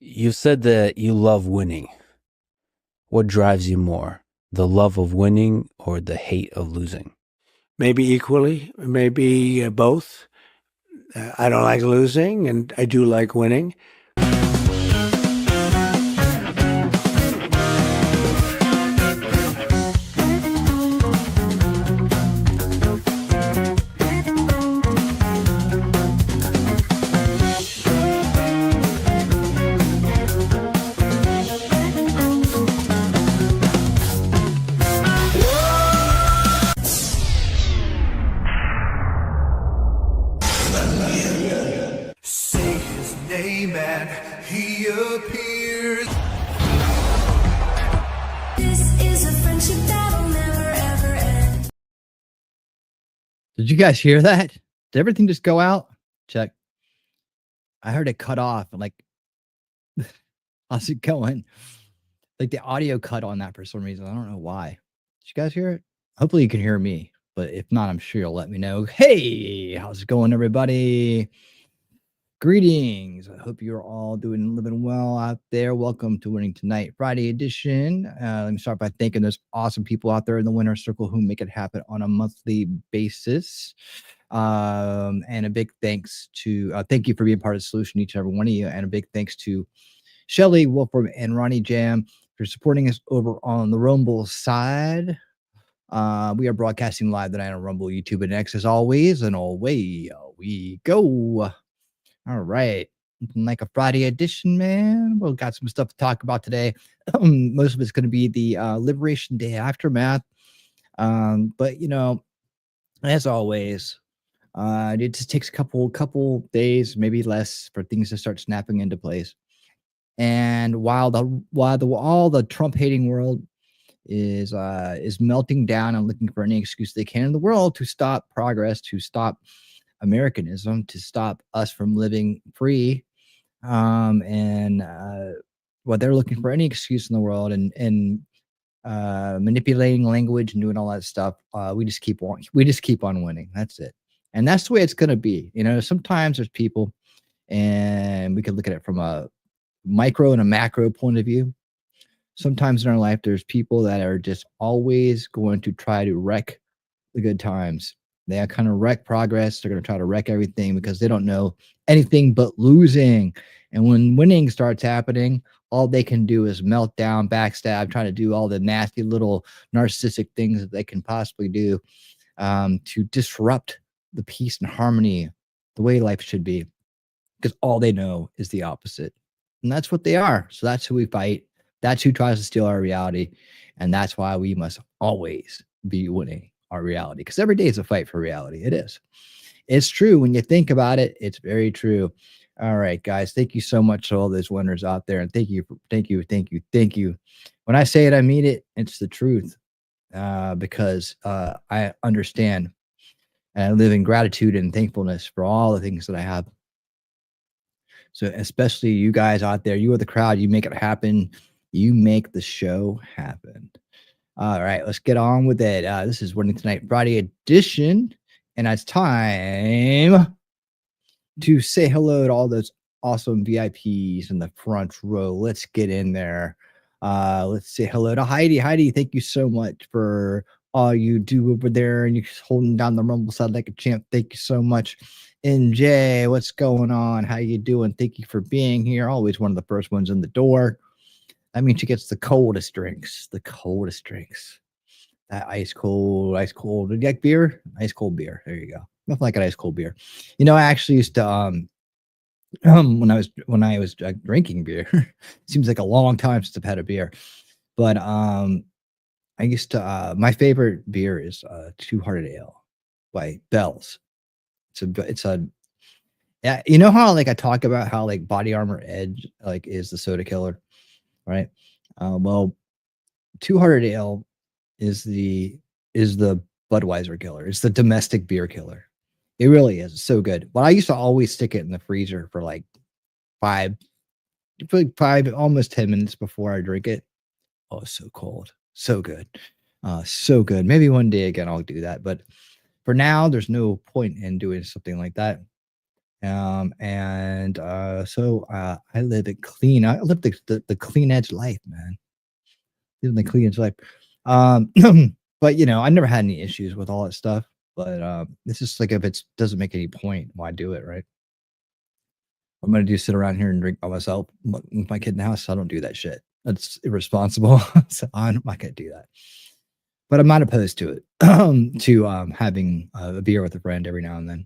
You said that you love winning. What drives you more, the love of winning or the hate of losing? Maybe equally, maybe both. I don't like losing, and I do like winning. Say his name and he appears. This is a friendship that'll never ever end. Did you guys hear that? Did everything just go out? Check. I heard it cut off. Like, how's it going? Like the audio cut on that for some reason. I don't know why. Did you guys hear it? Hopefully you can hear me, but if not, I'm sure you'll let me know. Hey, how's it going, everybody? Greetings. I hope you're all living well out there. Welcome to Winning Tonight Friday edition. Let me start by thanking those awesome people out there in the winner circle who make it happen on a monthly basis. And a big thanks to thank you for being part of the solution, each and every one of you. And a big thanks to Shelly, Wolfram, and Ronnie Jam for supporting us over on the Rumble side. We are broadcasting live tonight on Rumble, YouTube, and X as always. And away we go. All right. Like a Friday edition, man. We've got some stuff to talk about today. Most of it's going to be the Liberation Day aftermath. But, you know, as always, it just takes a couple days, maybe less, for things to start snapping into place. And while all the Trump hating world is melting down and looking for any excuse they can in the world to stop progress, to stop Americanism, to stop us from living free, and they're looking for any excuse in the world and manipulating language and doing all that stuff. We just keep on winning. That's it, and that's the way it's gonna be. You know, sometimes there's people, and we could look at it from a micro and a macro point of view. Sometimes in our life, there's people that are just always going to try to wreck the good times. They kind of wreck progress. They're going to try to wreck everything because they don't know anything but losing. And when winning starts happening, all they can do is melt down, backstab, try to do all the nasty little narcissistic things that they can possibly do to disrupt the peace and harmony, the way life should be, because all they know is the opposite. And that's what they are. So that's who we fight. That's who tries to steal our reality. And that's why we must always be winning our reality, because every day is a fight for reality. It is. It's true. When you think about it, it's very true. All right, guys. Thank you so much to all those winners out there. And thank you. When I say it, I mean it. It's the truth. Because I understand and I live in gratitude and thankfulness for all the things that I have. So especially you guys out there, you are the crowd. You make it happen. You make the show happen. All right, let's get on with it. This is Winning Tonight Friday edition, and it's time to say hello to all those awesome VIPs in the front row. Let's get in there. Let's say hello to Heidi. Heidi, thank you so much for all you do over there, and you're holding down the Rumble side like a champ. Thank you so much. NJ, what's going on? How you doing? Thank you for being here. Always one of the first ones in the door. That means she gets the coldest drinks. The coldest drinks. That ice cold. Do you like beer? Ice cold beer. There you go. Nothing like an ice cold beer. You know, I actually used to when I was drinking beer. Seems like a long time since I've had a beer. But I used to my favorite beer is Two Hearted Ale by Bell's. It's a yeah, you know how like I talk about how like Body Armor Edge like is the soda killer, right? Well, Two Hearted Ale is the Budweiser killer. It's the domestic beer killer. It really is. It's so good. But I used to always stick it in the freezer for like five, almost 10 minutes before I drink it. Oh, so cold. So good. So good. Maybe one day again I'll do that. But for now, there's no point in doing something like that. So I live it clean. I live the clean edge life, man. Living the clean edge life. Um, but I never had any issues with all that stuff. But it's just like if it doesn't make any point, why do it, right? I'm gonna do sit around here and drink by myself with my kid in the house. I don't do that shit. That's irresponsible. So I'm not gonna do that. But I'm not opposed to it. To having a beer with a friend every now and then.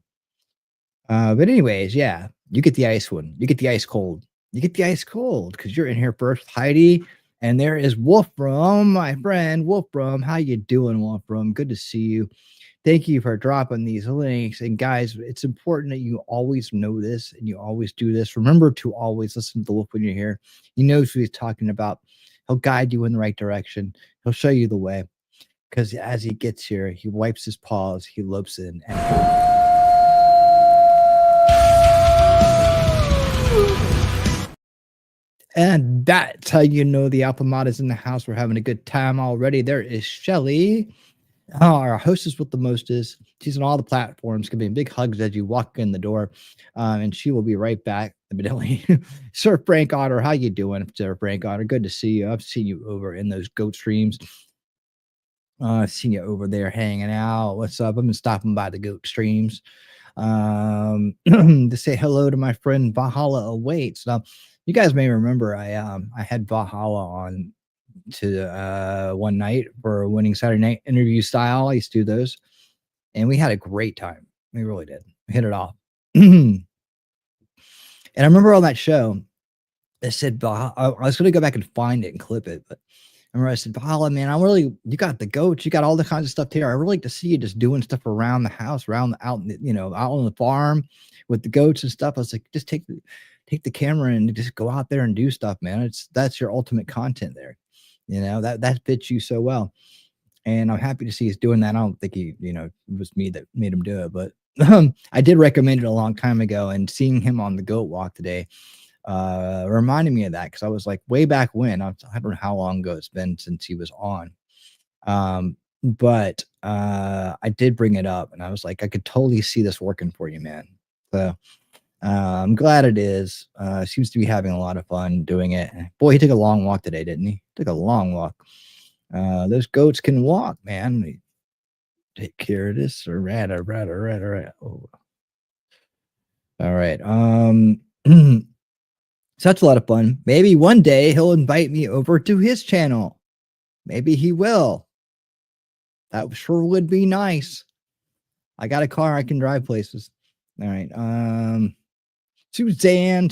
But anyways, yeah, you get the ice one. You get the ice cold. You get the ice cold because you're in here first, Heidi. And there is Wolfram, my friend Wolfram. How you doing, Wolfram? Good to see you. Thank you for dropping these links. And guys, it's important that you always know this and you always do this. Remember to always listen to the Wolf when you're here. He knows what he's talking about. He'll guide you in the right direction. He'll show you the way. Because as he gets here, he wipes his paws, he lopes in, and that's how you know the Alpha Mod is in the house. We're having a good time already. There is Shelly, our hostess with the mostest. She's on all the platforms, giving big hugs as you walk in the door, and she will be right back. Evidently, Sir Frank Otter, how you doing, Sir Frank Otter? Good to see you. I've seen you over in those goat streams. I've seen you over there hanging out. What's up? I've been stopping by the goat streams to say hello to my friend Valhalla Awaits. Now, you guys may remember I had Valhalla on to one night for a winning Saturday night interview style. I used to do those, and we had a great time. We really did. We hit it off. And I remember on that show, I said I was going to go back and find it and clip it, but I remember I said, Valhalla, man, you got the goats, you got all the kinds of stuff here. I really like to see you just doing stuff around the house, out on the farm with the goats and stuff. I was like, just take the camera and just go out there and do stuff, man. That's your ultimate content there. That fits you so well. And I'm happy to see he's doing that. I don't think it was me that made him do it, but I did recommend it a long time ago, and seeing him on the goat walk today reminded me of that, because I was like, way back when, I don't know how long ago it's been since he was on, but I did bring it up, and I was like, I could totally see this working for you, man. So I'm glad it is. Seems to be having a lot of fun doing it. Boy, he took a long walk today, didn't he? Took a long walk. Those goats can walk, man. Take care of this. Or rat. Oh. All right. So that's a lot of fun. Maybe one day he'll invite me over to his channel. Maybe he will. That sure would be nice. I got a car. I can drive places. All right. Suzanne.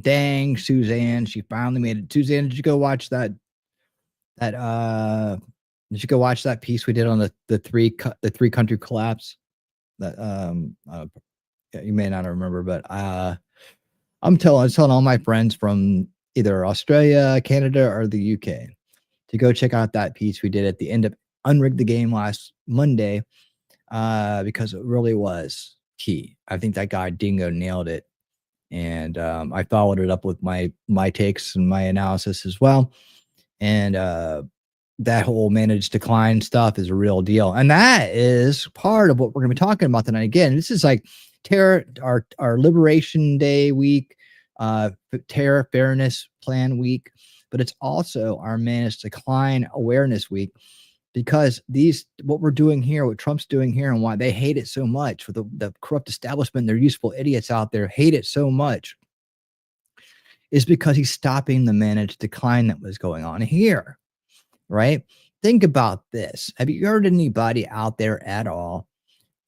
Dang, Suzanne. She finally made it. Suzanne, did you go watch that? Did you go watch that piece we did on the three country collapse? That you may not remember, but I'm telling all my friends from either Australia, Canada, or the UK to go check out that piece we did at the end of Unrigged the Game last Monday, because it really was key. I think that guy Dingo nailed it, and I followed it up with my takes and my analysis as well. And that whole managed decline stuff is a real deal, and that is part of what we're going to be talking about tonight. Again, this is like our Liberation Day week, Tariff Fairness Plan week, but it's also our managed decline awareness week, because what we're doing here, what Trump's doing here, and why they hate it so much, for the corrupt establishment, they're useful idiots out there hate it so much, is because he's stopping the managed decline that was going on here, right? Think about this. Have you heard anybody out there at all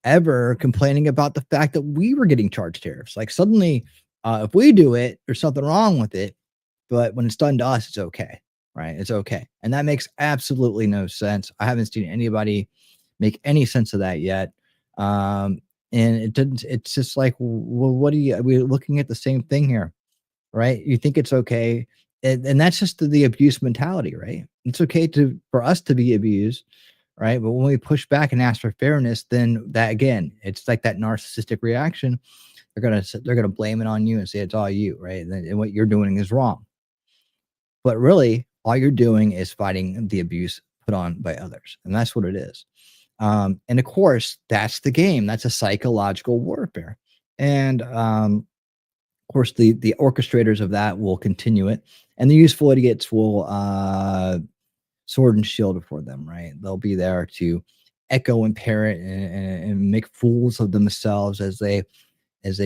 ever complaining about the fact that we were getting charged tariffs? Like, suddenly, if we do it, there's something wrong with it, but when it's done to us, it's okay, right? It's okay. And that makes absolutely no sense. I haven't seen anybody make any sense of that yet. And it's just like, well, we're looking at the same thing here, right? You think it's okay. And that's just the abuse mentality, right? It's okay for us to be abused, right? But when we push back and ask for fairness, then that, again, it's like that narcissistic reaction. They're gonna blame it on you and say it's all you, right? And what you're doing is wrong. But really, all you're doing is fighting the abuse put on by others, and that's what it is. And of course, that's the game. That's a psychological warfare. And of course, the orchestrators of that will continue it, and the useful idiots will sword and shield for them, right? They'll be there to echo and parrot and make fools of themselves as they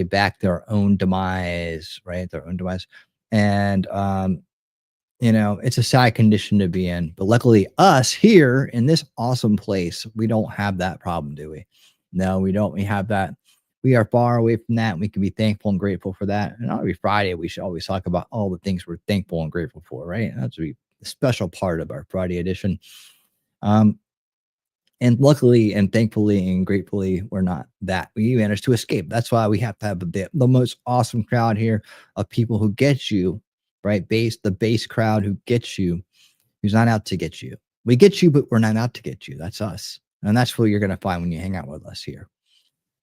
back their own demise, right? Their own demise. And it's a sad condition to be in. But luckily, us here in this awesome place, we don't have that problem, do we? No, we don't. We have that. We are far away from that. And we can be thankful and grateful for that. And every Friday, we should always talk about all the things we're thankful and grateful for, right? That's a special part of our Friday edition. And luckily and thankfully and gratefully, we're not that. We managed to escape. That's why we have to have the most awesome crowd here of people who get you, right? The base crowd who gets you, who's not out to get you. We get you, but we're not out to get you. That's us. And that's what you're going to find when you hang out with us here.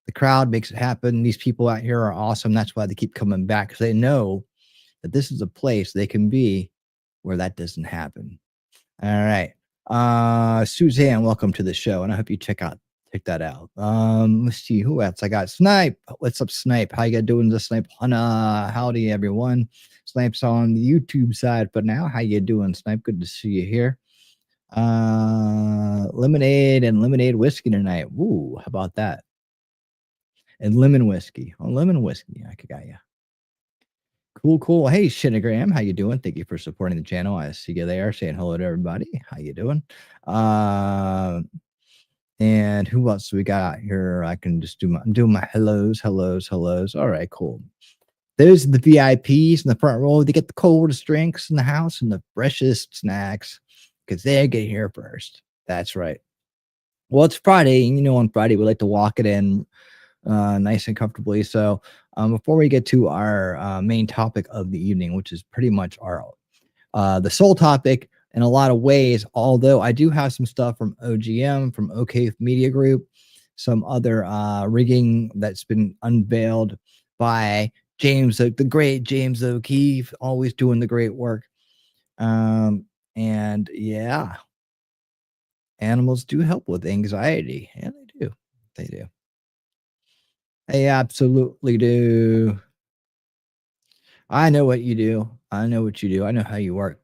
The crowd makes it happen. These people out here are awesome. That's why they keep coming back, because they know that this is a place they can be where that doesn't happen. All right. Suzanne, welcome to the show, and I hope you check that out. Let's see who else I got. Snipe, what's up, Snipe? How you doing, the Snipe? Howdy, everyone. Snipe's on the YouTube side, but now how you doing, Snipe? Good to see you here. Lemonade and lemonade whiskey tonight. Ooh, how about that? And lemon whiskey. Oh, lemon whiskey. I got you. Cool. Hey, Shinagram, how you doing? Thank you for supporting the channel. I see you there, saying hello to everybody. How you doing? And who else we got out here? I can just I'm doing my hellos. All right, cool. Those are the VIPs in the front row. They get the coldest drinks in the house and the freshest snacks because they get here first. That's right. Well, it's Friday, and on Friday we like to walk it in nice and comfortably. So before we get to our main topic of the evening, which is pretty much our the sole topic in a lot of ways, although I do have some stuff from OGM, from OK Media Group, some other rigging that's been unveiled by James, the great James O'Keefe, always doing the great work. And yeah, animals do help with anxiety. Yeah, they do. They absolutely do. I know what you do. I know how you work.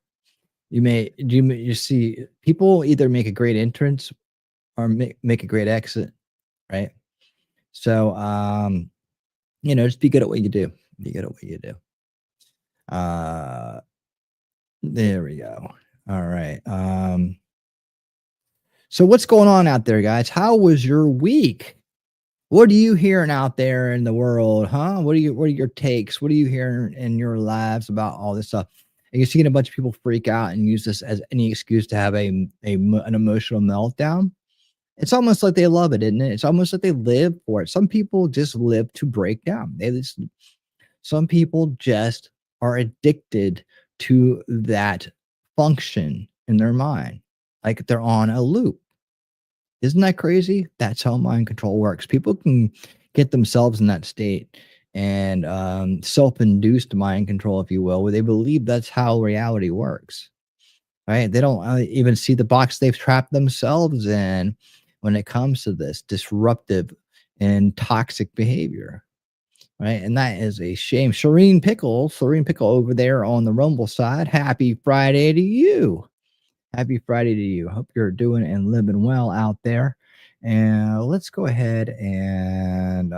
You see people either make a great entrance or make a great exit, right? So, just be good at what you do. There we go. All right. So what's going on out there, guys? How was your week? What are you hearing out there in the world, huh? What are your takes? What are you hearing in your lives about all this stuff? Are you seeing a bunch of people freak out and use this as any excuse to have an emotional meltdown? It's almost like they love it, isn't it? It's almost like they live for it. Some people just live to break down. Some people just are addicted to that function in their mind, like they're on a loop. Isn't that crazy? That's how mind control works. People can get themselves in that state and self-induced mind control, if you will, where they believe that's how reality works, right? They don't even see the box they've trapped themselves in when it comes to this disruptive and toxic behavior, right? And that is a shame. Shireen Pickle over there on the Rumble side. Happy Friday to you. Happy Friday to you. Hope you're doing and living well out there. And let's go ahead and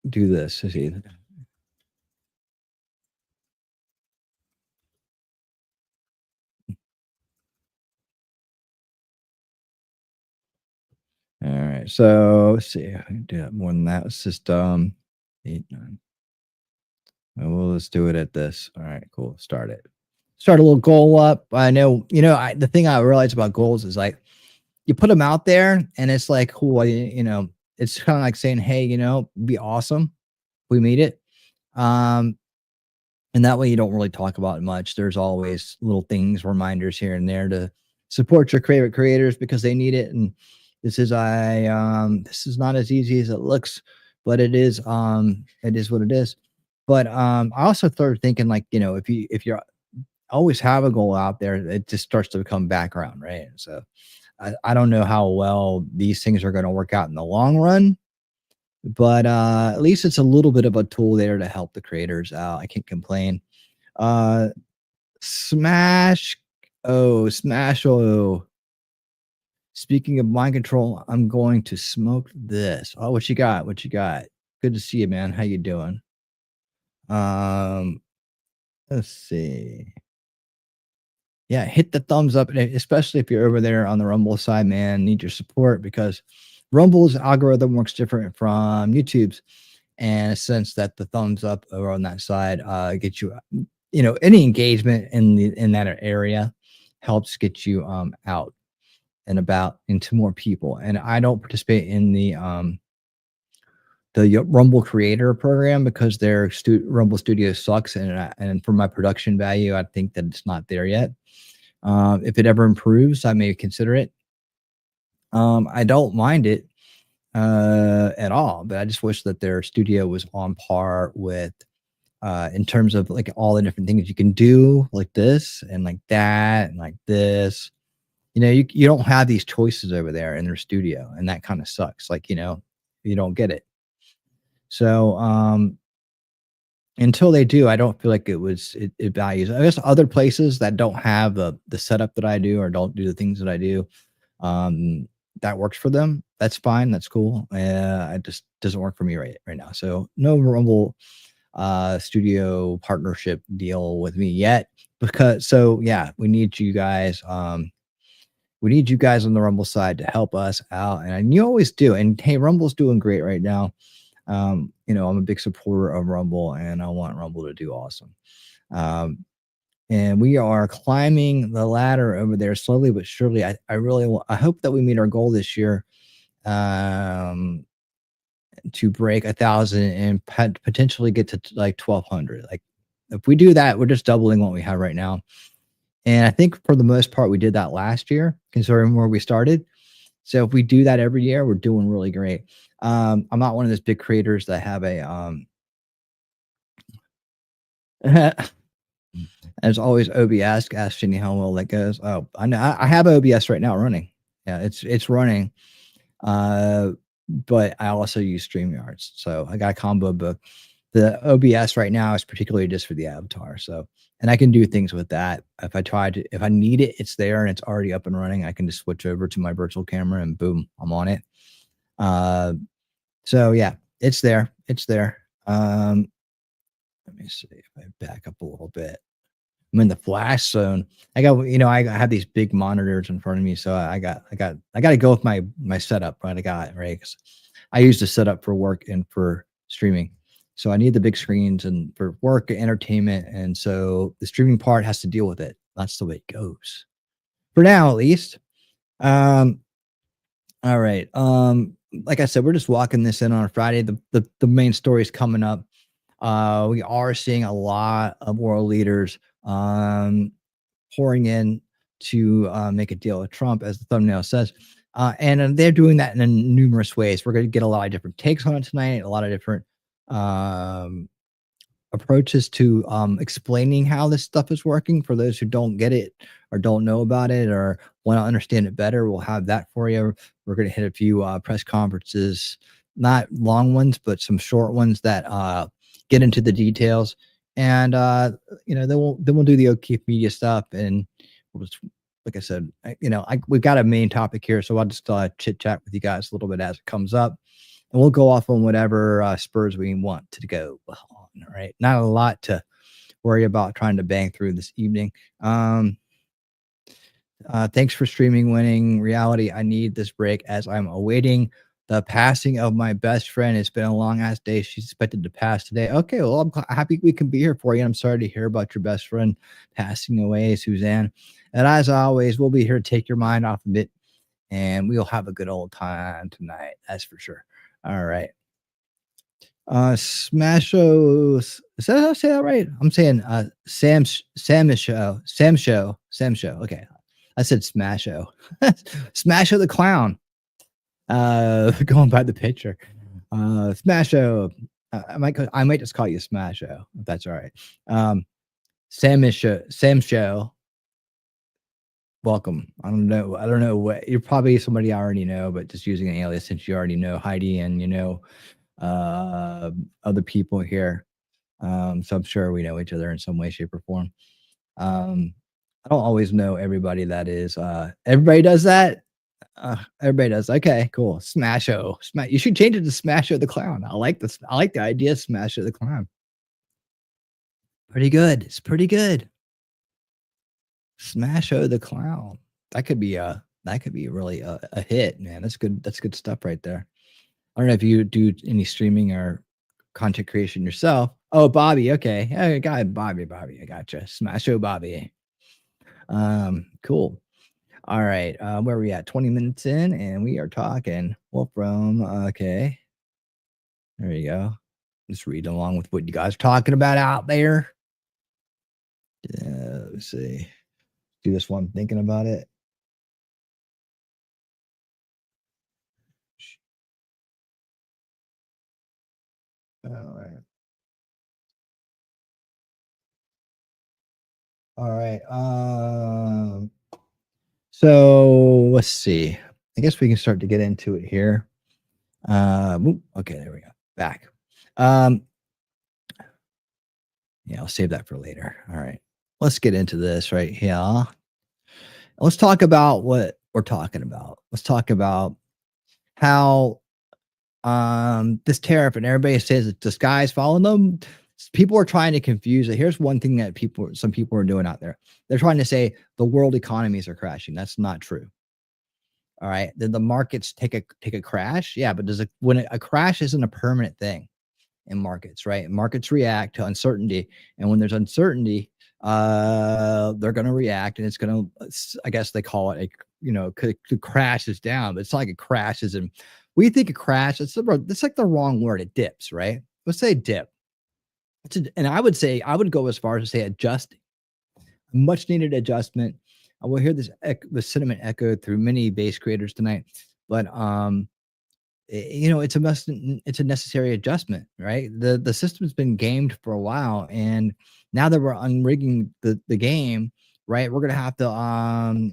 do this. Let's see. All right. So let's see. I can do that more than that. It's just 8, 9. Well, let's do it at this. All right, cool. Start it. Start a little goal up. I know, the thing I realize about goals is like you put them out there and it's like, cool, it's kind of like saying, hey, be awesome. We meet it. And that way you don't really talk about it much. There's always little things, reminders here and there to support your favorite creators because they need it. And this is not as easy as it looks, but it is what it is. But I also started thinking, like, if you always have a goal out there, it just starts to become background, right? So I don't know how well these things are going to work out in the long run, but at least it's a little bit of a tool there to help the creators out. I can't complain. Uh, Smash. Oh, speaking of mind control, I'm going to smoke this. Oh, what you got? What you got? Good to see you, man. How you doing? Um, let's see. Yeah, hit the thumbs up, especially if you're over there on the Rumble side, man. Need your support because Rumble's algorithm works different from YouTube's, and a sense that the thumbs up over on that side gets you, any engagement in that area helps get you out and about into more people. And I don't participate in the Rumble Creator program because their Rumble Studio sucks, and for my production value, I think that it's not there yet. If it ever improves, I may consider it. I don't mind it at all, but I just wish that their studio was on par with in terms of like all the different things you can do, like this and like that and like this. You don't have these choices over there in their studio, and that kind of sucks. Like, you don't get it. So until they do, I don't feel like it values. I guess other places that don't have the setup that I do or don't do the things that I do, that works for them. That's fine. That's cool. It just doesn't work for me right now. So no Rumble studio partnership deal with me yet. Yeah, we need you guys. We need you guys on the Rumble side to help us out, and you always do. And hey, Rumble's doing great right now. I'm a big supporter of Rumble, and I want Rumble to do awesome. And we are climbing the ladder over there slowly but surely. I hope that we meet our goal this year, to break 1,000 and potentially get to like 1,200. Like, if we do that, we're just doubling what we have right now. And I think for the most part, we did that last year, considering where we started. So if we do that every year, we're doing really great. I'm not one of those big creators that have a as always, OBS. Ask Jenny how well that goes. Oh, I know I have OBS right now running. Yeah, it's running. But I also use StreamYards, so I got a combo book. The OBS right now is particularly just for the avatar. So, and I can do things with that. If I need it, it's there and it's already up and running. I can just switch over to my virtual camera and boom, I'm on it. So yeah, it's there. It's there. Let me see if I back up a little bit. I'm in the flash zone. I have these big monitors in front of me, so I got to go with my setup, right? Right? 'Cause I use the setup for work and for streaming. So I need the big screens and for work and entertainment. And so the streaming part has to deal with it. That's the way it goes. For now, at least. All right. Like I said, we're just walking this in on a Friday. The main story is coming up. We are seeing a lot of world leaders pouring in to make a deal with Trump, as the thumbnail says. And they're doing that in numerous ways. We're going to get a lot of different takes on it tonight, a lot of different approaches to explaining how this stuff is working for those who don't get it or don't know about it or want to understand it better. We'll have that for you. We're going to hit a few press conferences, not long ones, but some short ones that get into the details. And then we'll do the O'Keefe Media stuff, and we'll just, like I said, we've got a main topic here, so I'll just chit chat with you guys a little bit as it comes up, and we'll go off on whatever spurs we want to go on. All right, not a lot to worry about trying to bang through this evening. Thanks for streaming, Winning Reality. I need this break as I'm awaiting the passing of my best friend. It's been a long ass day. She's expected to pass today. Okay, well, I'm happy we can be here for you. I'm sorry to hear about your best friend passing away, Suzanne. And as always, we'll be here to take your mind off of it, and we'll have a good old time tonight. That's for sure. All right. Smasho. Is that how I say that right? I'm saying Sam Show. Okay. I said Smasho. Smasho the clown. Going by the picture. Smasho. I might just call you Smasho, if that's all right. Sam Show. welcome. I don't know what you're probably somebody I already know, but just using an alias since you already know Heidi and other people here. So I'm sure we know each other in some way, shape, or form. I don't always know everybody that is. Everybody does that. Everybody does. Okay, cool. Smasho. You should change it to Smasho the Clown. I like this. I like the idea of Smasho the Clown. Pretty good. It's pretty good. Smasho the Clown. That could be really a hit, man. That's good. That's good stuff right there. I don't know if you do any streaming or content creation yourself. Oh, Bobby. Okay. Hey, got it. Bobby. I gotcha. Smasho Bobby. Cool. All right. Where are we at? 20 minutes in, and we are talking. Well, from okay. There you go. Just reading along with what you guys are talking about out there. Let's see. Do this while I'm thinking about it. All right. All right. So let's see. I guess we can start to get into it here. Okay, there we go. Back. Yeah, I'll save that for later. All right. Let's get into this right here. Let's talk about what we're talking about. Let's talk about how this tariff and everybody says that the sky's following them. People are trying to confuse it. Here's one thing that some people are doing out there. They're trying to say the world economies are crashing. That's not true. All right. Then the markets take a crash. Yeah, but when a crash isn't a permanent thing in markets, right? Markets react to uncertainty, and when there's uncertainty, they're going to react, and it's going to, I guess they call it it crashes down, but it's not like it crashes. And we think a crash, it's like the wrong word. It dips, right? Let's say dip. And I would go as far as to say adjusting, much needed adjustment. I will hear this sentiment echoed through many base creators tonight, but it's a necessary adjustment, right? The system's been gamed for a while, and now that we're unrigging the game, right, we're gonna have to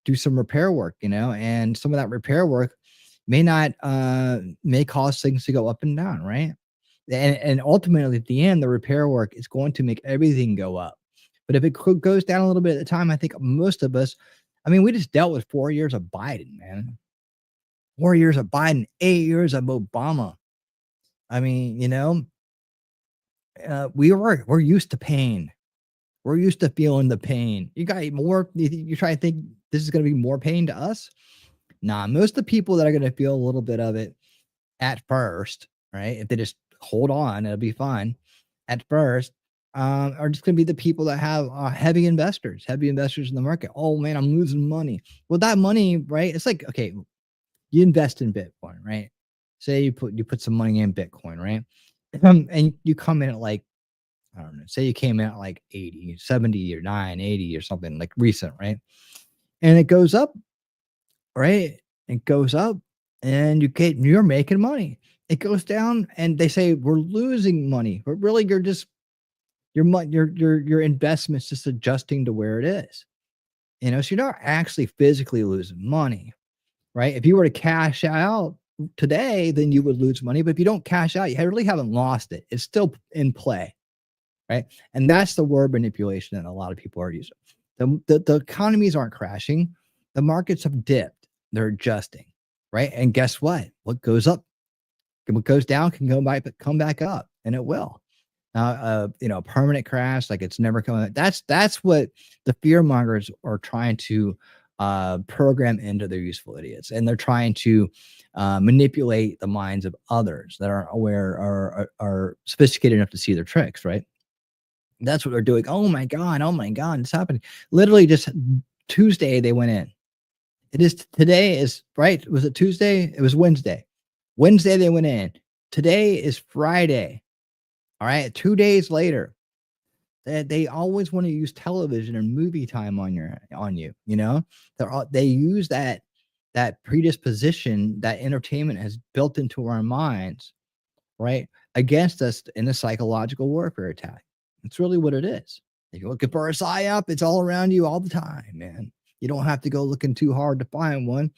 do some repair work, and some of that repair work may cause things to go up and down, right? And ultimately at the end, the repair work is going to make everything go up. But if it goes down a little bit at a time, I think most of us, we just dealt with 4 years of Biden, man. 4 years of Biden, 8 years of Obama. We're used to pain. We're used to feeling the pain. You got more, you try to think this is going to be more pain to us? Nah, most of the people that are going to feel a little bit of it at first, right? If they just hold on, it'll be fine. At first, are just going to be the people that have heavy investors in the market. Oh man, I'm losing money. Well, that money, right? It's like, okay, you invest in Bitcoin, right? Say you put some money in Bitcoin, right? And you come in at like, I don't know, say you came in at like 80, 70 or 80 or something like recent, right? And it goes up, right? It goes up and you're making money. It goes down and they say we're losing money, but really you're just your investment's just adjusting to where it is. So you're not actually physically losing money, right? If you were to cash out today, then you would lose money. But if you don't cash out, you really haven't lost it. It's still in play, right? And that's the word manipulation that a lot of people are using. The economies aren't crashing. The markets have dipped. They're adjusting, right? And guess what? What goes up, what goes down can come back up, and it will. A permanent crash, like it's never coming. That's what the fear mongers are trying to program into their useful idiots, and they're trying to manipulate the minds of others that aren't aware or are sophisticated enough to see their tricks, right? That's what they're doing. Oh my god, it's happening. Literally just Tuesday they went in. Today is right. Was it Tuesday? It was Wednesday. Wednesday they went in. Today is Friday. All right, 2 days later. They always want to use television and movie time on you. They use that predisposition that entertainment has built into our minds, right, against us in a psychological warfare attack. It's really what it is. If you're looking for a psyop, it's all around you all the time, man. You don't have to go looking too hard to find one,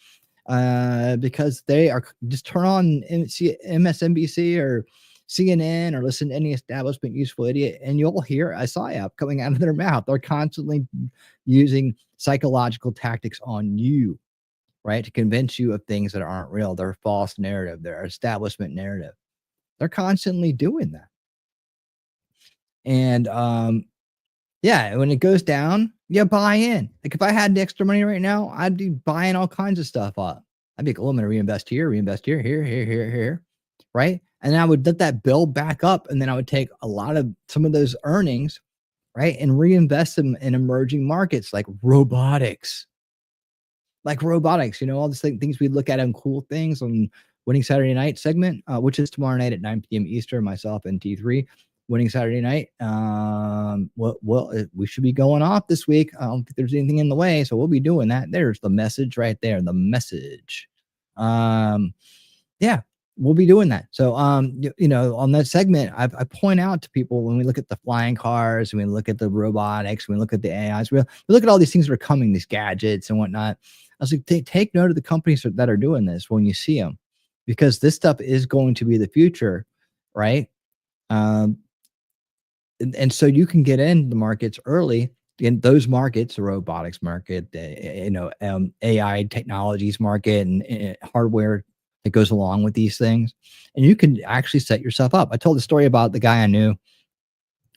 because they are just turn on MSNBC or CNN or listen to any establishment useful idiot, and you'll hear a psyop coming out of their mouth. They're constantly using psychological tactics on you, right, to convince you of things that aren't real. They're false narrative, their establishment narrative. They're constantly doing that. And yeah, when it goes down, you buy in. Like if I had the extra money right now, I'd be buying all kinds of stuff up. I'd be like, oh, I'm going to reinvest here, here, right? And then I would let that build back up, and then I would take some of those earnings, right, and reinvest them in emerging markets like robotics. All these things we look at on cool things on Winning Saturday Night segment, which is tomorrow night at 9 p.m. Eastern, myself and T3. Winning Saturday Night. We should be going off this week. I don't think there's anything in the way, so we'll be doing that. There's the message right there. The message. Yeah, we'll be doing that. So, on that segment, I point out to people when we look at the flying cars, when we look at the robotics, when we look at the AIs, we look at all these things that are coming, these gadgets and whatnot. I was like, take note of the companies that are doing this when you see them, because this stuff is going to be the future, right? And so you can get in the markets early in those markets, the robotics market, AI technologies market, and hardware that goes along with these things. And you can actually set yourself up. I told the story about the guy I knew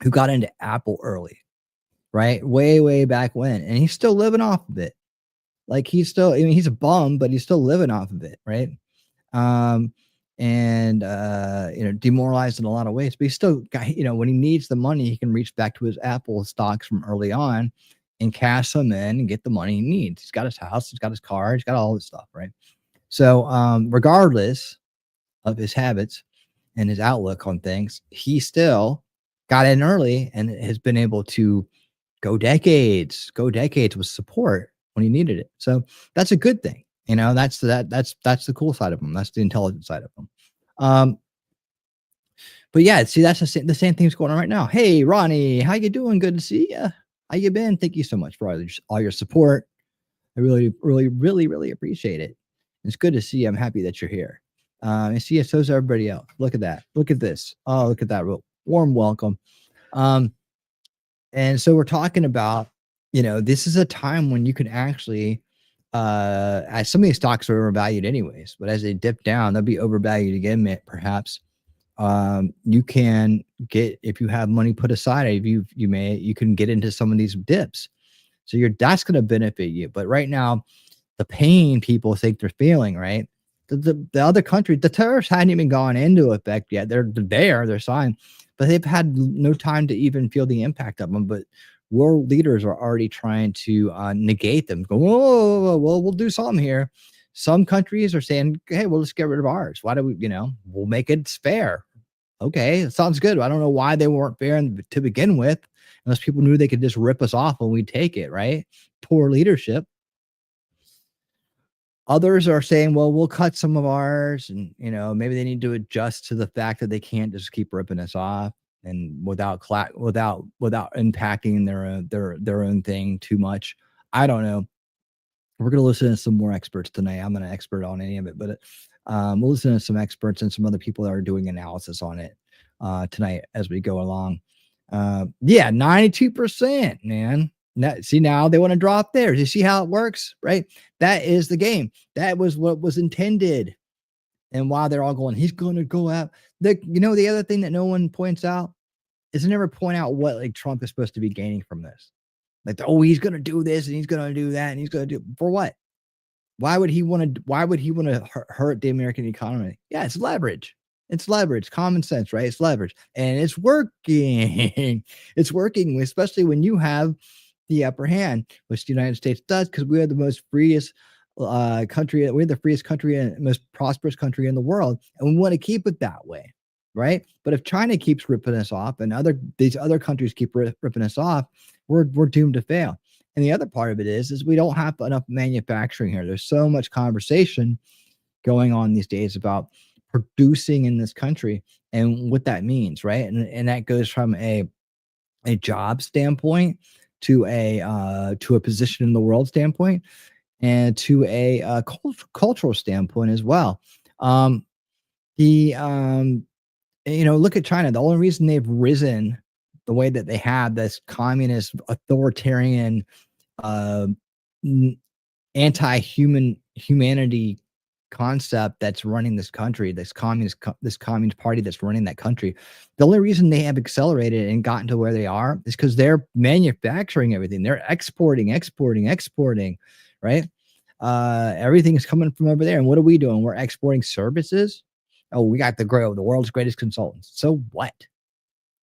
who got into Apple early, right? Way, way back when. And he's still living off of it. Like he's a bum, but he's still living off of it, right? Demoralized in a lot of ways, but he's still got, when he needs the money, he can reach back to his Apple stocks from early on and cash them in and get the money he needs. He's got his house, he's got his car, he's got all this stuff, right? So, regardless of his habits and his outlook on things, he still got in early and has been able to go decades with support when he needed it. So that's a good thing. That's the cool side of them. That's the intelligent side of them. But yeah, see, that's the same thing's going on right now. Hey, Ronnie, how you doing? Good to see you. How you been? Thank you so much for all your support. I really, really, really, really appreciate it. It's good to see you. I'm happy that you're here. And see, so's everybody else. Look at that. Look at this. Oh, look at that. Warm welcome. And so we're talking about, this is a time when you can actually, as some of these stocks are overvalued anyways, but as they dip down, they'll be overvalued again, perhaps. You can get, if you have money put aside, you can get into some of these dips. So that's going to benefit you. But right now, the pain people think they're feeling, right? The other countries, the tariffs hadn't even gone into effect yet. They're signed, but they've had no time to even feel the impact of them. But world leaders are already trying to negate them. Go, whoa, well, we'll do something here. Some countries are saying, hey, well, let's get rid of ours. Why do we, we'll make it fair. Okay, it sounds good. I don't know why they weren't fair to begin with, unless people knew they could just rip us off when we take it, right? Poor leadership. Others are saying, well, we'll cut some of ours, and maybe they need to adjust to the fact that they can't just keep ripping us off and without impacting their own thing too much. I don't know. We're going to listen to some more experts tonight. I'm not an expert on any of it, but we'll listen to some experts and some other people that are doing analysis on it tonight as we go along. 92%, man. Now they want to drop theirs. You see how it works, right? That is the game. That was what was intended. And while they're all going, he's going to go out. The other thing that no one points out is they never point out what Trump is supposed to be gaining from this. He's going to do this and he's going to do that and he's going to do for what? Why would he want to hurt the American economy? Yeah, it's leverage. It's leverage, common sense, right? It's leverage, and it's working. It's working, especially when you have the upper hand, which the United States does, because we are the most freest country. We're the freest country and most prosperous country in the world, and we want to keep it that way, right? But if China keeps ripping us off, and these other countries keep ripping us off, we're doomed to fail. And the other part of it is we don't have enough manufacturing here. There's so much conversation going on these days about producing in this country and what that means, right? And that goes from a job standpoint to a position in the world standpoint, and to a cultural standpoint as well. The look at China. The only reason they've risen the way that they have, this communist, authoritarian, uh, humanity concept that's running this country, this communist party that's running that country. The only reason they have accelerated and gotten to where they are is because they're manufacturing everything. They're exporting, right? Everything is coming from over there. And what are we doing? We're exporting services. Oh, we got the world's greatest consultants. So what?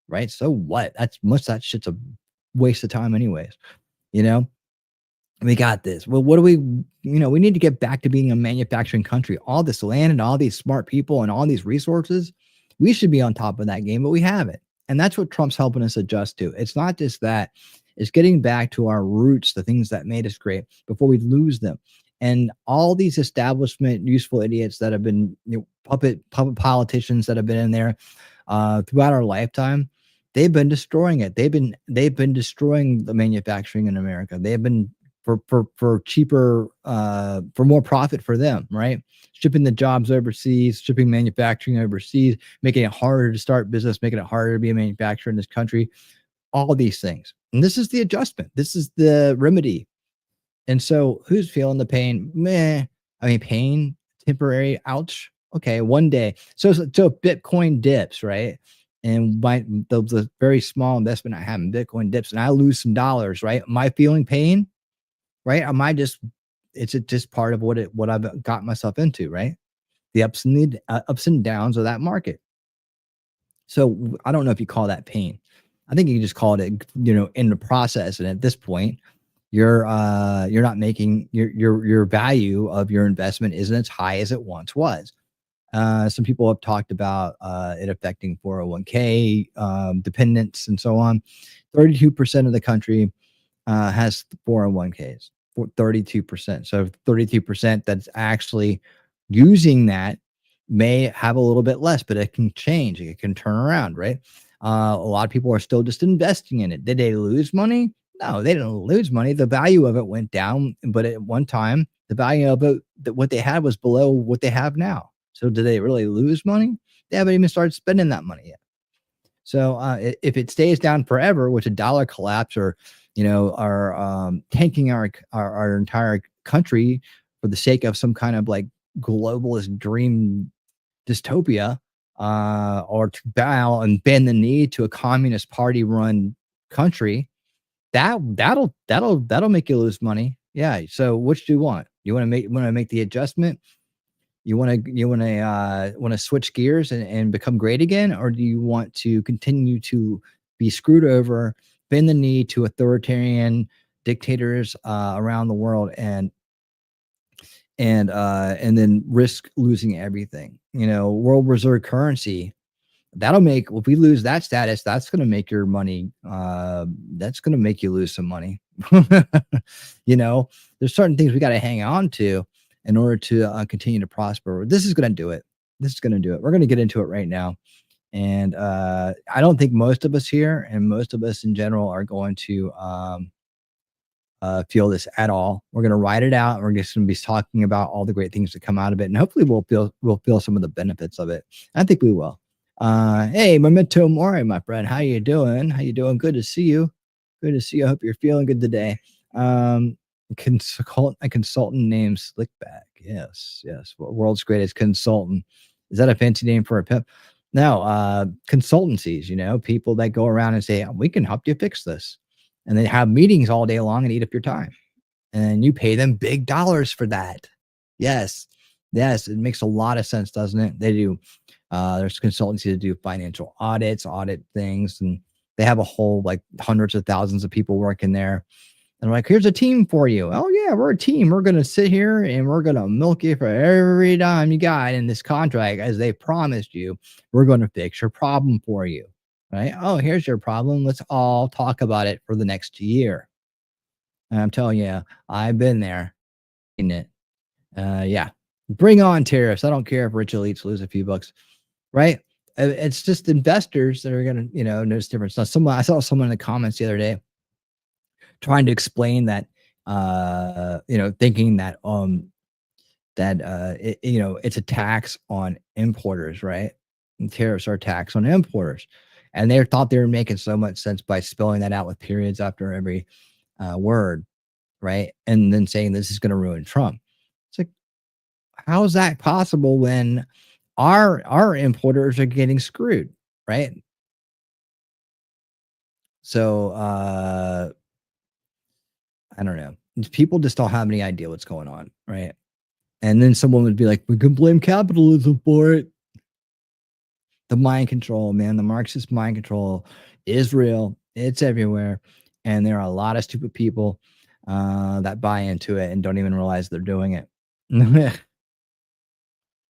Right? So what? Most of that shit's a waste of time anyways. We got this. Well, what do we need to get back to being a manufacturing country. All this land and all these smart people and all these resources, we should be on top of that game, but we haven't. And that's what Trump's helping us adjust to. It's not just that, it's getting back to our roots, the things that made us great before we lose them. And all these establishment useful idiots that have been puppet politicians that have been in there throughout our lifetime, they've been destroying it. They've been destroying the manufacturing in America. They've been for cheaper, for more profit for them, right? Shipping the jobs overseas, shipping manufacturing overseas, making it harder to start business, making it harder to be a manufacturer in this country, all of these things. And this is the adjustment. This is the remedy. And so who's feeling the pain? Pain, temporary, ouch. Okay, one day. So Bitcoin dips, right? And the very small investment I have in Bitcoin dips and I lose some dollars, right? Am I feeling pain? Right? It's just part of what I've got myself into, right? The ups and downs of that market. So I don't know if you call that pain. I think you can just call it, in the process. And at this point, you're not making your value of your investment isn't as high as it once was. Some people have talked about it affecting 401k dependents and so on. 32% of the country has 401ks. 32%. So 32% that's actually using that may have a little bit less, but it can change. It can turn around, right? A lot of people are still just investing in it. Did they lose money? No, they didn't lose money. The value of it went down, but at one time, the value of it, what they had was below what they have now. So did they really lose money? They haven't even started spending that money yet. So if it stays down forever, which a dollar collapse or are tanking our entire country for the sake of some kind of like globalist dream dystopia, or to bow and bend the knee to a communist party run country, that'll make you lose money. Yeah. So which do you want? You want to make the adjustment? You want to switch gears and become great again, or do you want to continue to be screwed over, bend the knee to authoritarian dictators around the world, and then risk losing everything? World reserve currency, that'll make, if we lose that status, that's going to make your money, that's going to make you lose some money. There's certain things we got to hang on to in order to continue to prosper. This is going to do it. We're going to get into it right now. And I don't think most of us here and most of us in general are going to feel this at all. We're going to ride it out. We're just going to be talking about all the great things that come out of it. And hopefully we'll feel some of the benefits of it. I think we will. Hey, Memento Mori, my friend. How you doing? Good to see you. I hope you're feeling good today. A consultant named Slickback. Yes. World's greatest consultant. Is that a fancy name for a pimp? No, consultancies, people that go around and say, we can help you fix this. And they have meetings all day long and eat up your time. And you pay them big dollars for that. Yes, it makes a lot of sense, doesn't it? They do. There's consultancy to do financial audit things. And they have a whole, like, hundreds of thousands of people working there. And like, here's a team for you. Oh yeah, we're a team. We're going to sit here and we're going to milk you for every dime you got in this contract. As they promised you, we're going to fix your problem for you. Right? Oh, here's your problem. Let's all talk about it for the next year. And I'm telling you, I've been there in it. Yeah. Bring on tariffs. I don't care if rich elites lose a few bucks. Right? It's just investors that are going to, notice difference. Now, I saw someone in the comments the other day trying to explain that, thinking that it's a tax on importers, right? And tariffs are a tax on importers, and they thought they were making so much sense by spelling that out with periods after every word, right? And then saying this is going to ruin Trump. It's like, how is that possible when our importers are getting screwed, right? So I don't know. People just don't have any idea what's going on, right? And then someone would be like, we can blame capitalism for it. The mind control, man, the Marxist mind control is real. It's everywhere. And there are a lot of stupid people that buy into it and don't even realize they're doing it.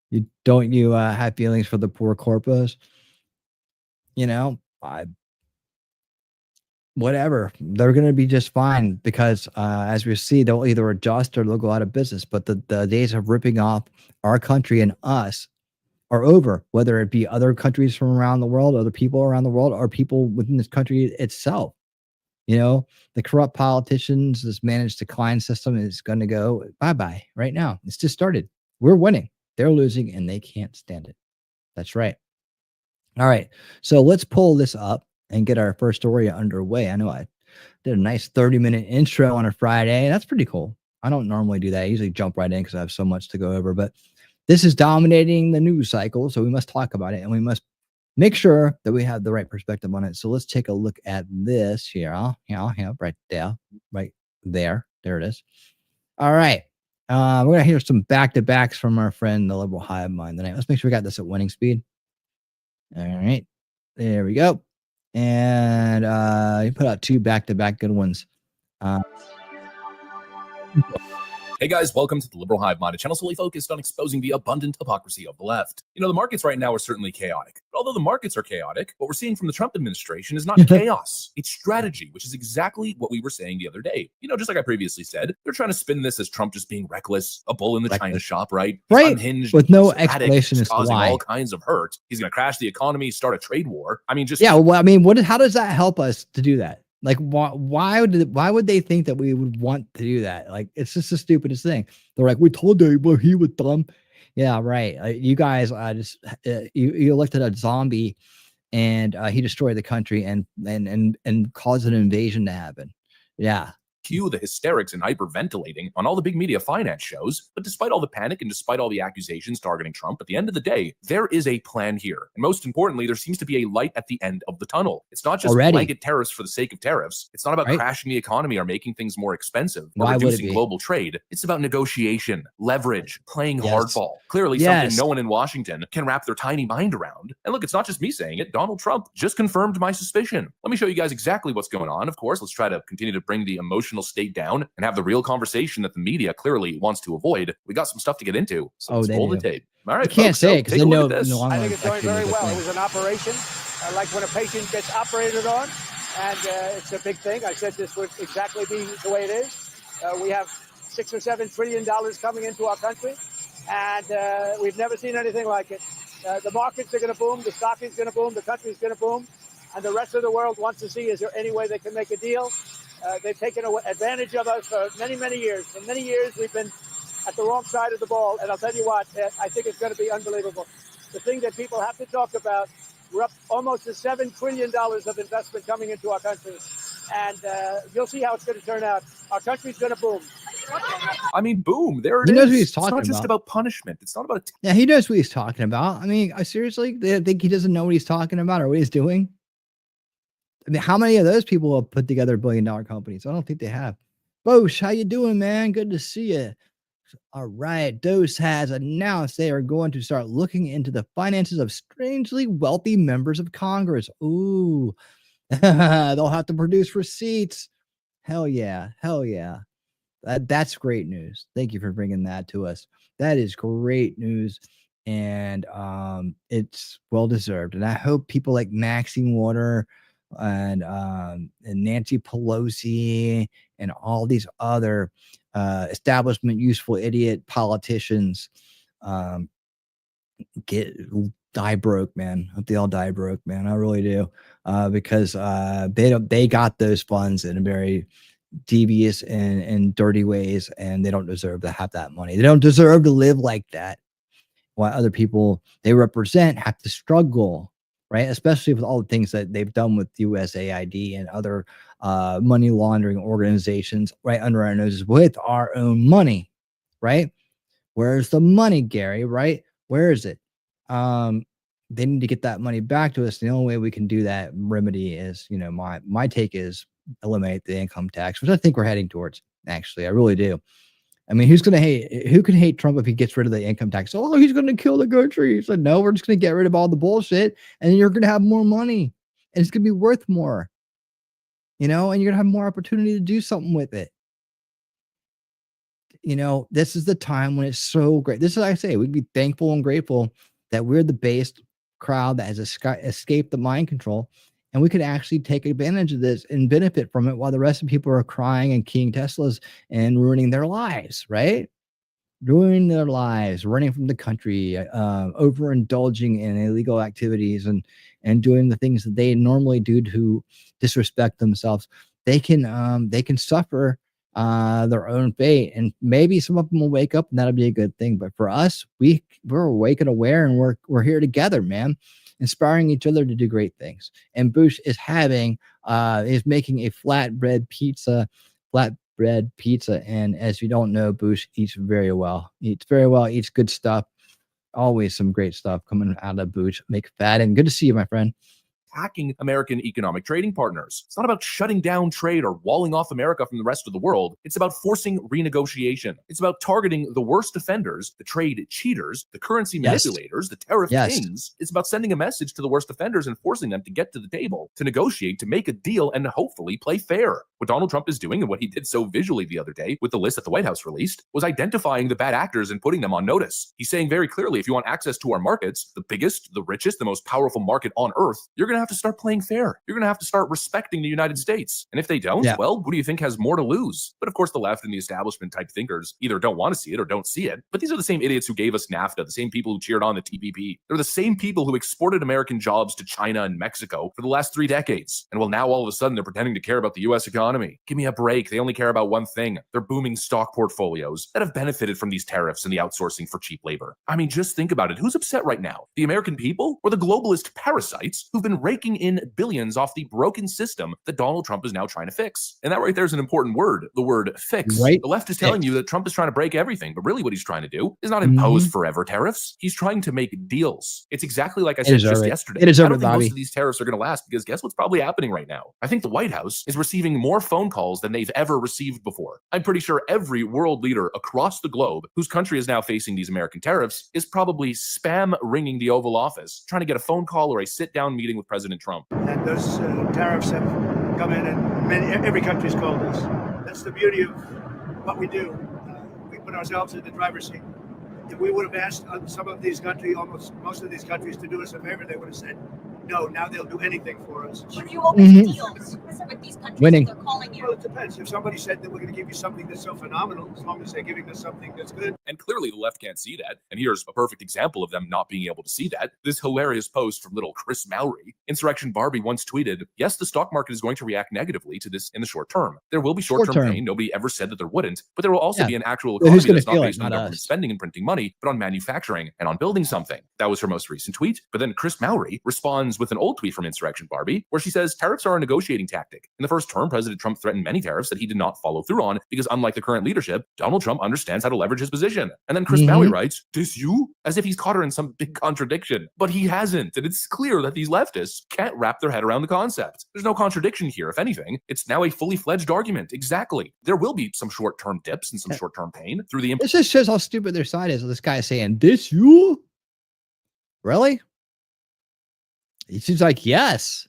You have feelings for the poor corpus? Whatever, they're going to be just fine because as we see, they'll either adjust or they'll go out of business. But the days of ripping off our country and us are over, whether it be other countries from around the world, other people around the world, or people within this country itself. The corrupt politicians, this managed decline system is going to go bye-bye right now. It's just started. We're winning. They're losing and they can't stand it. That's right. All right. So let's pull this up and get our first story underway. I know I did a nice 30-minute intro on a Friday. That's pretty cool. I don't normally do that. I usually jump right in because I have so much to go over, but this is dominating the news cycle, so we must talk about it, and we must make sure that we have the right perspective on it. So let's take a look at this here. Right there, right there. There it is. All right. We're going to hear some back-to-backs from our friend, the liberal hive mind tonight. Let's make sure we got this at winning speed. All right. There we go. And you put out 2 back-to-back good ones. Hey guys, welcome to the Liberal Hive Mind, a channel solely focused on exposing the abundant hypocrisy of the left. The markets right now are certainly chaotic. But although the markets are chaotic, what we're seeing from the Trump administration is not chaos. It's strategy, which is exactly what we were saying the other day. Just like I previously said, they're trying to spin this as Trump just being reckless, a bull in the China shop, right? Right. Unhinged, with no erratic, explanation as to causing why. all kinds of hurt. He's going to crash the economy, start a trade war. How does that help us to do that? Like, why would they think that we would want to do that? Like, it's just the stupidest thing. They're like, we told you, but he was dumb. Yeah, right. You guys you elected a zombie, and he destroyed the country and caused an invasion to happen. Yeah. Cue the hysterics and hyperventilating on all the big media finance shows. But despite all the panic and despite all the accusations targeting Trump, at the end of the day, there is a plan here. And most importantly, there seems to be a light at the end of the tunnel. It's not just blanket tariffs for the sake of tariffs. It's not about crashing the economy or making things more expensive or reducing global trade. It's about negotiation, leverage, playing hardball. Clearly something no one in Washington can wrap their tiny mind around. And look, it's not just me saying it. Donald Trump just confirmed my suspicion. Let me show you guys exactly what's going on. Of course, let's try to continue to bring the emotional state down and have the real conversation that the media clearly wants to avoid. We got some stuff to get into. So let's roll the tape. All right, you can't say it because they know. I think it's going very well. It was an operation, like when a patient gets operated on, and it's a big thing. I said this would exactly be the way it is. We have $6 or $7 trillion coming into our country, and we've never seen anything like it. The markets are going to boom, the stock is going to boom, the country is going to boom, and the rest of the world wants to see, is there any way they can make a deal? They've taken advantage of us for many, many years. For many years, we've been at the wrong side of the ball. And I'll tell you what, I think it's going to be unbelievable. The thing that people have to talk about, we're up almost to $7 trillion of investment coming into our country. And you'll see how it's going to turn out. Our country's going to boom. Boom. There it is. He knows what he's talking about. It's not just about punishment. It's not about... Yeah, he knows what he's talking about. I seriously, they think he doesn't know what he's talking about or what he's doing? How many of those people have put together billion-dollar companies? I don't think they have. Bosh, how you doing, man? Good to see you. All right. Dose has announced they are going to start looking into the finances of strangely wealthy members of Congress. Ooh. They'll have to produce receipts. Hell yeah. Hell yeah. That's great news. Thank you for bringing that to us. That is great news. And it's well-deserved. And I hope people like Maxine Waters and Nancy Pelosi and all these other establishment useful idiot politicians die broke, man. Hope they all die broke, man. I really do, because they got those funds in a very devious and dirty ways, and they don't deserve to have that money. They don't deserve to live like that. While other people they represent have to struggle, right? Especially with all the things that they've done with USAID and other money laundering organizations right under our noses with our own money, right? Where's the money, Gary? Right? Where is it? They need to get that money back to us. The only way we can do that remedy is, my take is eliminate the income tax, which I think we're heading towards. Actually, I really do. I mean, who can hate Trump if he gets rid of the income tax? Oh, he's going to kill the country. He said, no, we're just going to get rid of all the bullshit, and then you're going to have more money, and it's going to be worth more, and you're going to have more opportunity to do something with it. This is the time when it's so great. This is what I say. We'd be thankful and grateful that we're the based crowd that has escaped the mind control, and we could actually take advantage of this and benefit from it while the rest of people are crying and keying Teslas and ruining their lives, right? Ruining their lives, running from the country, overindulging in illegal activities and doing the things that they normally do to disrespect themselves. They can suffer their own fate, and maybe some of them will wake up, and that'll be a good thing. But for us, we're awake and aware, and we're here together, man, inspiring each other to do great things. And Bush is making a flatbread pizza, and as you don't know, Bush eats very well, eats good stuff. Always some great stuff coming out of Bush. McFadden, good to see you, my friend. Attacking American economic trading partners. It's not about shutting down trade or walling off America from the rest of the world. It's about forcing renegotiation. It's about targeting the worst offenders, the trade cheaters, the currency manipulators, the tariff kings. It's about sending a message to the worst offenders and forcing them to get to the table, to negotiate, to make a deal, and hopefully play fair. What Donald Trump is doing, and what he did so visually the other day with the list that the White House released, was identifying the bad actors and putting them on notice. He's saying very clearly, if you want access to our markets, the biggest, the richest, the most powerful market on earth, you're going to have to start playing fair. You're going to have to start respecting the United States. And if they don't, well, who do you think has more to lose? But of course, the left and the establishment type thinkers either don't want to see it or don't see it. But these are the same idiots who gave us NAFTA, the same people who cheered on the TPP. They're the same people who exported American jobs to China and Mexico for the last 3 decades. And well, now all of a sudden they're pretending to care about the U.S. economy. Give me a break. They only care about one thing. Their booming stock portfolios that have benefited from these tariffs and the outsourcing for cheap labor. I mean, just think about it. Who's upset right now? The American people or the globalist parasites who've been raking in billions off the broken system that Donald Trump is now trying to fix? And that right there is an important word, the word fix. Right. The left is telling you that Trump is trying to break everything, but really what he's trying to do is not impose forever tariffs. He's trying to make deals. It's exactly like I said just yesterday. It is I don't think most of these tariffs are going to last, because guess what's probably happening right now? I think the White House is receiving more phone calls than they've ever received before. I'm pretty sure every world leader across the globe whose country is now facing these American tariffs is probably spam ringing the Oval Office, trying to get a phone call or a sit-down meeting with President Trump. And those tariffs have come in, and every country's called us. That's the beauty of what we do. We put ourselves in the driver's seat. If we would have asked some of these countries, almost most of these countries, to do us a favor, they would have said no. Now they'll do anything for us. But you always deals with these countries. Winning. They're calling you. Well, it depends. If somebody said that we're going to give you something that's so phenomenal, as long as they're giving us something that's good. And clearly the left can't see that. And here's a perfect example of them not being able to see that. This hilarious post from little Chris Mowry. Insurrection Barbie once tweeted, yes, the stock market is going to react negatively to this in the short term. There will be short-term pain. Nobody ever said that there wouldn't. But there will also be an actual economy that's not based on government spending and printing money, but on manufacturing and on building something. That was her most recent tweet. But then Chris Mowry responds with an old tweet from Insurrection Barbie, where she says tariffs are a negotiating tactic. In the first term, President Trump threatened many tariffs that he did not follow through on, because unlike the current leadership, Donald Trump understands how to leverage his position. And then Chris Mowry writes, "This you?" As if he's caught her in some big contradiction. But he hasn't. And it's clear that these leftists can't wrap their head around the concept. There's no contradiction here. If anything, it's now a fully fledged argument. Exactly. There will be some short-term dips and some short-term pain through the... This just shows how stupid their side is. This guy is saying, this you? Really? He seems like, yes.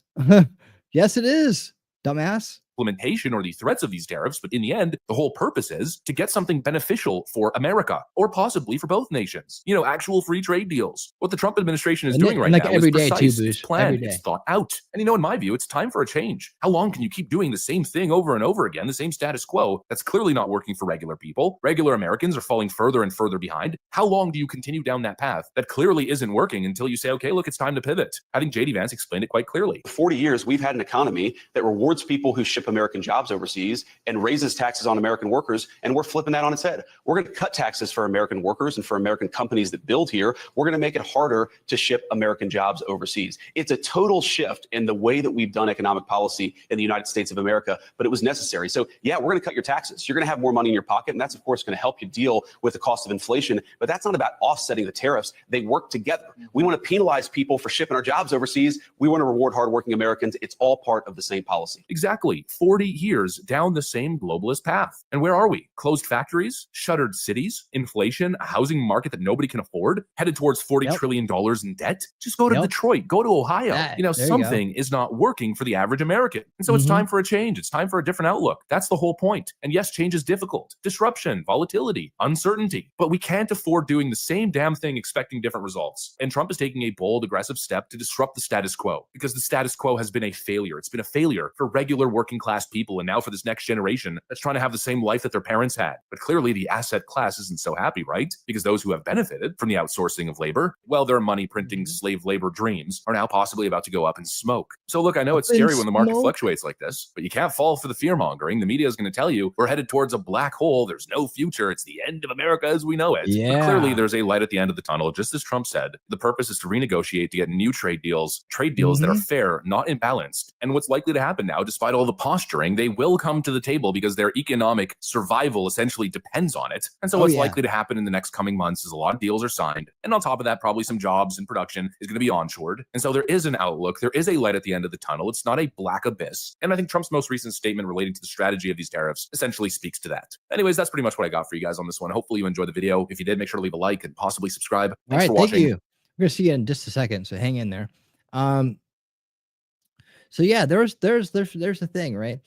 Yes, it is, dumbass. Implementation or the threats of these tariffs, but in the end, the whole purpose is to get something beneficial for America, or possibly for both nations. You know, actual free trade deals. What the Trump administration is doing right now is precise, it's planned, it's thought out. And you know, in my view, it's time for a change. How long can you keep doing the same thing over and over again, the same status quo that's clearly not working for regular people? Regular Americans are falling further and further behind. How long do you continue down that path that clearly isn't working until you say, okay, look, it's time to pivot? I think JD Vance explained it quite clearly. For 40 years, we've had an economy that rewards people who ship ship American jobs overseas and raises taxes on American workers. And we're flipping that on its head. We're going to cut taxes for American workers and for American companies that build here. We're going to make it harder to ship American jobs overseas. It's a total shift in the way that we've done economic policy in the United States of America, but it was necessary. So yeah, we're going to cut your taxes. You're going to have more money in your pocket, and that's of course going to help you deal with the cost of inflation, but that's not about offsetting the tariffs. They work together. We want to penalize people for shipping our jobs overseas. We want to reward hardworking Americans. It's all part of the same policy. Exactly. 40 years down the same globalist path. And where are we? Closed factories, shuttered cities, inflation, a housing market that nobody can afford, headed towards $40 trillion in debt. Just go to Detroit, go to Ohio. Something is not working for the average American. And so it's time for a change. It's time for a different outlook. That's the whole point. And yes, change is difficult. Disruption, volatility, uncertainty. But we can't afford doing the same damn thing expecting different results. And Trump is taking a bold, aggressive step to disrupt the status quo, because the status quo has been a failure. It's been a failure for regular working class people, and now for this next generation that's trying to have the same life that their parents had. But clearly the asset class isn't so happy, right? Because those who have benefited from the outsourcing of labor, well, their money printing slave labor dreams are now possibly about to go up in smoke. So look, I know it's scary when the market fluctuates like this, but you can't fall for the fear mongering. The media is going to tell you we're headed towards a black hole. There's no future. It's the end of America as we know it. But clearly there's a light at the end of the tunnel. Just as Trump said, the purpose is to renegotiate to get new trade deals that are fair, not imbalanced. And what's likely to happen now, despite all the posturing, they will come to the table because their economic survival essentially depends on it. And so what's likely to happen in the next coming months is a lot of deals are signed. And on top of that, probably some jobs and production is going to be onshored. And so there is an outlook. There is a light at the end of the tunnel. It's not a black abyss. And I think Trump's most recent statement relating to the strategy of these tariffs essentially speaks to that. Anyways, that's pretty much what I got for you guys on this one. Hopefully you enjoyed the video. If you did, make sure to leave a like and possibly subscribe. Thanks for watching. Thank you. We're going to see you in just a second, so hang in there. So yeah, there's the thing, right?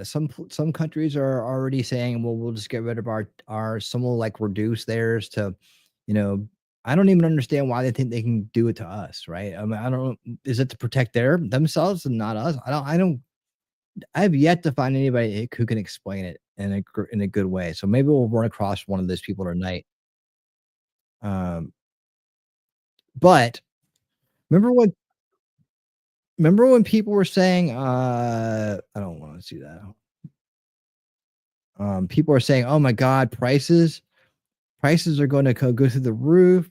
Some countries are already saying, well, we'll just get rid of our some will like reduce theirs to, I don't even understand why they think they can do it to us, right? I mean, is it to protect themselves and not us? I have yet to find anybody who can explain it in a good way. So maybe we'll run across one of those people tonight. But remember when people were saying, I don't want to see that. People are saying, oh my God, prices are going to go through the roof.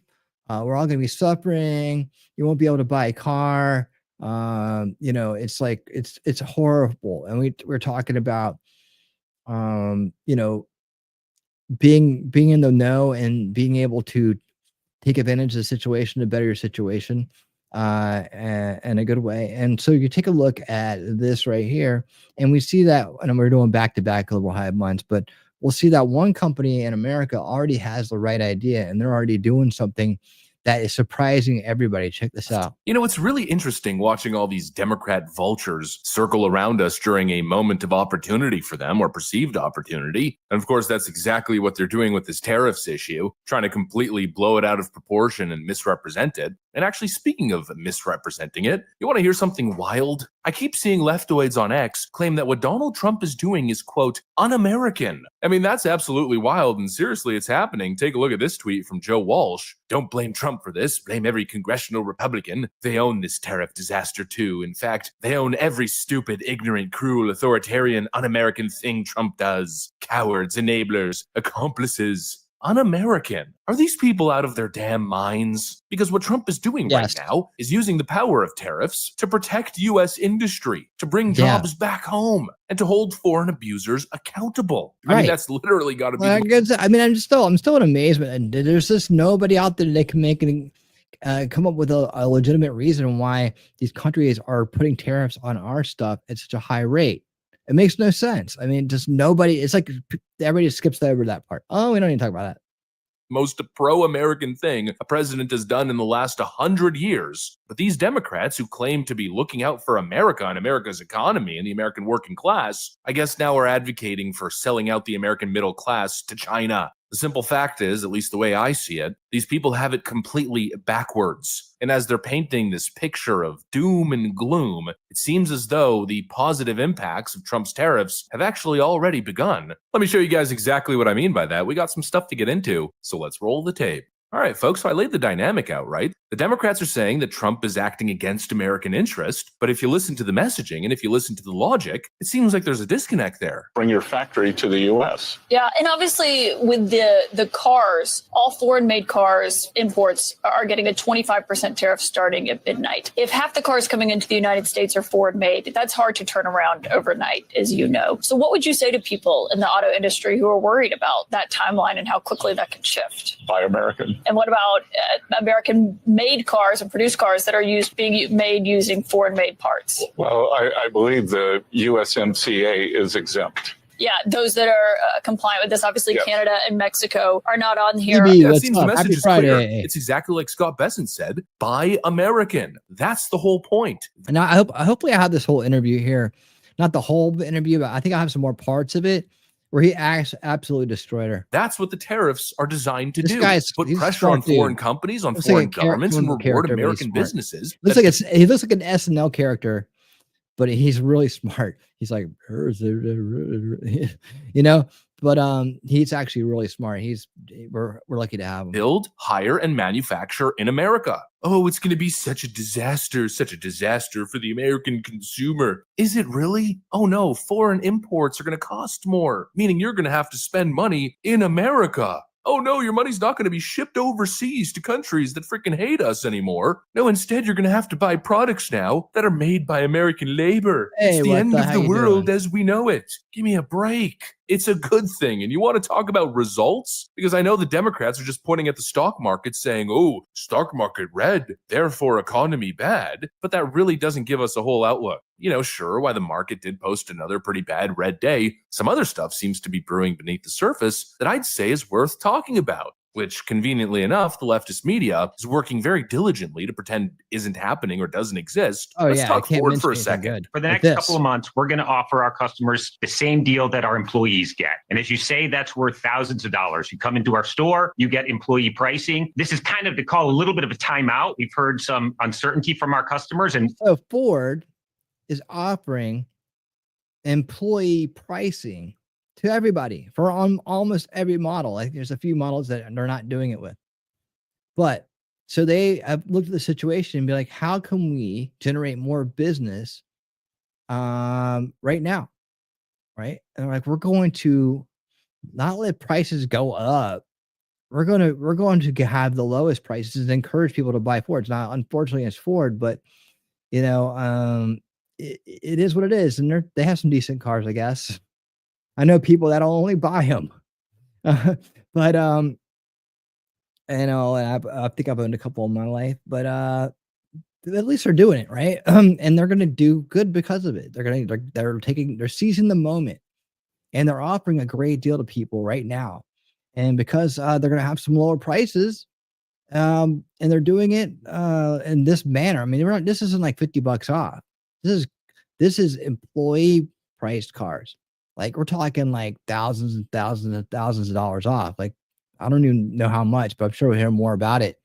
We're all going to be suffering. You won't be able to buy a car. It's like, it's horrible. And we're talking about, being in the know and being able to take advantage of the situation to better your situation in a good way. And so you take a look at this right here, and we see that, and we're doing back-to-back global high months, but we'll see that one company in America already has the right idea, and they're already doing something that is surprising everybody. Check this out. It's really interesting watching all these Democrat vultures circle around us during a moment of opportunity for them, or perceived opportunity. And of course, that's exactly what they're doing with this tariffs issue, trying to completely blow it out of proportion and misrepresent it. And actually, speaking of misrepresenting it, you want to hear something wild? I keep seeing leftoids on X claim that what Donald Trump is doing is, quote, un-American. I mean, that's absolutely wild, and seriously, it's happening. Take a look at this tweet from Joe Walsh. Don't blame Trump for this. Blame every congressional Republican. They own this tariff disaster too. In fact, they own every stupid, ignorant, cruel, authoritarian, un-American thing Trump does. Cowards, enablers, accomplices. Un-American. Are these people out of their damn minds? Because what Trump is doing right now is using the power of tariffs to protect U.S. industry, to bring jobs back home, and to hold foreign abusers accountable. I mean, that's literally got to be. I'm still in amazement, and there's just nobody out there that can make it come up with a legitimate reason why these countries are putting tariffs on our stuff at such a high rate. It makes no sense. I mean, just nobody. It's like everybody skips over that part. Oh, we don't need to talk about that. Most pro-American thing a president has done in the last 100 years. But these Democrats who claim to be looking out for America and America's economy and the American working class, I guess now are advocating for selling out the American middle class to China. The simple fact is, at least the way I see it, these people have it completely backwards. And as they're painting this picture of doom and gloom, it seems as though the positive impacts of Trump's tariffs have actually already begun. Let me show you guys exactly what I mean by that. We got some stuff to get into, so let's roll the tape. All right, folks, so I laid the dynamic out, right? The Democrats are saying that Trump is acting against American interest, but if you listen to the messaging and if you listen to the logic, it seems like there's a disconnect there. Bring your factory to the U.S. Yeah, and obviously with the cars, all foreign-made cars imports are getting a 25% tariff starting at midnight. If half the cars coming into the United States are foreign-made, that's hard to turn around overnight, as you know. So what would you say to people in the auto industry who are worried about that timeline and how quickly that can shift? Buy American. And what about American-made cars and produced cars that are being made using foreign-made parts? Well, I believe the USMCA is exempt. Yeah, those that are compliant with this, obviously Yes. Canada and Mexico are not on here. Yeah, it what's seems up? the message Happy is clear. Friday. It's exactly like Scott Besson said, buy American. That's the whole point. And hopefully I have this whole interview here, not the whole interview, but I think I have some more parts of it where he absolutely destroyed her. That's what the tariffs are designed to This do. guy's- Put he's a pressure on smart dude. foreign companies, on Looks foreign like a governments, and character, reward but he's American smart. businesses. He looks like an SNL character, but he's really smart. He's like, you know, but he's actually really smart. We're lucky to have him. Build, hire, and manufacture in America. Oh, it's going to be such a disaster for the American consumer. Is it really? Oh no, foreign imports are going to cost more, meaning you're going to have to spend money in America. Oh no, your money's not going to be shipped overseas to countries that freaking hate us anymore. No, instead you're going to have to buy products now that are made by American labor. Hey, It's the what end the of how the you world doing? as we know it. Give me a break. It's a good thing. And you want to talk about results? Because I know the Democrats are just pointing at the stock market saying, oh, stock market red, therefore economy bad. But that really doesn't give us a whole outlook. You know, sure, why the market did post another pretty bad red day, some other stuff seems to be brewing beneath the surface that I'd say is worth talking about, which conveniently enough, the leftist media is working very diligently to pretend isn't happening or doesn't exist. Oh, Let's yeah, I talk can't Ford mention for a anything second. good. For the Like next this. couple of months, we're going to offer our customers the same deal that our employees get. And as you say, that's worth thousands of dollars. You come into our store, you get employee pricing. This is kind of to call a little bit of a timeout. We've heard some uncertainty from our customers. And So Ford is offering employee pricing to everybody for almost every model. Like there's a few models that they're not doing it with. But so they have looked at the situation and be like, how can we generate more business right now? Right. And they're like, we're going to not let prices go up. We're going to have the lowest prices and encourage people to buy Fords. Now, unfortunately, it's Ford, but you know, it is what it is. And they have some decent cars, I guess. I know people that'll only buy them. But you know, and I think I've owned a couple in my life, but at least they're doing it right, and they're going to do good because of it. They're seizing the moment, and they're offering a great deal to people right now, and because they're going to have some lower prices, and they're doing it in this manner. I mean, this isn't like $50 off. This is employee priced cars. Like we're talking like thousands and thousands and thousands of dollars off. Like I don't even know how much, but I'm sure we'll hear more about it.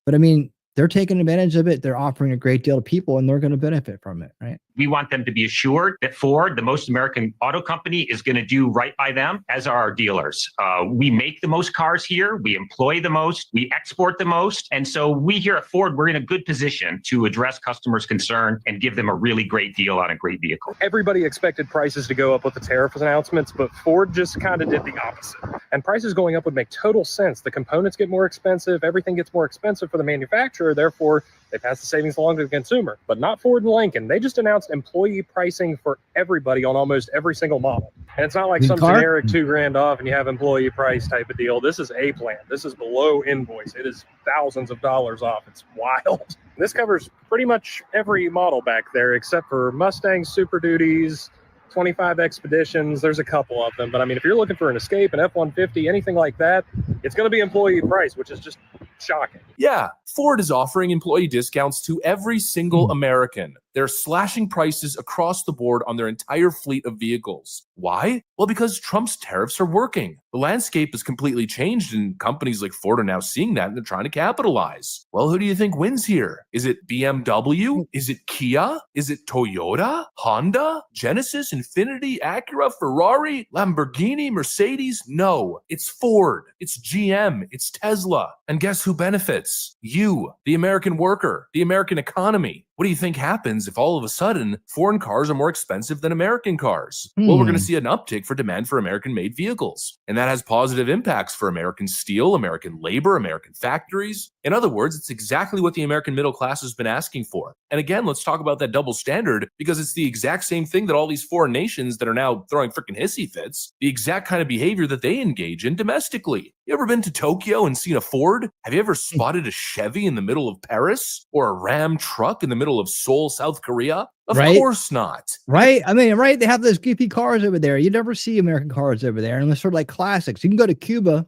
But I mean, they're taking advantage of it. They're offering a great deal to people and they're going to benefit from it, right? we want them to be assured that Ford, the most American auto company, is going to do right by them, as are our dealers. We make the most cars here. We employ the most. We export the most. And so we here at Ford, we're in a good position to address customers' concern and give them a really great deal on a great vehicle. Everybody expected prices to go up with the tariff announcements, but Ford just kind of did the opposite. And prices going up would make total sense. The components get more expensive. Everything gets more expensive for the manufacturer. Therefore, they pass the savings along to the consumer, but not Ford and Lincoln. They just announced employee pricing for everybody on almost every single model. And it's not like some generic $2,000 off and you have employee price type of deal. This is A plan. This is below invoice. It is thousands of dollars off. It's wild. This covers pretty much every model back there except for Mustangs, Super Duties, 25 Expeditions. There's a couple of them, but I mean, if you're looking for an Escape, an F-150, anything like that, it's going to be employee price, which is just shocking. Yeah, Ford is offering employee discounts to every single American. They're slashing prices across the board on their entire fleet of vehicles. Why? Well, because Trump's tariffs are working. The landscape has completely changed, and companies like Ford are now seeing that and they're trying to capitalize. Well, who do you think wins here? Is it BMW? Is it Kia? Is it Toyota? Honda? Genesis? Infiniti? Acura? Ferrari? Lamborghini? Mercedes? No, it's Ford. It's GM. It's Tesla. And guess who benefits? You, the American worker, the American economy. What do you think happens if all of a sudden foreign cars are more expensive than American cars? Well, we're going to see an uptick for demand for American-made vehicles. And that has positive impacts for American steel, American labor, American factories. In other words, it's exactly what the American middle class has been asking for. And again, let's talk about that double standard, because it's the exact same thing that all these foreign nations that are now throwing freaking hissy fits, the exact kind of behavior that they engage in domestically. You ever been to Tokyo and seen a Ford? Have you ever spotted a Chevy in the middle of Paris? Or a Ram truck in the middle of Seoul, South Korea? Of course not. Right? I mean, right? They have those goofy cars over there. You never see American cars over there unless they're like classics. You can go to Cuba.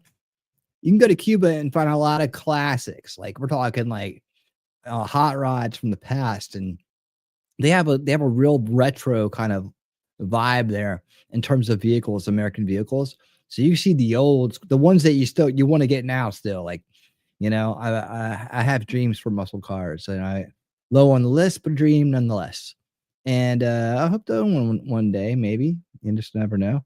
You can go to Cuba and find a lot of classics. Like we're talking like hot rods from the past, and they have a real retro kind of vibe there in terms of vehicles, American vehicles. So you see the olds, the ones that you want to get now still. Like, you know, I have dreams for muscle cars, and I low on the list, but dream nonetheless. And I hope to own one day, maybe. You just never know.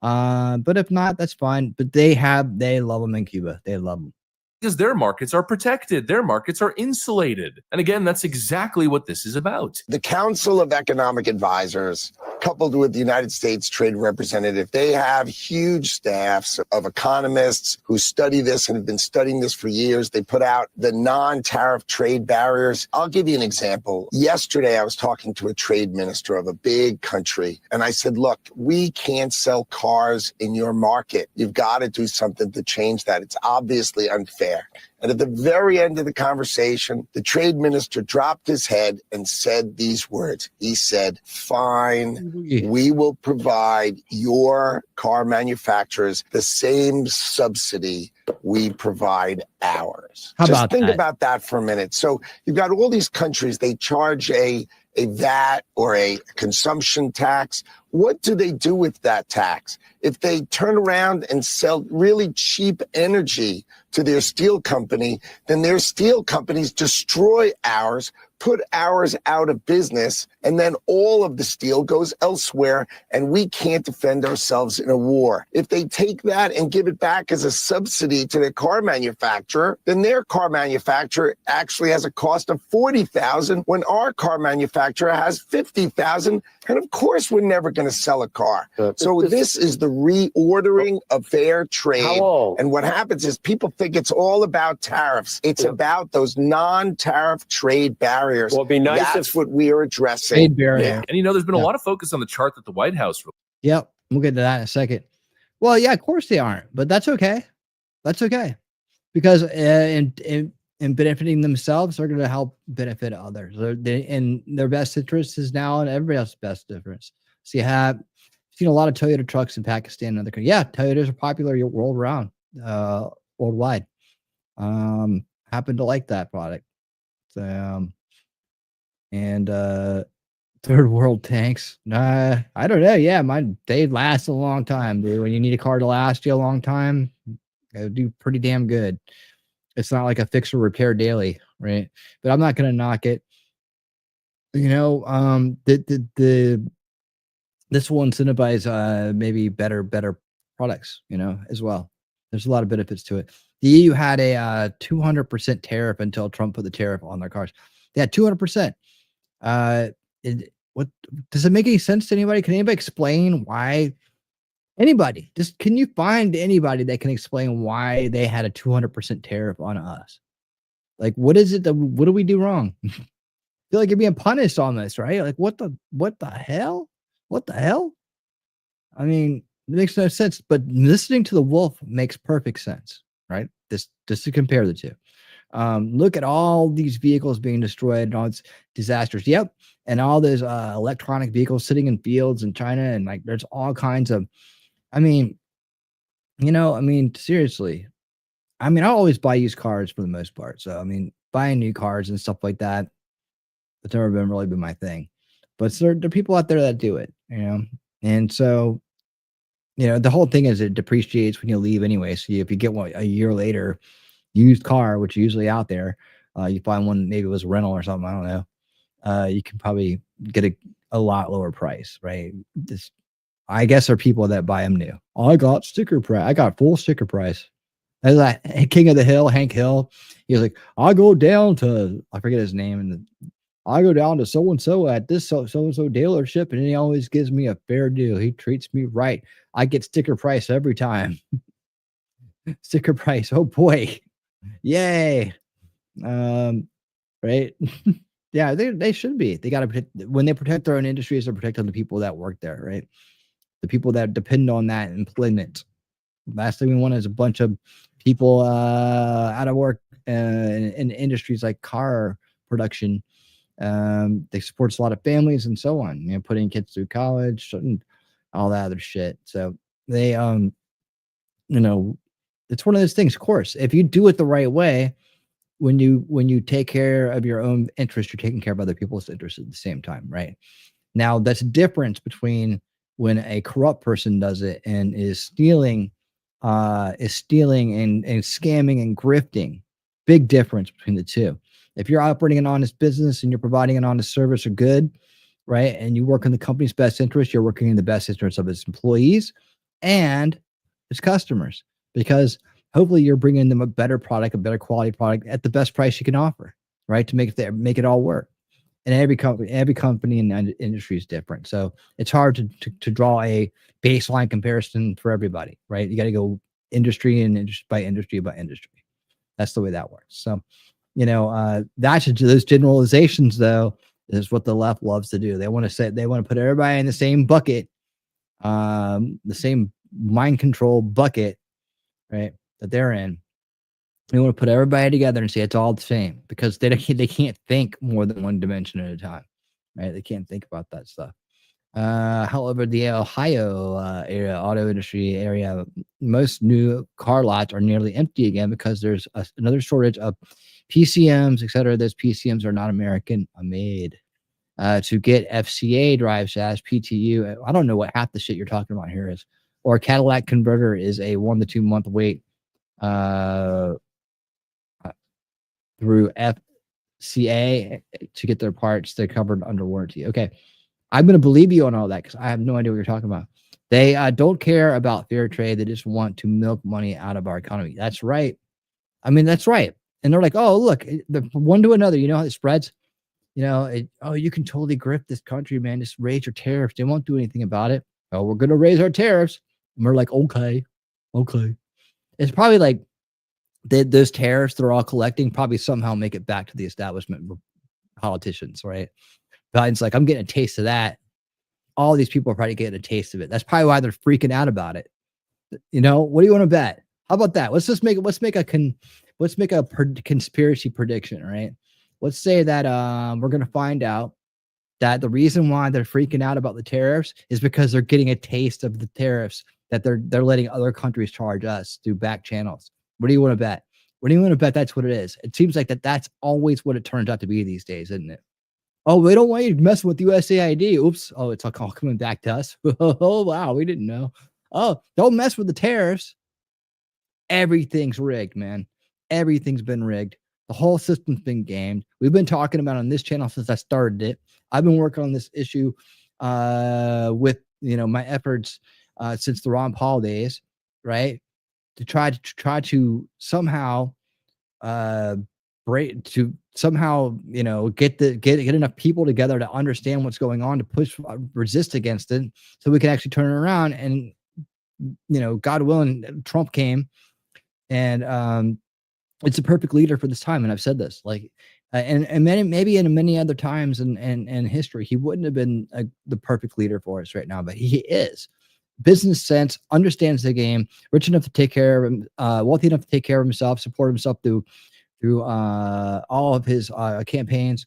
But if not, that's fine. But they love them in Cuba. They love them. Because their markets are protected. Their markets are insulated. And again, that's exactly what this is about. The Council of Economic Advisors, coupled with the United States Trade Representative, they have huge staffs of economists who study this and have been studying this for years. They put out the non-tariff trade barriers. I'll give you an example. Yesterday, I was talking to a trade minister of a big country, and I said, look, we can't sell cars in your market. You've got to do something to change that. It's obviously unfair. And at the very end of the conversation, the trade minister dropped his head and said these words. He said, fine, we will provide your car manufacturers the same subsidy we provide ours. Just think about that for a minute. So you've got all these countries, they charge a VAT or a consumption tax. What do they do with that tax? If they turn around and sell really cheap energy to their steel company, then their steel companies destroy ours, put ours out of business, and then all of the steel goes elsewhere, and we can't defend ourselves in a war. If they take that and give it back as a subsidy to their car manufacturer, then their car manufacturer actually has a cost of $40,000 when our car manufacturer has $50,000. And of course, we're never going to sell a car. So this is the reordering of fair trade. And what happens is people think it's all about tariffs. It's about those non-tariff trade barriers. Well, it'd be nice That's what we are addressing. And you know, there's been a lot of focus on the chart that the White House released. Yep. We'll get to that in a second. Well, yeah, of course they aren't, but that's okay. That's okay. Because in benefiting themselves, they're going to help benefit others. And their best interest is now in everybody else's best interest. So you have seen a lot of Toyota trucks in Pakistan and other countries. Yeah, Toyotas are popular worldwide. Happen to like that product. Third world tanks. I don't know. Yeah, they last a long time, dude. When you need a car to last you a long time, they do pretty damn good. It's not like a fix or repair daily, right? But I'm not going to knock it. You know, this will incentivize maybe better products, you know, as well. There's a lot of benefits to it. The EU had a 200% tariff until Trump put the tariff on their cars. They had 200%. What does it make any sense to anybody? Can anybody explain why? Anybody, just can you find anybody that can explain why they had a 200% tariff on us? Like, what is it what do we do wrong? I feel like you're being punished on this, right? Like, what the hell? What the hell? I mean, it makes no sense, but listening to the wolf makes perfect sense, right? Just to compare the two. Look at all these vehicles being destroyed and all its disasters. Yep. And all those electronic vehicles sitting in fields in China. And like, there's all kinds of, seriously, I mean, I always buy used cars for the most part. So, I mean, buying new cars and stuff like that, it's never been really been my thing. But there are people out there that do it, you know? And so, you know, the whole thing is it depreciates when you leave anyway. So if you get one a year later, used car, which is usually out there, you find one, maybe it was a rental or something, I don't know. You can probably get a lot lower price, right? This, I guess, are people that buy them new. I got sticker price. I got full sticker price. As that King of the Hill, Hank Hill, he was like, I go down to, I forget his name, and I go down to so and so at this so and so dealership, and he always gives me a fair deal. He treats me right. I get sticker price every time. Sticker price. Oh boy, yay! Right? Yeah, they should be. They got to protect, when they protect their own industries, they're protecting the people that work there, right? The people that depend on that employment. Last thing we want is a bunch of people out of work in industries like car production. They supports a lot of families and so on, you know, putting kids through college and all that other shit. So they, you know, it's one of those things. Of course, if you do it the right way, when you take care of your own interest, you're taking care of other people's interests at the same time, right? Now, that's a difference between when a corrupt person does it and is stealing and scamming and grifting. Big difference between the two. If you're operating an honest business and you're providing an honest service or good, right, and you work in the company's best interest, you're working in the best interest of its employees and its customers, because hopefully you're bringing them a better product, a better quality product at the best price you can offer, right, to make it all work. And every company in the industry is different, so it's hard to draw a baseline comparison for everybody, right? You got to go industry and by industry by industry. That's the way that works. So, you know, those generalizations, though, is what the left loves to do. They want to put everybody in the same bucket, the same mind control bucket, right, that they're in. They want to put everybody together and say it's all the same, because they can't think more than one dimension at a time, right? They can't think about that stuff. However, the Ohio area, auto industry area, most new car lots are nearly empty again because there's another shortage of PCMs, etc. Those PCMs are not American made. To get FCA drives as PTU, I don't know what half the shit you're talking about here is. Or Cadillac converter is a 1 to 2 month wait through FCA to get their parts. They're covered under warranty. Okay. I'm going to believe you on all that because I have no idea what you're talking about. They don't care about fair trade. They just want to milk money out of our economy. That's right. I mean, that's right. And they're like, oh, look, from one to another, you know how it spreads? You know, you can totally grift this country, man. Just raise your tariffs. They won't do anything about it. Oh, we're going to raise our tariffs. And we're like, okay. It's probably like those tariffs they're all collecting probably somehow make it back to the establishment politicians, right? Biden's like, I'm getting a taste of that. All these people are probably getting a taste of it. That's probably why they're freaking out about it. You know, what do you want to bet? How about that? Let's make a conspiracy prediction, right? Let's say that we're going to find out that the reason why they're freaking out about the tariffs is because they're getting a taste of the tariffs that they're letting other countries charge us through back channels. What do you want to bet? What do you want to bet that's what it is? It seems like that's always what it turns out to be these days, isn't it? Oh, we don't want you messing with USAID. Oops. Oh, it's all coming back to us. Oh, wow. We didn't know. Oh, don't mess with the tariffs. Everything's rigged, man. Everything's been rigged. The whole system's been gamed. We've been talking about on this channel since I started it. I've been working on this issue with, you know, my efforts since the Ron Paul days, right? To try to somehow you know, get enough people together to understand what's going on, to push resist against it, so we can actually turn it around. And, you know, God willing, Trump came, and it's a perfect leader for this time. And I've said this, like, and maybe in many other times in history, he wouldn't have been the perfect leader for us right now, but he is. Business sense, understands the game, rich enough to take care of him, wealthy enough to take care of himself, support himself through all of his campaigns,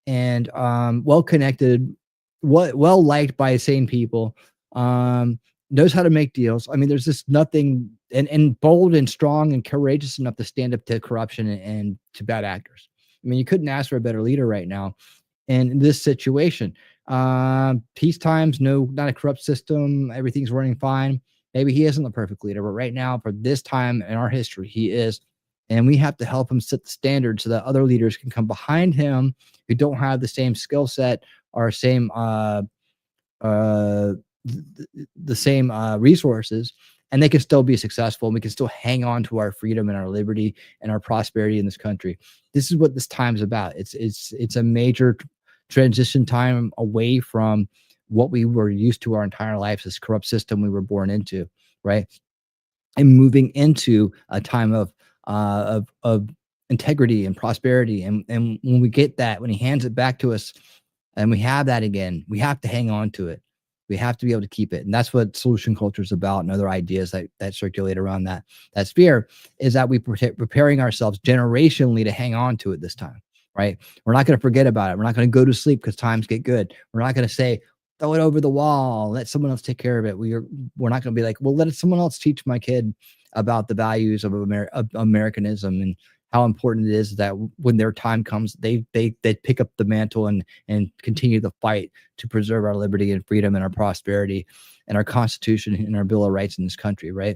and well connected, well liked by sane people, knows how to make deals. I mean, there's just nothing, and bold and strong and courageous enough to stand up to corruption and to bad actors. I mean, you couldn't ask for a better leader right now in this situation. Peace times, no, not a corrupt system. Everything's running fine. Maybe he isn't the perfect leader, but right now, for this time in our history, he is. And we have to help him set the standard so that other leaders can come behind him who don't have the same skill set or same the same resources, and they can still be successful, and we can still hang on to our freedom and our liberty and our prosperity in this country. This is what this time's about. It's a major transition time away from what we were used to our entire lives, this corrupt system we were born into, right? And moving into a time of integrity and prosperity. And when we get that, when he hands it back to us and we have that again, we have to hang on to it. We have to be able to keep it. And that's what solution culture is about, and other ideas that circulate around that sphere, is that we preparing ourselves generationally to hang on to it this time, right? We're not going to forget about it. We're not going to go to sleep because times get good. We're not going to say, throw it over the wall, let someone else take care of it. We're not going to be like, well, let someone else teach my kid about the values of Americanism and how important it is that when their time comes, they pick up the mantle and continue the fight to preserve our liberty and freedom and our prosperity and our Constitution and our Bill of Rights in this country, right?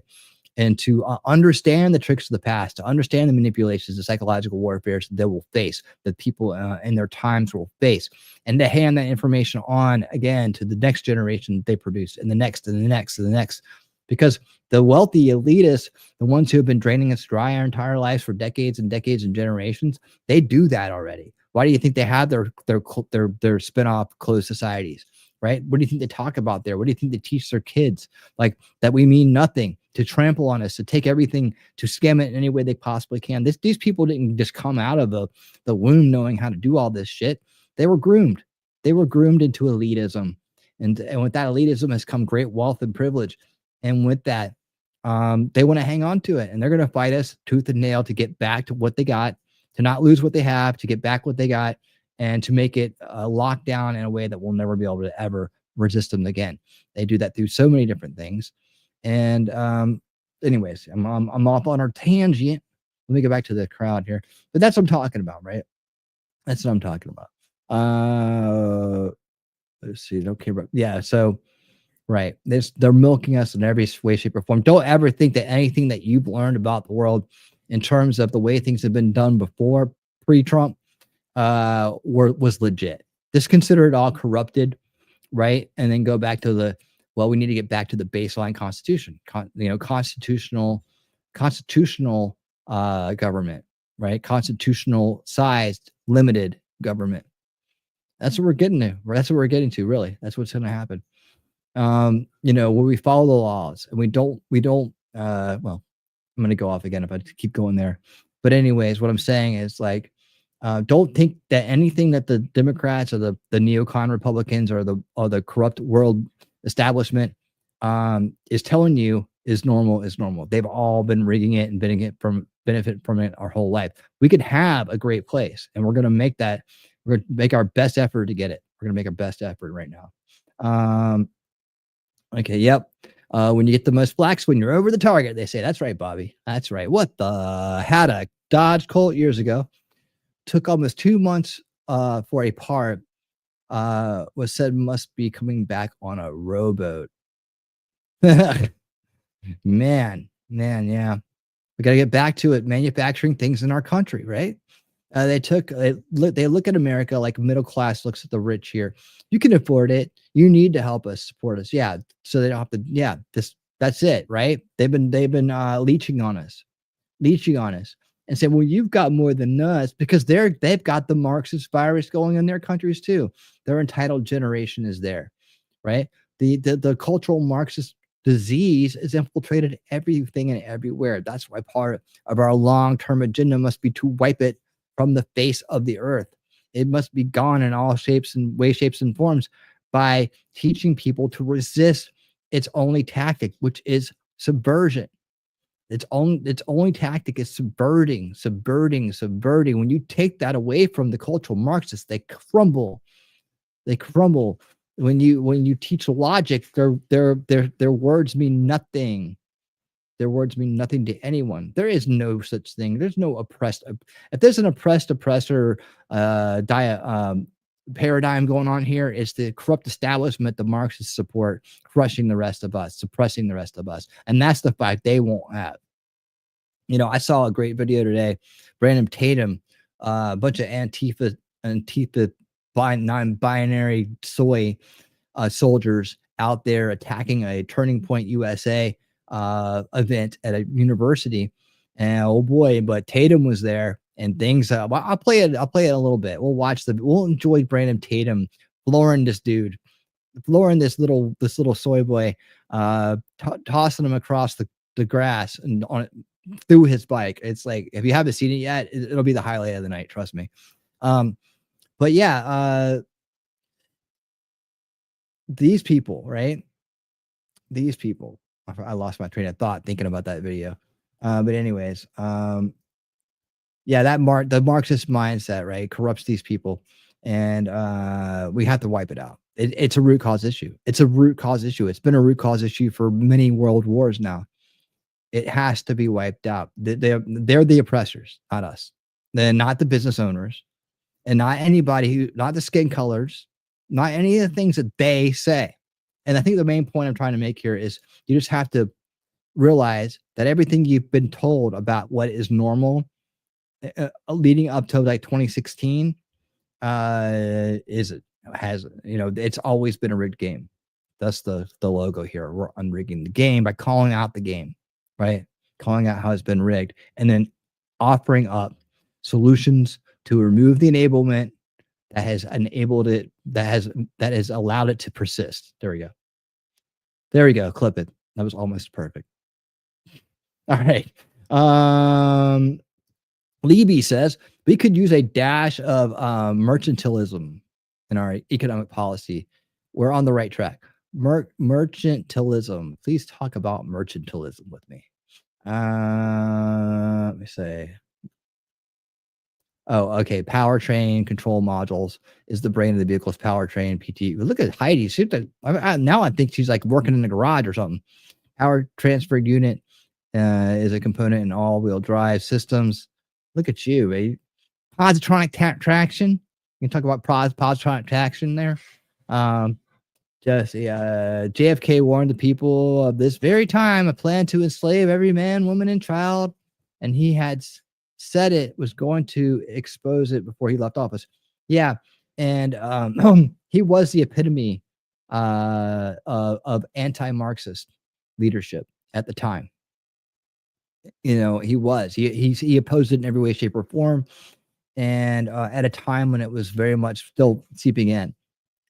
And to understand the tricks of the past, to understand the manipulations, the psychological warfare that they will face, that people in their times will face, and to hand that information on again to the next generation that they produce, and the next, and the next, and the next. Because the wealthy elitists, the ones who have been draining us dry our entire lives for decades and decades and generations, they do that already. Why do you think they have their spin-off closed societies, right? What do you think they talk about there? What do you think they teach their kids? Like that we mean nothing, to trample on us, to take everything, to scam it in any way they possibly can. These people didn't just come out of the womb knowing how to do all this shit. They were groomed. They were groomed into elitism. And with that elitism has come great wealth and privilege. And with that, they want to hang on to it, and they're going to fight us tooth and nail to get back to what they got, to not lose what they have, to get back what they got, and to make it locked down in a way that we'll never be able to ever resist them again. They do that through so many different things. And anyways, I'm off on our tangent. Let me go back to the crowd here. But that's what I'm talking about, right? That's what I'm talking about. Let's see. Don't care about. Yeah. So. Right. They're milking us in every way, shape, or form. Don't ever think that anything that you've learned about the world in terms of the way things have been done before pre-Trump was legit. Just consider it all corrupted, right? And then go back to we need to get back to the baseline constitution, constitutional government, right? Constitutional sized, limited government. That's what we're getting to. That's what we're getting to, really. That's what's going to happen. Where we follow the laws and we don't I'm going to go off again if I keep going there. But anyways, what I'm saying is don't think that anything that the Democrats or the neocon Republicans or the corrupt world establishment is telling you is normal. They've all been rigging it and benefit from it our whole life. We could have a great place, and we're going to make that. We're going to make our best effort to get it. We're going to make our best effort right now. Okay, yep. When you get the most flax when you're over the target, they say. That's right, Bobby. That's right. What the? Had a Dodge Colt years ago. Took almost 2 months for a part. Was said must be coming back on a rowboat. Man, yeah. We got to get back to it. Manufacturing things in our country, right? They look at America like middle class looks at the rich here. You can afford it. You need to help us, support us. Yeah. So they don't have to. Yeah. That's it. Right. They've been leeching on us and say, well, you've got more than us because they've got the Marxist virus going in their countries too. Their entitled generation is there. Right. The cultural Marxist disease is infiltrated everything and everywhere. That's why part of our long-term agenda must be to wipe it from the face of the earth. It must be gone in all shapes and forms by teaching people to resist its only tactic, which is subversion. Its only tactic is subverting. When you take that away from the cultural Marxists, they crumble. When you teach logic, their words mean nothing. Their words mean nothing to anyone. There is no such thing. There's no oppressed. If there's an oppressed oppressor paradigm going on here, it's the corrupt establishment, the Marxist support, crushing the rest of us, suppressing the rest of us, and that's the fight they won't have. I saw a great video today. Brandon Tatum, a bunch of Antifa non-binary soy soldiers out there attacking a Turning Point USA event at a university, and oh boy, but Tatum was there, and things. Well, I'll play it a little bit. We'll enjoy Brandon Tatum flooring this dude, flooring this little soy boy, tossing him across the grass and on through his bike. It's like, if you haven't seen it yet, it'll be the highlight of the night. Trust me. But yeah, these people, right? These people. I lost my train of thought thinking about that video. But anyways, yeah, the Marxist mindset, right, corrupts these people, and we have to wipe it out. It's a root cause issue. It's a root cause issue. It's been a root cause issue for many world wars now. It has to be wiped out. They're the oppressors, not us. They're not the business owners, and not anybody not the skin colors, not any of the things that they say. And I think the main point I'm trying to make here is you just have to realize that everything you've been told about what is normal leading up to like 2016 it's always been a rigged game. That's the logo here. We're unrigging the game by calling out the game, right? Calling out how it's been rigged, and then offering up solutions to remove the enablement that has enabled it, that has allowed it to persist. There we go. Clip it. That was almost perfect. All right. Levy says we could use a dash of mercantilism in our economic policy. We're on the right track. Mercantilism. Please talk about mercantilism with me. Let me say. Oh, okay. Powertrain control modules is the brain of the vehicle's powertrain. PT. Look at Heidi. Now I think she's like working in the garage or something. Power transfer unit is a component in all-wheel drive systems. Look at you, baby. Positronic traction. You can talk about positronic traction there. JFK warned the people of this very time a plan to enslave every man, woman, and child, and he had said it was going to expose it before he left office. Yeah, and he was the epitome of anti-Marxist leadership at the time. He was. He opposed it in every way, shape, or form, and at a time when it was very much still seeping in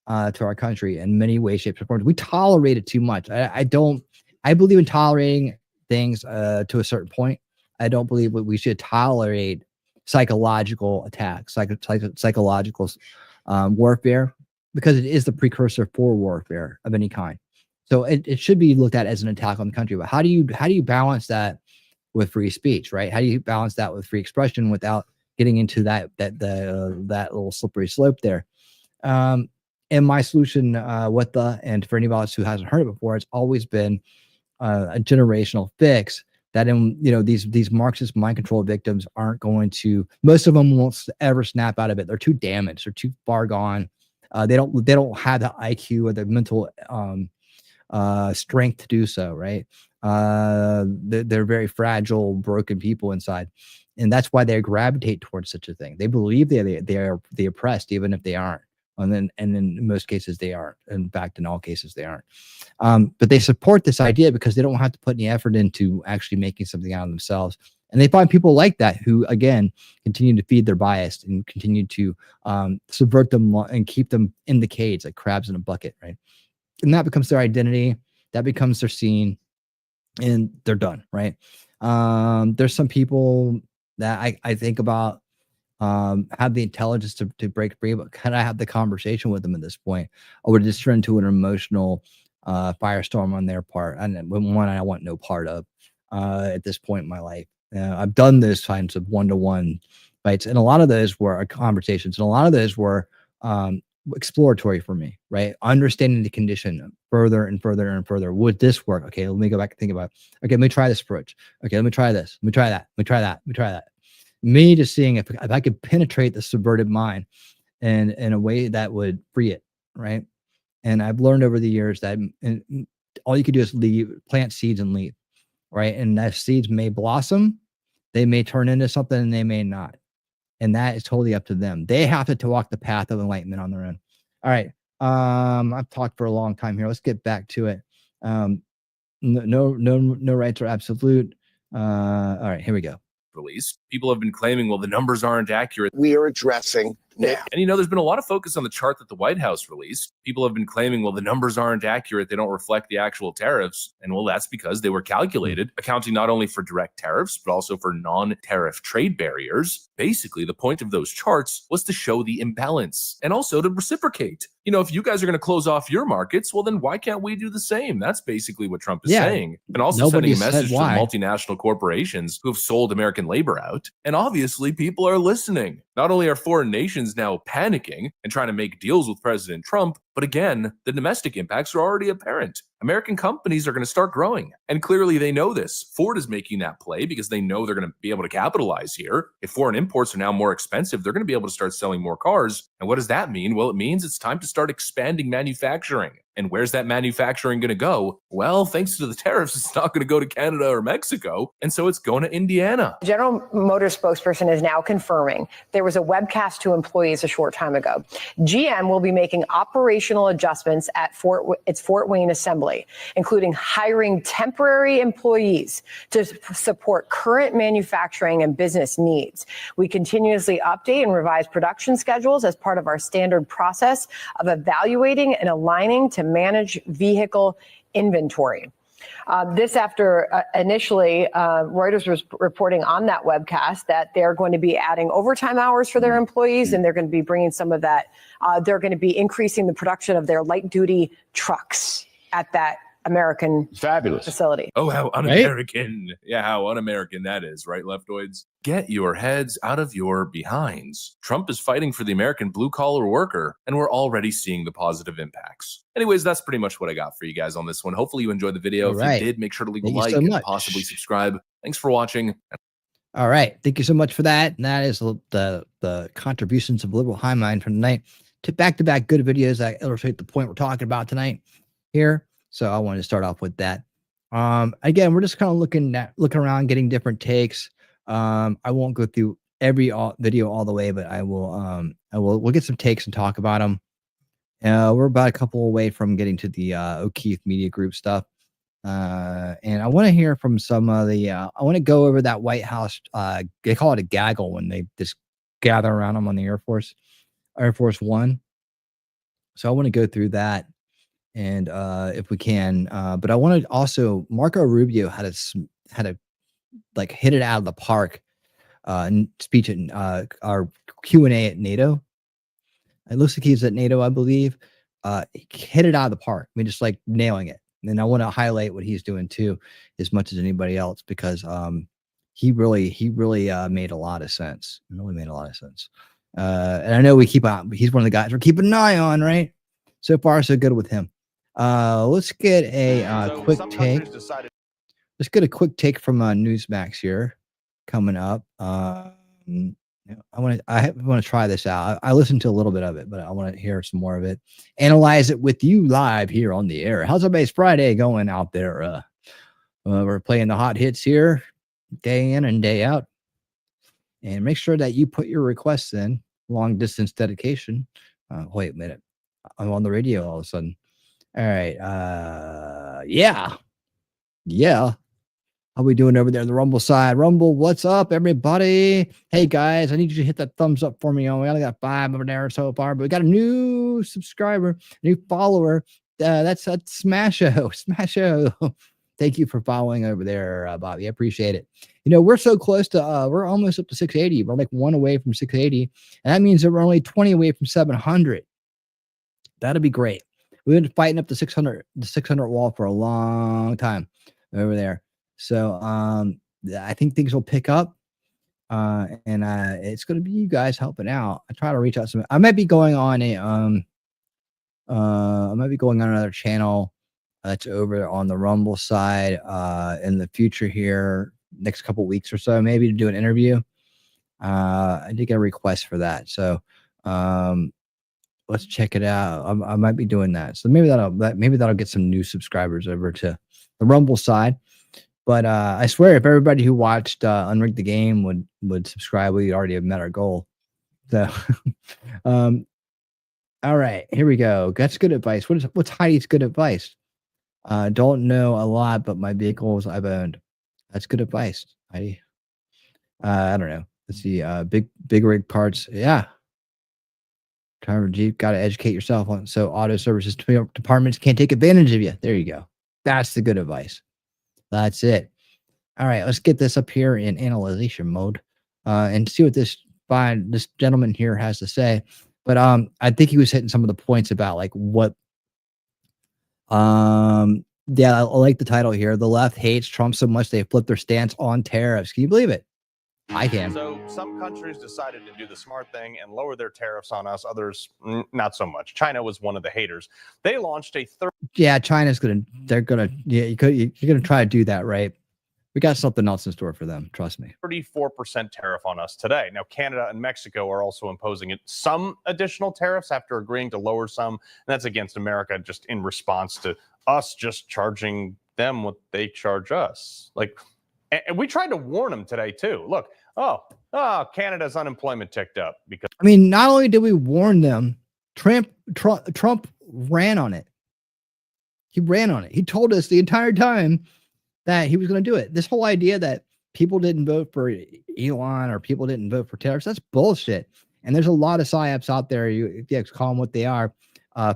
to our country in many ways, shapes, or forms. We tolerated too much. I believe in tolerating things to a certain point. I don't believe that we should tolerate psychological attacks, psychological warfare, because it is the precursor for warfare of any kind. So it should be looked at as an attack on the country. But how do you balance that with free speech, right? How do you balance that with free expression without getting into that little slippery slope there? And my solution and for anybody else who hasn't heard it before, it's always been a generational fix. That these Marxist mind control victims aren't going to. Most of them won't ever snap out of it. They're too damaged. They're too far gone. They don't have the IQ or the mental strength to do so. Right? They're very fragile, broken people inside, and that's why they gravitate towards such a thing. They believe they are the oppressed, even if they aren't. And in most cases they aren't. In fact, in all cases they aren't. But they support this idea because they don't have to put any effort into actually making something out of themselves. And they find people like that who, again, continue to feed their bias and continue to subvert them and keep them in the cage like crabs in a bucket, right? And that becomes their identity. That becomes their scene, and they're done, right? There's some people that I think about have the intelligence to break free, but can I have the conversation with them at this point? Or would it just turn into an emotional firestorm on their part? And one I want no part of at this point in my life. I've done those kinds of one-to-one fights, and a lot of those were conversations, and a lot of those were exploratory for me, right? Understanding the condition further and further and further. Would this work? Okay, let me go back and think about it. Okay, let me try this approach. Okay, let me try this. Let me try that. Let me try that. Let me try that. Me just seeing if I could penetrate the subverted mind and in a way that would free it, right? And I've learned over the years that all you could do is plant seeds and leave, right? And that seeds may blossom, they may turn into something, and they may not. And that is totally up to them. They have to walk the path of enlightenment on their own. All right. I've talked for a long time here. Let's get back to it. No rights are absolute. All right, here we go. Released. People have been claiming, well, the numbers aren't accurate. We are addressing now. And you know, there's been a lot of focus on the chart that the White House released. People have been claiming, well, the numbers aren't accurate. They don't reflect the actual tariffs. And well, that's because they were calculated, accounting not only for direct tariffs, but also for non-tariff trade barriers. Basically, the point of those charts was to show the imbalance and also to reciprocate. You know, if you guys are going to close off your markets, well, then why can't we do the same? That's basically what Trump is saying. And also sending a message to the multinational corporations who have sold American labor out. And obviously, people are listening. Not only are foreign nations now panicking and trying to make deals with President Trump, but again, the domestic impacts are already apparent. American companies are going to start growing. And clearly they know this. Ford is making that play because they know they're going to be able to capitalize here. If foreign imports are now more expensive, they're going to be able to start selling more cars. And what does that mean? Well, it means it's time to start expanding manufacturing. And where's that manufacturing going to go? Well, thanks to the tariffs, it's not going to go to Canada or Mexico. And so it's going to Indiana. General Motors spokesperson is now confirming there was a webcast to employees a short time ago. GM will be making operational adjustments at its Fort Wayne assembly, including hiring temporary employees to support current manufacturing and business needs. We continuously update and revise production schedules as part of our standard process of evaluating and aligning to manage vehicle inventory. This after initially Reuters was reporting on that webcast that they're going to be adding overtime hours for their employees, and they're going to be bringing some of that. They're going to be increasing the production of their light duty trucks at that American facility. Oh, how un-American. Right? Yeah, how un-American that is, right, leftoids? Get your heads out of your behinds. Trump is fighting for the American blue-collar worker, and we're already seeing the positive impacts. Anyways, that's pretty much what I got for you guys on this one. Hopefully you enjoyed the video. If you did, make sure to leave a like and possibly subscribe. Thanks for watching. All right. Thank you so much for that. And that is the contributions of Liberal High Mind from tonight. To back-to-back good videos that illustrate the point we're talking about tonight here. So I wanted to start off with that. Again, we're just kind of looking around, getting different takes. I won't go through every video all the way, but we'll get some takes and talk about them. We're about a couple away from getting to the O'Keefe Media Group stuff. And I want to hear from some of the, I want to go over that White House, they call it a gaggle when they just gather around them on the Air Force One. So I want to go through that. And if we can, but I want to also, Marco Rubio had a like hit it out of the park speech at our Q&A at NATO. It looks like he's at NATO, I believe. Hit it out of the park. I mean, just like nailing it. And I want to highlight what he's doing too, as much as anybody else, because he really made a lot of sense. It really made a lot of sense. And I know he's one of the guys we're keeping an eye on, right? So far, so good with him. Let's get a quick take. Let's get a quick take from Newsmax here coming up. I want to try this out. I listened to a little bit of it, but I want to hear some more of it. Analyze it with you live here on the air. How's everybody's Friday going out there? We're playing the hot hits here, day in and day out. And make sure that you put your requests in. Long distance dedication. Wait a minute. I'm on the radio all of a sudden. All right. Yeah. How we doing over there on the Rumble side? Rumble, what's up, everybody? Hey, guys, I need you to hit that thumbs up for me. We only got 5 over there so far, but we got a new subscriber, new follower. That's Smasho. Thank you for following over there, Bobby. I appreciate it. You know, we're so close to, we're almost up to 680. We're like 1 away from 680. And that means that we're only 20 away from 700. That'd be great. We've been fighting up the 600 wall for a long time over there. So I think things will pick up. And it's going to be you guys helping out. I try to reach out I might be going on I might be going on another channel that's over on the Rumble side in the future here, next couple weeks or so, maybe to do an interview. I did get a request for that, so let's check it out. I might be doing that, so maybe that'll get some new subscribers over to the Rumble side. But I swear, if everybody who watched Unrig the Game would subscribe, we already have met our goal. So, all right, here we go. That's good advice. What's Heidi's good advice? Don't know a lot, but my vehicles I've owned. That's good advice, Heidi. I don't know. Let's see. Big rig parts. Yeah. Driver Jeep, got to educate yourself on. So auto services departments can't take advantage of you. There you go. That's the good advice. That's it. All right, let's get this up here in analyzation mode and see what this gentleman here has to say. But I think he was hitting some of the points about like what. Yeah, I like the title here. The left hates Trump so much they flipped their stance on tariffs. Can you believe it? I can. So some countries decided to do the smart thing and lower their tariffs on us. Others, not so much. China was one of the haters. They launched a Yeah, China's you're gonna try to do that, right? We got something else in store for them. Trust me. 34% tariff on us today. Now, Canada and Mexico are also imposing some additional tariffs after agreeing to lower some. And that's against America, just in response to us just charging them what they charge us. Like, and we tried to warn them today too. Look, Canada's unemployment ticked up because. I mean, not only did we warn them, Trump ran on it. He ran on it. He told us the entire time that he was going to do it. This whole idea that people didn't vote for Elon or people didn't vote for tariffs, that's bullshit. And there's a lot of psyops out there. You call them what they are.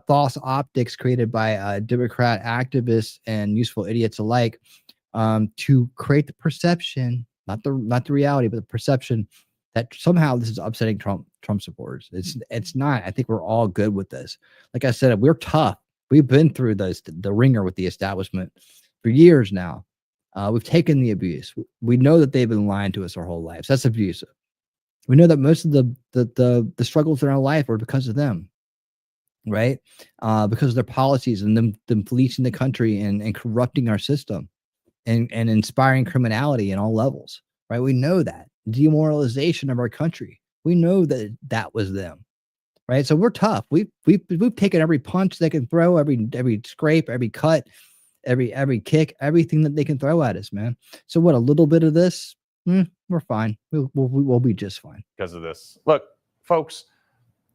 False optics created by Democrat activists and useful idiots alike to create the perception, not the reality, but the perception that somehow this is upsetting Trump supporters. It's not. I think we're all good with this. Like I said, we're tough. We've been through the ringer with the establishment for years now. We've taken the abuse. We know that they've been lying to us our whole lives. That's abusive. We know that most of the struggles in our life are because of them, right? Because of their policies and them policing the country and corrupting our system and inspiring criminality in all levels, right? We know that. Demoralization of our country. We know that was them, right? So we're tough. We've taken every punch they can throw, every scrape, every cut, every kick, everything that they can throw at us, man. So what, a little bit of this, we're fine. We'll be just fine because of this. Look, folks,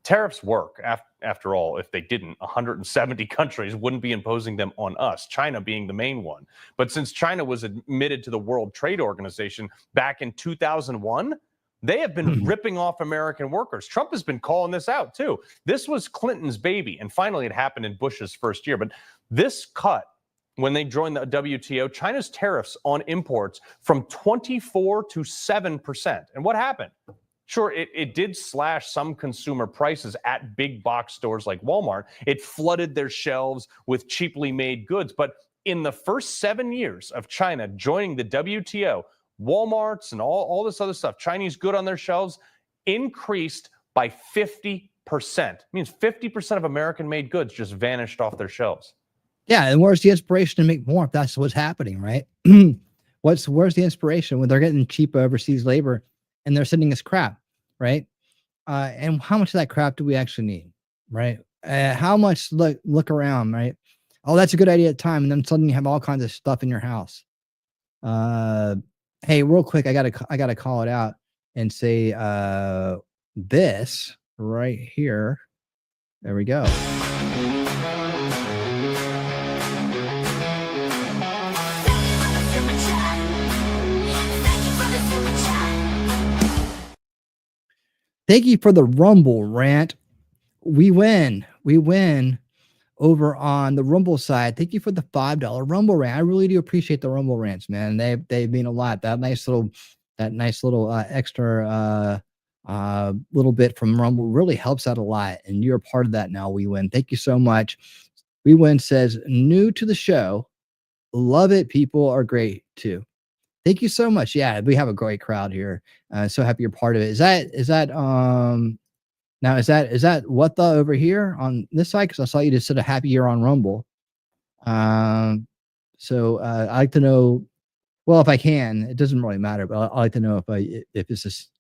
tariffs work. After all, if they didn't, 170 countries wouldn't be imposing them on us, China being the main one. But since China was admitted to the World Trade Organization back in 2001, they have been ripping off American workers. Trump has been calling this out too. This was Clinton's baby, and finally it happened in Bush's first year. But this cut, when they joined the WTO, China's tariffs on imports from 24 to 7%. And what happened? Sure, it did slash some consumer prices at big box stores like Walmart. It flooded their shelves with cheaply made goods. But in the first 7 years of China joining the WTO, Walmarts and all this other stuff, Chinese good on their shelves, increased by 50%. It means 50% of American-made goods just vanished off their shelves. Yeah, and where's the inspiration to make more if that's what's happening, right? Where's the inspiration when they're getting cheap overseas labor and they're sending us crap, right? And how much of that crap do we actually need, right? How much look around, right? Oh, that's a good idea at the time, and then suddenly you have all kinds of stuff in your house. Hey, real quick, I gotta call it out and say this right here. There we go. Thank you for the Rumble rant. We win over on the Rumble side. Thank you for the $5 Rumble rant. I really do appreciate the Rumble rants, man. They mean a lot. That nice little extra little bit from Rumble really helps out a lot. And you're a part of that now. We win. Thank you so much. We win says new to the show. Love it. People are great too. Thank you so much. Yeah, we have a great crowd here. So happy you're part of it. Is that Now, is that what the over here on this side? Because I saw you just said a happy year on Rumble. So I like to know. Well, if I can, it doesn't really matter. But I like to know if this is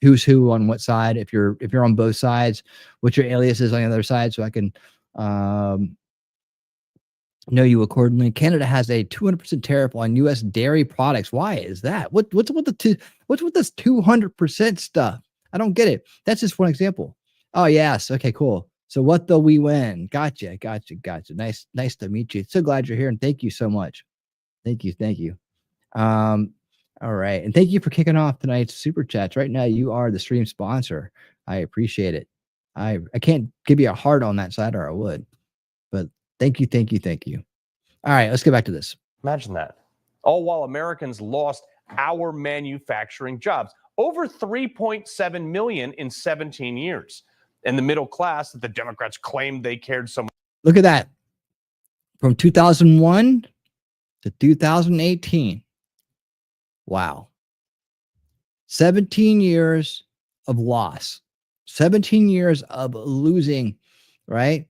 who's who on what side. If you're on both sides, what your alias is on the other side, so I can know you accordingly. Canada has a 200% tariff on U.S. dairy products. Why is that? What's with this 200% stuff? I don't get it. That's just one example. Oh yes, okay, cool. So what though we win? Gotcha. Nice to meet you. So glad you're here, and thank you so much. Thank you. All right, and thank you for kicking off tonight's super chats. Right now, you are the stream sponsor. I appreciate it. I can't give you a heart on that side, or I would. But thank you. All right, let's get back to this. Imagine that. All while Americans lost our manufacturing jobs. Over 3.7 million in 17 years. And the middle class that the Democrats claimed they cared so much. Look at that. From 2001 to 2018. Wow. 17 years of loss. 17 years of losing, right?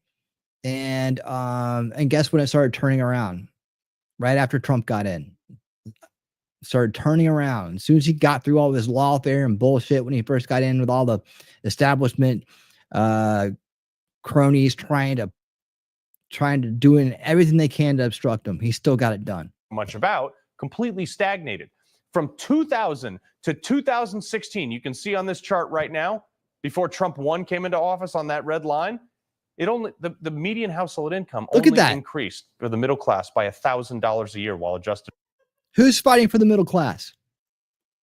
And guess when it started turning around? Right after Trump got in. Started turning around. As soon as he got through all this lawfare and bullshit when he first got in with all the establishment cronies trying to doing everything they can to obstruct him, he still got it done. Much about completely stagnated. From 2000 to 2016, you can see on this chart right now, before Trump 1 came into office on that red line, it only the median household income only increased for the middle class by $1,000 a year while adjusted. Who's fighting for the middle class?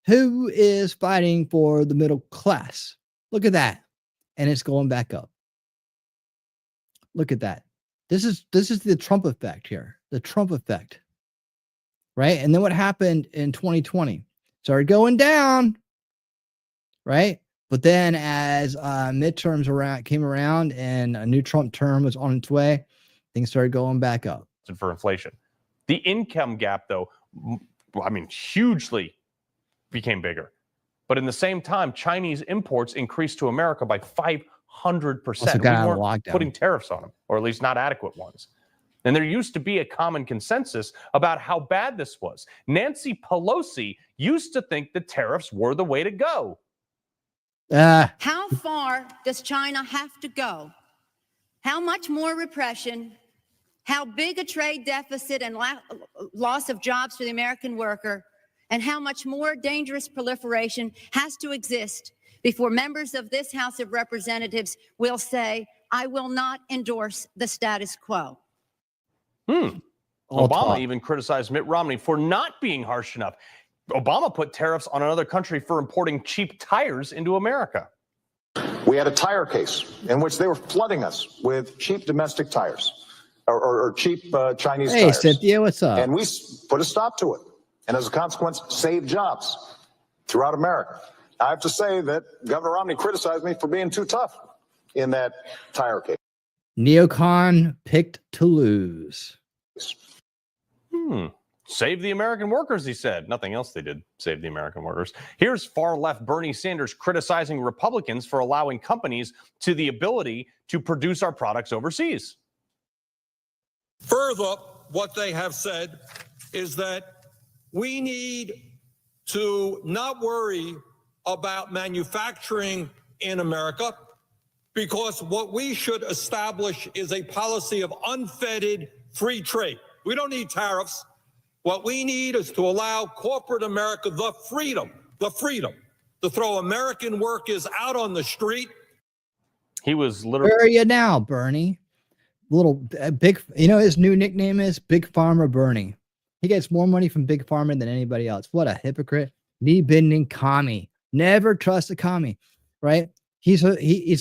Who is fighting for the middle class? Look at that. And it's going back up. Look at that. This is the Trump effect here. The Trump effect. Right? And then what happened in 2020? Started going down. Right? But then as midterms came around and a new Trump term was on its way, things started going back up. For inflation. The income gap, though, I mean, hugely became bigger. But in the same time, Chinese imports increased to America by 500%. We weren't putting tariffs on them, or at least not adequate ones. And there used to be a common consensus about how bad this was. Nancy Pelosi used to think the tariffs were the way to go. How far does China have to go? How much more repression? How big a trade deficit and loss of jobs for the American worker? And how much more dangerous proliferation has to exist before members of this House of Representatives will say, I will not endorse the status quo? Obama even criticized Mitt Romney for not being harsh enough. Obama put tariffs on another country for importing cheap tires into America. We had a tire case in which they were flooding us with cheap domestic tires or cheap Chinese tires. Hey, Cynthia, what's up? And we put a stop to it. And as a consequence, saved jobs throughout America. I have to say that Governor Romney criticized me for being too tough in that tire case. Neocon picked to lose. Save the American workers, he said. Nothing else they did save the American workers. Here's far-left Bernie Sanders criticizing Republicans for allowing companies to the ability to produce our products overseas. Further, what they have said is that we need to not worry about manufacturing in America because what we should establish is a policy of unfettered free trade. We don't need tariffs. What we need is to allow corporate America the freedom to throw American workers out on the street. He was literally. Where are you now, Bernie? Big, his new nickname is Big Pharma Bernie. He gets more money from Big Pharma than anybody else. What a hypocrite. Knee-bending commie. Never trust a commie, right? He's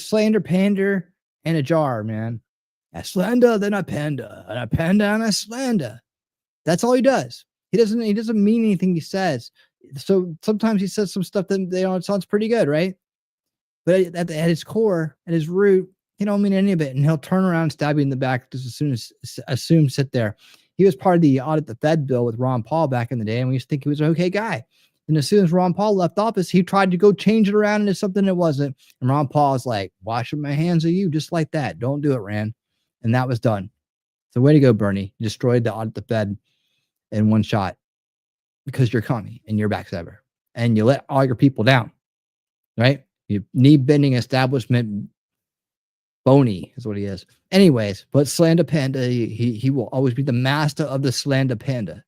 slander, pander, and a jar, man. A slander, then a panda, and a panda, and a slander. That's all he does. He doesn't mean anything he says. So sometimes he says some stuff that it sounds pretty good, right? But at his core, at his root, he don't mean any of it. And he'll turn around and stab you in the back just as soon as sit there. He was part of the audit the Fed bill with Ron Paul back in the day, and we used to think he was an okay guy. And as soon as Ron Paul left office, he tried to go change it around into something it wasn't. And Ron Paul is like, washing my hands of you just like that. Don't do it, Rand. And that was done. So way to go, Bernie. You destroyed the Fed in one shot because you're commie and you're backstabber. And you let all your people down, right? You knee-bending establishment bony is what he is. Anyways, but Slander Panda, he will always be the master of the Slander Panda.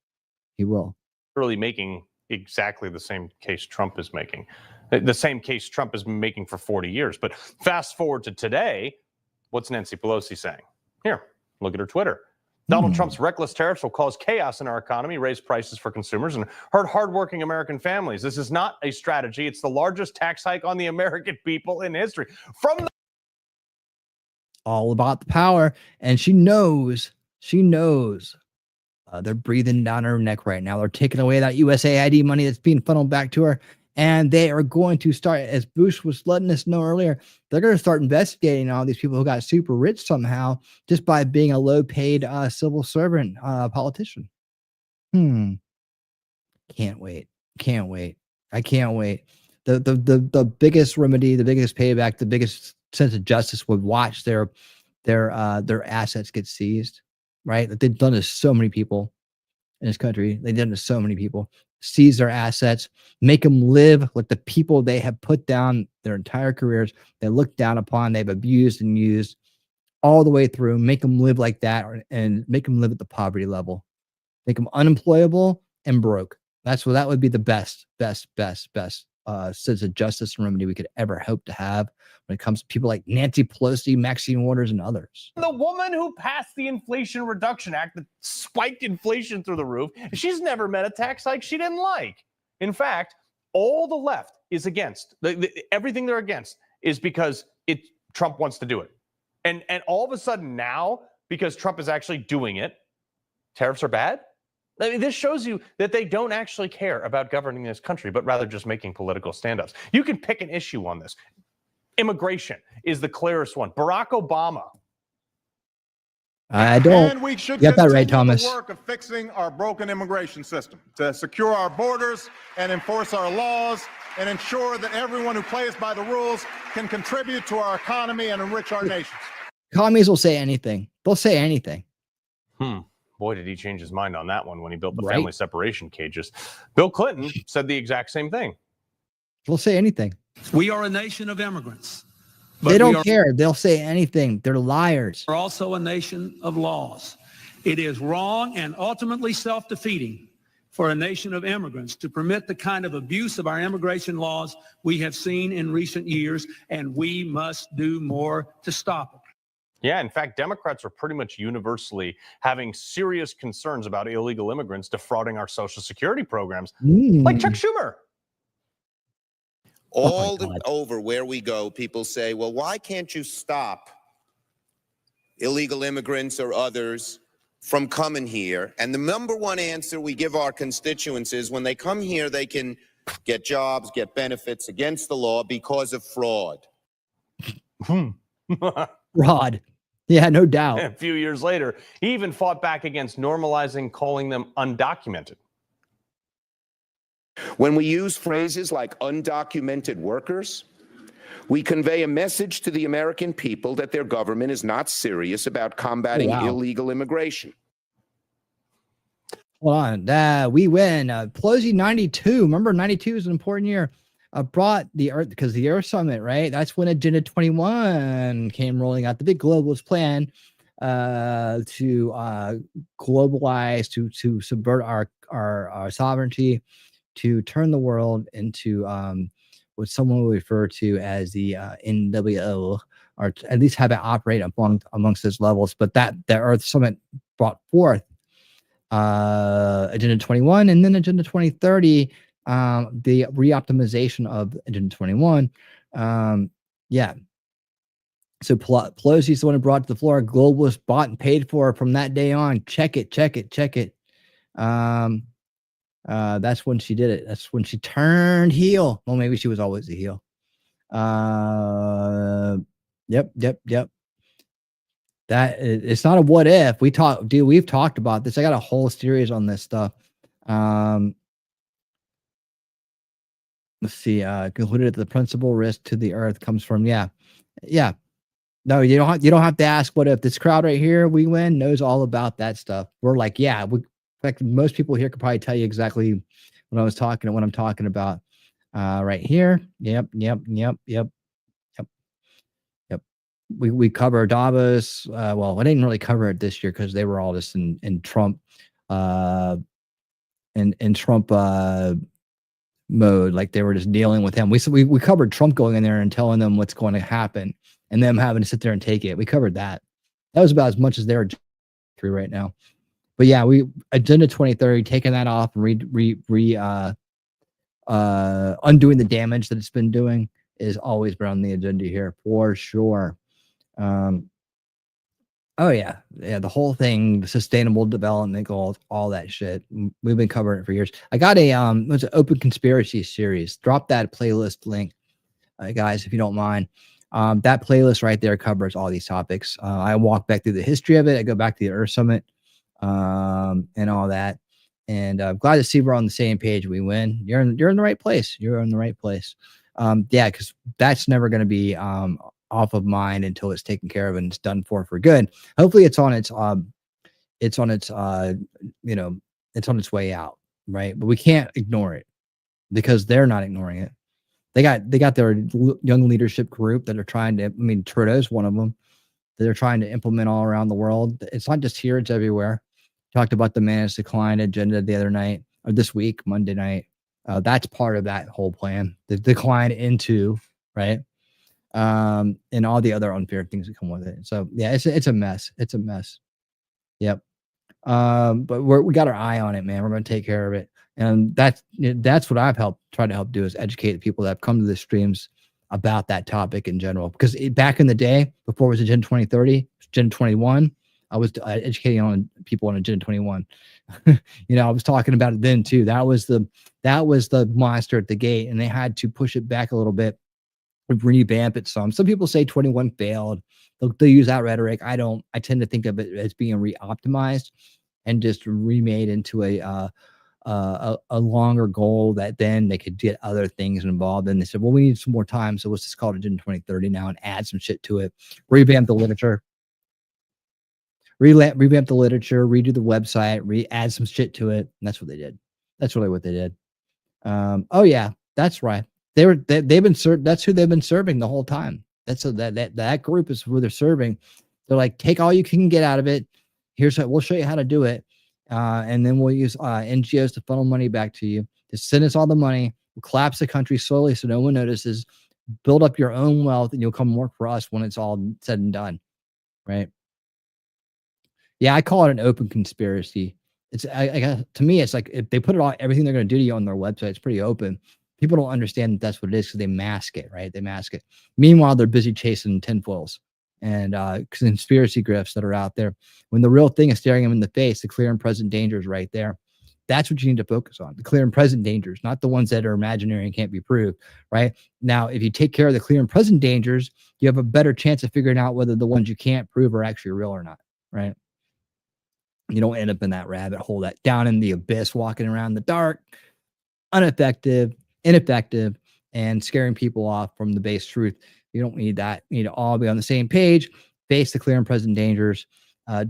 He will. Really making exactly the same case Trump is making. The same case Trump has been making for 40 years. But fast forward to today, what's Nancy Pelosi saying? Here, look at her Twitter. Donald Trump's reckless tariffs will cause chaos in our economy, raise prices for consumers, and hurt hardworking American families. This is not a strategy. It's the largest tax hike on the American people in history. From the all about the power. And she knows they're breathing down her neck right now. They're taking away that USAID money that's being funneled back to her. And they are going to start, as Bush was letting us know earlier, they're going to start investigating all these people who got super rich somehow just by being a low-paid civil servant politician. Can't wait. I can't wait. The biggest remedy, the biggest payback, the biggest sense of justice would watch their assets get seized, right? They've done this to so many people in this country. They've done this to so many people. Seize their assets, make them live like the people they have put down their entire careers. They look down upon, they've abused and used all the way through. Make them live like that, and make them live at the poverty level. Make them unemployable and broke. That would be the best sense of justice and remedy we could ever hope to have when it comes to people like Nancy Pelosi, Maxine Waters, and others. The woman who passed the Inflation Reduction Act that spiked inflation through the roof, she's never met a tax hike she didn't like. In fact, all the left is against. Everything they're against is because Trump wants to do it. And all of a sudden now, because Trump is actually doing it, tariffs are bad? I mean, this shows you that they don't actually care about governing this country, but rather just making political standups. You can pick an issue on this. Immigration is the clearest one. Barack Obama. I don't And we should get that right, continue Thomas. the work of fixing our broken immigration system to secure our borders and enforce our laws and ensure that everyone who plays by the rules can contribute to our economy and enrich our nations. Commies will say anything. They'll say anything. Boy, did he change his mind on that one when he built the Right. family separation cages. Bill Clinton said the exact same thing. They'll say anything. We are a nation of immigrants. They don't care. They'll say anything. They're liars. We're also a nation of laws. It is wrong and ultimately self-defeating for a nation of immigrants to permit the kind of abuse of our immigration laws we have seen in recent years, and we must do more to stop it. Yeah, in fact, Democrats are pretty much universally having serious concerns about illegal immigrants defrauding our Social Security programs, like Chuck Schumer. All over where we go, people say, well, why can't you stop illegal immigrants or others from coming here? And the number one answer we give our constituents is when they come here, they can get jobs, get benefits against the law because of fraud. Fraud. Yeah, no doubt. A few years later, he even fought back against normalizing calling them undocumented. When we use phrases like undocumented workers, we convey a message to the American people that their government is not serious about combating illegal immigration. Hold on. We win. Pelosi 92. Remember, 92 is an important year. Brought the Earth, because the Earth Summit, right? That's when Agenda 21 came rolling out, the big globalist plan to globalize, to subvert our sovereignty, to turn the world into what someone will refer to as the NWO, or at least have it operate amongst those levels. But the Earth Summit brought forth Agenda 21 and then Agenda 2030. The reoptimization of Agenda 21. So Pelosi's the one who brought it to the floor. Globalists bought and paid for from that day on. Check it. That's when she did it. That's when she turned heel. Well, maybe she was always a heel. Yep. That it's not a what if. We've talked about this. I got a whole series on this stuff. let's see. Concluded that the principal risk to the earth comes from yeah. No, you don't have to ask what if. This crowd right here, we win, knows all about that stuff. We're like, yeah, in fact, most people here could probably tell you exactly what I'm talking about. Right here. Yep. We cover Davos. Well, I didn't really cover it this year because they were all just in Trump in Trump mode, like they were just dealing with him. We covered Trump going in there and telling them what's going to happen and them having to sit there and take it. We covered that. That was about as much as they're through right now. But yeah, we Agenda 2030, taking that off and undoing the damage that it's been doing is always been on the agenda here for sure. Oh yeah, the whole thing, the sustainable development goals, all that shit. We've been covering it for years. I got a it's an open conspiracy series. Drop that playlist link, guys, if you don't mind. That playlist right there covers all these topics. I walk back through the history of it. I go back to the Earth Summit, and all that. And I'm glad to see we're on the same page. We win. You're in the right place. You're in the right place. Yeah, because that's never going to be off of mind until it's taken care of and it's done for good. Hopefully it's on its way out, right? But we can't ignore it because they're not ignoring it. They got their young leadership group that are trying to, I mean, Trudeau's one of them, that they're trying to implement all around the world. It's not just here, it's everywhere. Talked about the managed decline agenda the other night, or this week, Monday night. That's part of that whole plan. The decline into, right? And all the other unfair things that come with it. So yeah, it's a mess. It's a mess. Yep. But we got our eye on it, man. We're going to take care of it. And that's what I've tried to help do is educate the people that have come to the streams about that topic in general. Because back in the day, before it was Agenda 2030, Agenda 21, I was educating on people on Agenda 21. I was talking about it then too. That was the monster at the gate, and they had to push it back a little bit, revamp it some. Some people say 21 failed. They'll use that rhetoric. I don't. I tend to think of it as being re-optimized and just remade into a longer goal that then they could get other things involved. And they said, well, we need some more time, so let's just call it Agenda 2030 now and add some shit to it. Revamp the literature. Revamp the literature, redo the website, add some shit to it. And that's what they did. That's really what they did. Oh yeah, that's right. They've been served. That's who they've been serving the whole time. That group is who they're serving. They're like, take all you can get out of it. We'll show you how to do it. And then we'll use NGOs to funnel money back to you. Just send us all the money. We'll collapse the country slowly so no one notices. Build up your own wealth and you'll come work for us when it's all said and done. Right. Yeah, I call it an open conspiracy. It's to me, it's like if they put everything they're going to do to you on their website, it's pretty open. People don't understand that that's what it is because they mask it, right? They mask it. Meanwhile, they're busy chasing tinfoils and conspiracy grifts that are out there. When the real thing is staring them in the face, the clear and present danger is right there. That's what you need to focus on. The clear and present dangers, not the ones that are imaginary and can't be proved, right? Now, if you take care of the clear and present dangers, you have a better chance of figuring out whether the ones you can't prove are actually real or not, right? You don't end up in that rabbit hole, that down in the abyss, walking around in the dark, ineffective, and scaring people off from the base truth. You don't need that. You need to all be on the same page, face the clear and present dangers,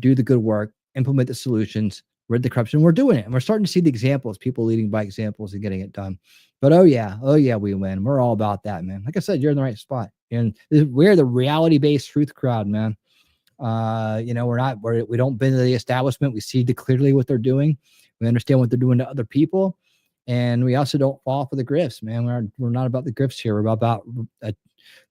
do the good work, implement the solutions, rid the corruption. We're doing it. And we're starting to see the examples, people leading by examples and getting it done. But oh yeah, we win. We're all about that, man. Like I said, you're in the right spot. And we're the reality-based truth crowd, man. We don't bend to the establishment. We see clearly what they're doing. We understand what they're doing to other people. And we also don't fall for the grifts, man. We're not about the grifts here. We're about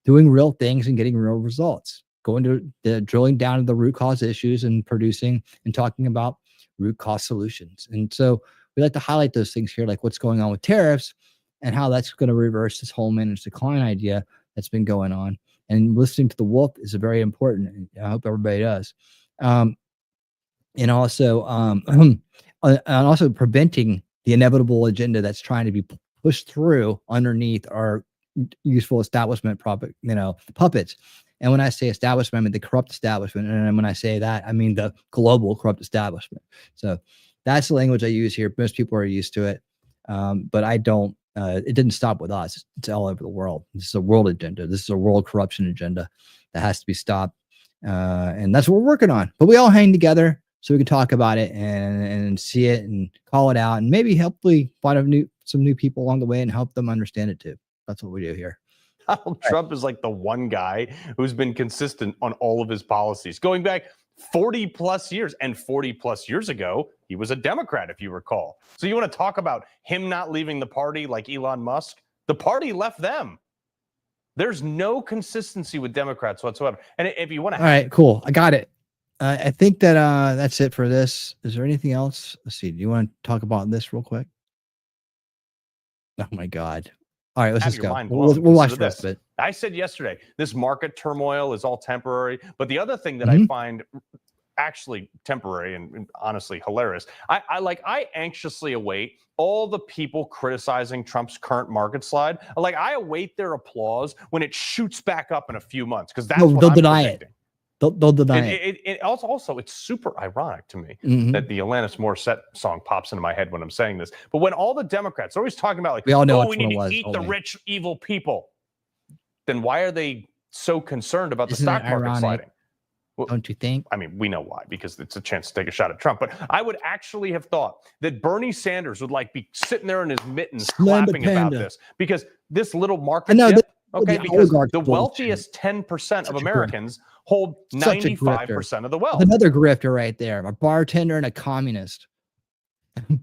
doing real things and getting real results. Going to drilling down to the root cause issues and producing and talking about root cause solutions. And so we like to highlight those things here, like what's going on with tariffs and how that's going to reverse this whole managed decline idea that's been going on. And listening to the wolf is very important. I hope everybody does. And also preventing the inevitable agenda that's trying to be pushed through underneath our useful establishment puppets. And when I say establishment, I mean the corrupt establishment. And when I say that, I mean the global corrupt establishment. So that's the language I use here. Most people are used to it. But I don't It didn't stop with us. It's all over the world. This is a world agenda. This is a world corruption agenda that has to be stopped. And that's what we're working on. But we all hang together so we can talk about it and see it and call it out and maybe hopefully find some new people along the way and help them understand it too. That's what we do here. Donald Trump is like the one guy who's been consistent on all of his policies going back 40 plus years. And 40 plus years ago, he was a Democrat, if you recall. So you want to talk about him not leaving the party like Elon Musk? The party left them. There's no consistency with Democrats whatsoever. And if you want to... All right, cool. I got it. I think that that's it for this. Is there anything else? Let's see. Do you want to talk about this real quick? Oh, my God. All right, let's just go. We'll watch the rest of it. I said yesterday, this market turmoil is all temporary. But the other thing that I find actually temporary and honestly hilarious, I anxiously await all the people criticizing Trump's current market slide. Like, I await their applause when it shoots back up in a few months, because that's what they'll I'm deny predicting. it. They'll deny it. It also, it's super ironic to me that the Alanis Morissette song pops into my head when I'm saying this. But when all the Democrats are always talking about, like, we all know we need to eat the rich, evil people, then why are they so concerned about the stock market sliding? Well, don't you think? I mean, we know why, because it's a chance to take a shot at Trump. But I would actually have thought that Bernie Sanders would be sitting there in his mittens clapping about this, because this little market dip, because the wealthiest 10% of Americans hold 95% of the wealth. Another grifter right there, a bartender and a communist. The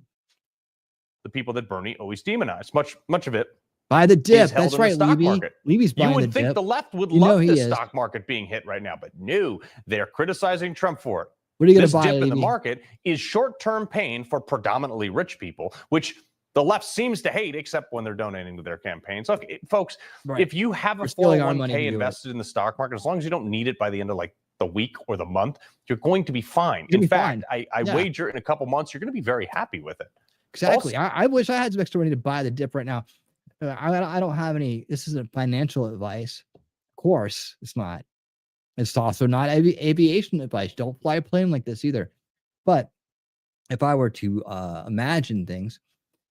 people that Bernie always demonized, much of it. By the dip. That's right, Levy. Levy's buying the dip. You would think the left would love the stock market being hit right now, but no, they're criticizing Trump for it. What are you going to buy, This dip in the Levy? market is short-term pain for predominantly rich people, which the left seems to hate, except when they're donating to their campaigns. So, folks, if you have a 401k invested in the stock market, as long as you don't need it by the end of the week or the month, you're going to be fine. In fact, I wager in a couple months, you're going to be very happy with it. Exactly. I wish I had some extra money to buy the dip right now. I don't have any. This isn't financial advice. Of course, it's not. It's also not aviation advice. Don't fly a plane like this either. But if I were to imagine things,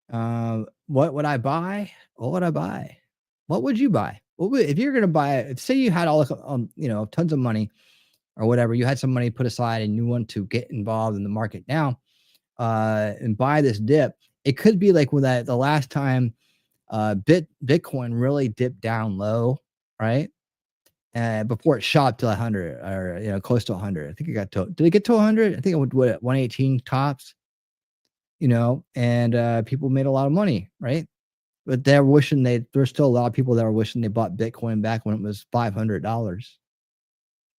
what would I buy? What would I buy? What would you buy? If you're going to buy, say you had all tons of money or whatever, you had some money put aside and you want to get involved in the market now and buy this dip. It could be like when the last time Bitcoin really dipped down low, right? Before it shot to 100 or close to 100. I think it got to. Did it get to 100? I think it would at 118 tops. And people made a lot of money, right? But they're wishing there's still a lot of people that are wishing they bought Bitcoin back when it was $500.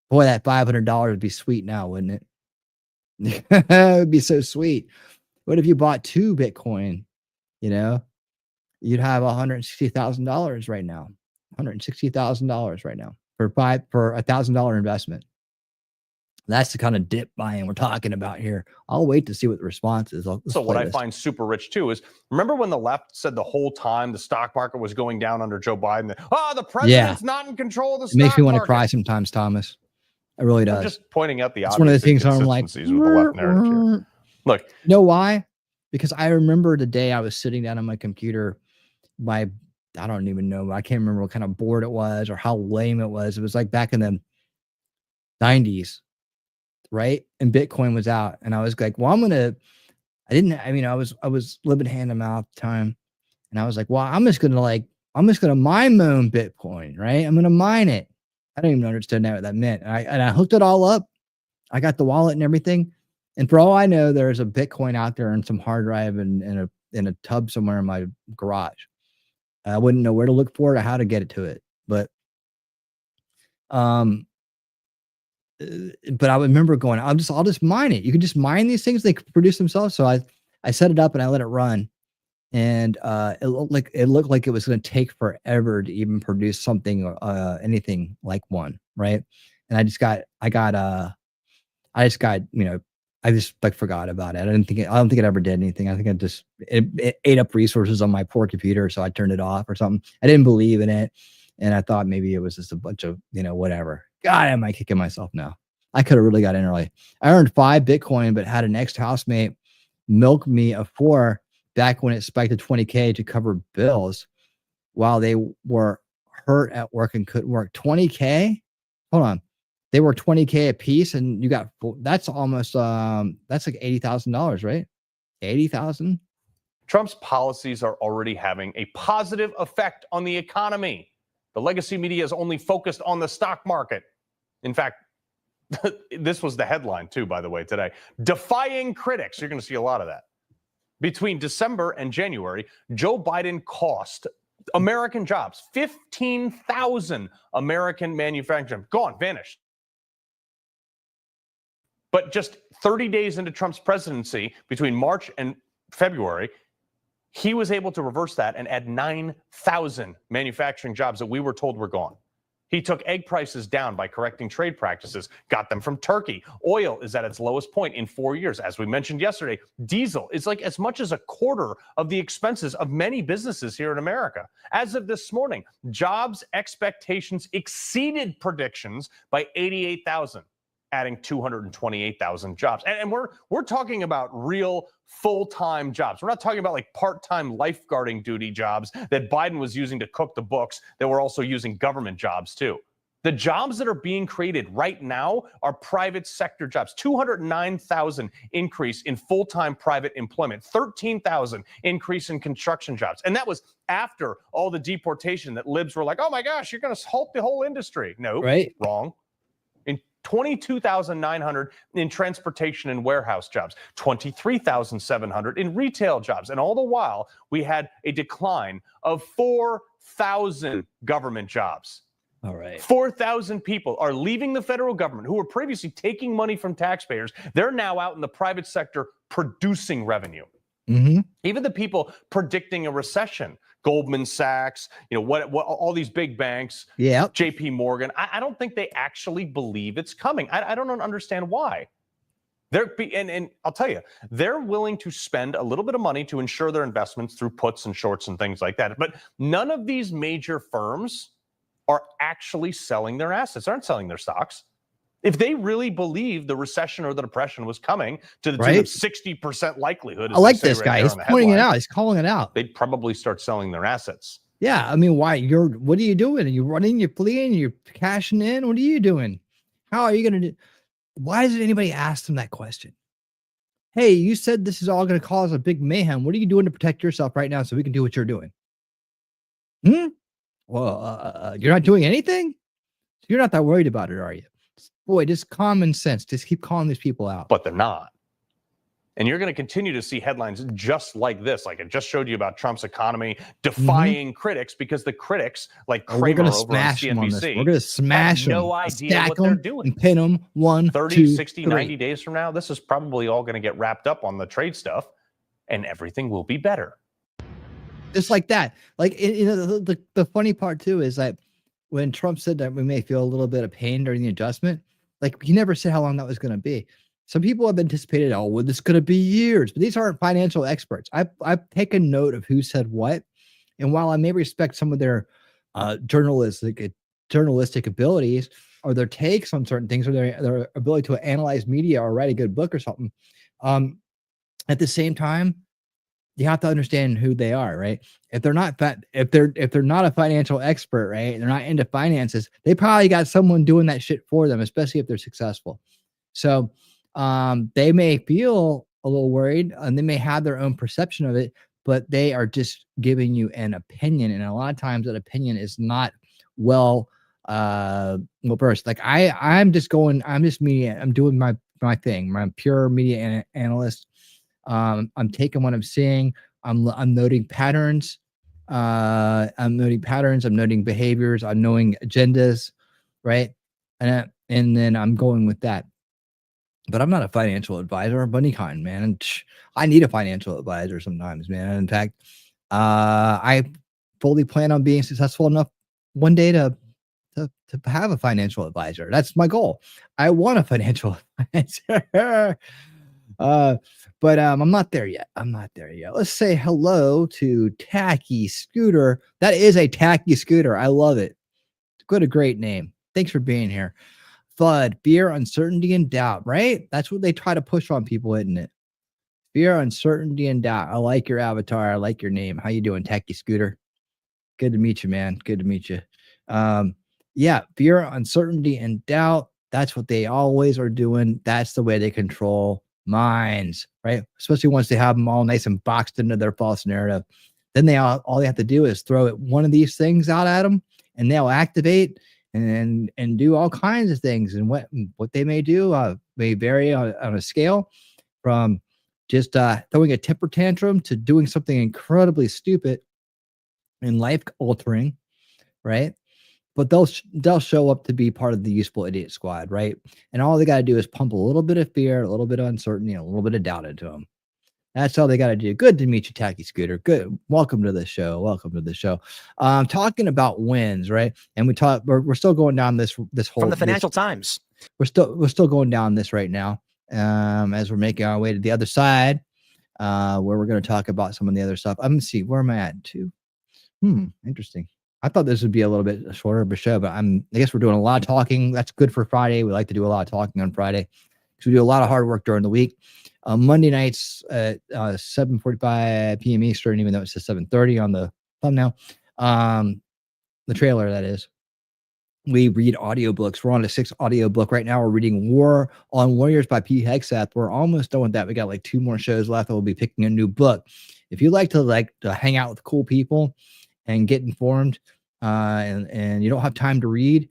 Boy, that $500 would be sweet now, wouldn't it? It would be so sweet. What if you bought 2 Bitcoin? You'd have $160,000 right now. $160,000 right now for $1,000 investment. That's the kind of dip buying we're talking about here. I'll wait to see what the response is. So what I find super rich too is, remember when the left said the whole time the stock market was going down under Joe Biden, the president's not in control of the stock market. It makes me want to cry sometimes, Thomas. It really does. I'm just pointing out the obvious one of the things I'm like, with the left narrative here. Look, you know why? Because I remember the day I was sitting down on my computer, I don't even know. I can't remember what kind of board it was or how lame it was. It was like back in the 90s, right? And Bitcoin was out, and I was like, well, I was living hand to mouth at the time, and I was like, well, I'm just gonna mine my own Bitcoin, right? I'm gonna mine it. I don't even understand what that meant. And I hooked it all up. I got the wallet and everything. And for all I know, there's a Bitcoin out there and some hard drive in a tub somewhere in my garage. I wouldn't know where to look for it or how to get it to it. But I remember going, I'll just mine it. You can just mine these things. They produce themselves. So I set it up and I let it run. And it looked like it was going to take forever to even produce something, anything like one, right? And I just forgot about it. I don't think it ever did anything. I think it ate up resources on my poor computer, so I turned it off or something. I didn't believe in it, and I thought maybe it was just a bunch of whatever. God, am I kicking myself now? I could have really got in early. I earned 5 Bitcoin, but had an ex-housemate milk me a 4 back when it spiked to 20K to cover bills while they were hurt at work and couldn't work. 20K? Hold on. They were 20K a piece, and you got that's almost that's like $80,000, right? 80,000. Trump's policies are already having a positive effect on the economy. The legacy media is only focused on the stock market. In fact, this was the headline too, by the way, today. Defying critics. You're going to see a lot of that. Between December and January, Joe Biden cost American jobs, 15,000 American manufacturing, gone, vanished. But just 30 days into Trump's presidency, between March and February, he was able to reverse that and add 9,000 manufacturing jobs that we were told were gone. He took egg prices down by correcting trade practices, got them from Turkey. Oil is at its lowest point in 4 years. As we mentioned yesterday, diesel is like as much as a quarter of the expenses of many businesses here in America. As of this morning, jobs expectations exceeded predictions by 88,000, adding 228,000 jobs. And we're talking about real full-time jobs. We're not talking about like part-time lifeguarding duty jobs that Biden was using to cook the books that we're also using government jobs too. The jobs that are being created right now are private sector jobs. 209,000 increase in full-time private employment, 13,000 increase in construction jobs. And that was after all the deportation that libs were like, oh my gosh, you're going to halt the whole industry. No, right? Wrong. 22,900 in transportation and warehouse jobs, 23,700 in retail jobs. And all the while, we had a decline of 4,000 government jobs. All right. 4,000 people are leaving the federal government who were previously taking money from taxpayers. They're now out in the private sector producing revenue. Mm-hmm. Even the people predicting a recession, Goldman Sachs, what all these big banks, JP Morgan, I don't think they actually believe it's coming. I don't understand why. And I'll tell you, they're willing to spend a little bit of money to ensure their investments through puts and shorts and things like that. But none of these major firms are actually selling their assets, aren't selling their stocks. If they really believe the recession or the depression was coming to the tune of 60% likelihood, I like this guy. He's pointing it out. He's calling it out. They'd probably start selling their assets. Yeah, I mean, why? What are you doing? Are you running? You're fleeing? You're cashing in? What are you doing? How are you going to do? Why doesn't anybody ask them that question? Hey, you said this is all going to cause a big mayhem. What are you doing to protect yourself right now so we can do what you're doing? Well, you're not doing anything? You're not that worried about it, are you? Boy, just common sense. Just keep calling these people out. But they're not. And you're going to continue to see headlines just like this. Like I just showed you about Trump's economy defying critics because the critics, like Kramer over on CNBC, we're going to smash them. No idea what they're doing. And pin them 1, 30, 2, 60, 3. 90 days from now, this is probably all going to get wrapped up on the trade stuff and everything will be better. Just like that. Like, the funny part too is that when Trump said that we may feel a little bit of pain during the adjustment, like he never said how long that was going to be. Some people have anticipated, oh, well, this is going to be years, but these aren't financial experts. I've taken note of who said what. And while I may respect some of their journalistic abilities or their takes on certain things or their ability to analyze media or write a good book or something, at the same time, you have to understand who they are, right? If they're not if they're not a financial expert, right? They're not into finances. They probably got someone doing that shit for them, especially if they're successful. So they may feel a little worried and they may have their own perception of it, but they are just giving you an opinion. And a lot of times that opinion is not well versed. Like I'm just media. I'm doing my thing. I'm pure media analyst. I'm taking what I'm seeing. I'm noting patterns. I'm noting behaviors. I'm knowing agendas, right? And then I'm going with that. But I'm not a financial advisor of any kind, man. And I need a financial advisor sometimes, man. In fact, I fully plan on being successful enough one day to have a financial advisor. That's my goal. I want a financial advisor. But I'm not there yet. Let's say hello to Tacky Scooter. That is a Tacky Scooter. I love it. What a great name. Thanks for being here. FUD, fear, uncertainty, and doubt, right? That's what they try to push on people, isn't it? Fear, uncertainty, and doubt. I like your avatar. I like your name. How you doing, Tacky Scooter? Good to meet you, man. Good to meet you. Yeah, fear, uncertainty, and doubt. That's what they always are doing. That's the way they control minds, right? Especially once they have them all nice and boxed into their false narrative. Then all they have to do is throw one of these things out at them, and they'll activate and do all kinds of things. And what they may do may vary on a scale from just throwing a temper tantrum to doing something incredibly stupid and life altering, right? But they'll show up to be part of the useful idiot squad, right? And all they got to do is pump a little bit of fear, a little bit of uncertainty, and a little bit of doubt into them. That's all they got to do. Good to meet you, Tacky Scooter. Good. Welcome to the show. Welcome to the show. Talking about wins, right? And we're still going down this whole from the Financial Times. We're still going down this right now. As we're making our way to the other side, where we're going to talk about some of the other stuff. I'm gonna see, where am I at? 2. Interesting. I thought this would be a little bit shorter of a show, but I guess we're doing a lot of talking. That's good for Friday. We like to do a lot of talking on Friday because we do a lot of hard work during the week. Monday nights at 7:45 p.m. Eastern, even though it says 7:30 on the thumbnail, the trailer, that is. We read audiobooks. We're on a 6th audiobook right now. We're reading War on Warriors by P. Hegseth. We're almost done with that. We got like 2 more shows left. We'll be picking a new book. If you like to hang out with cool people and get informed, and you don't have time to read,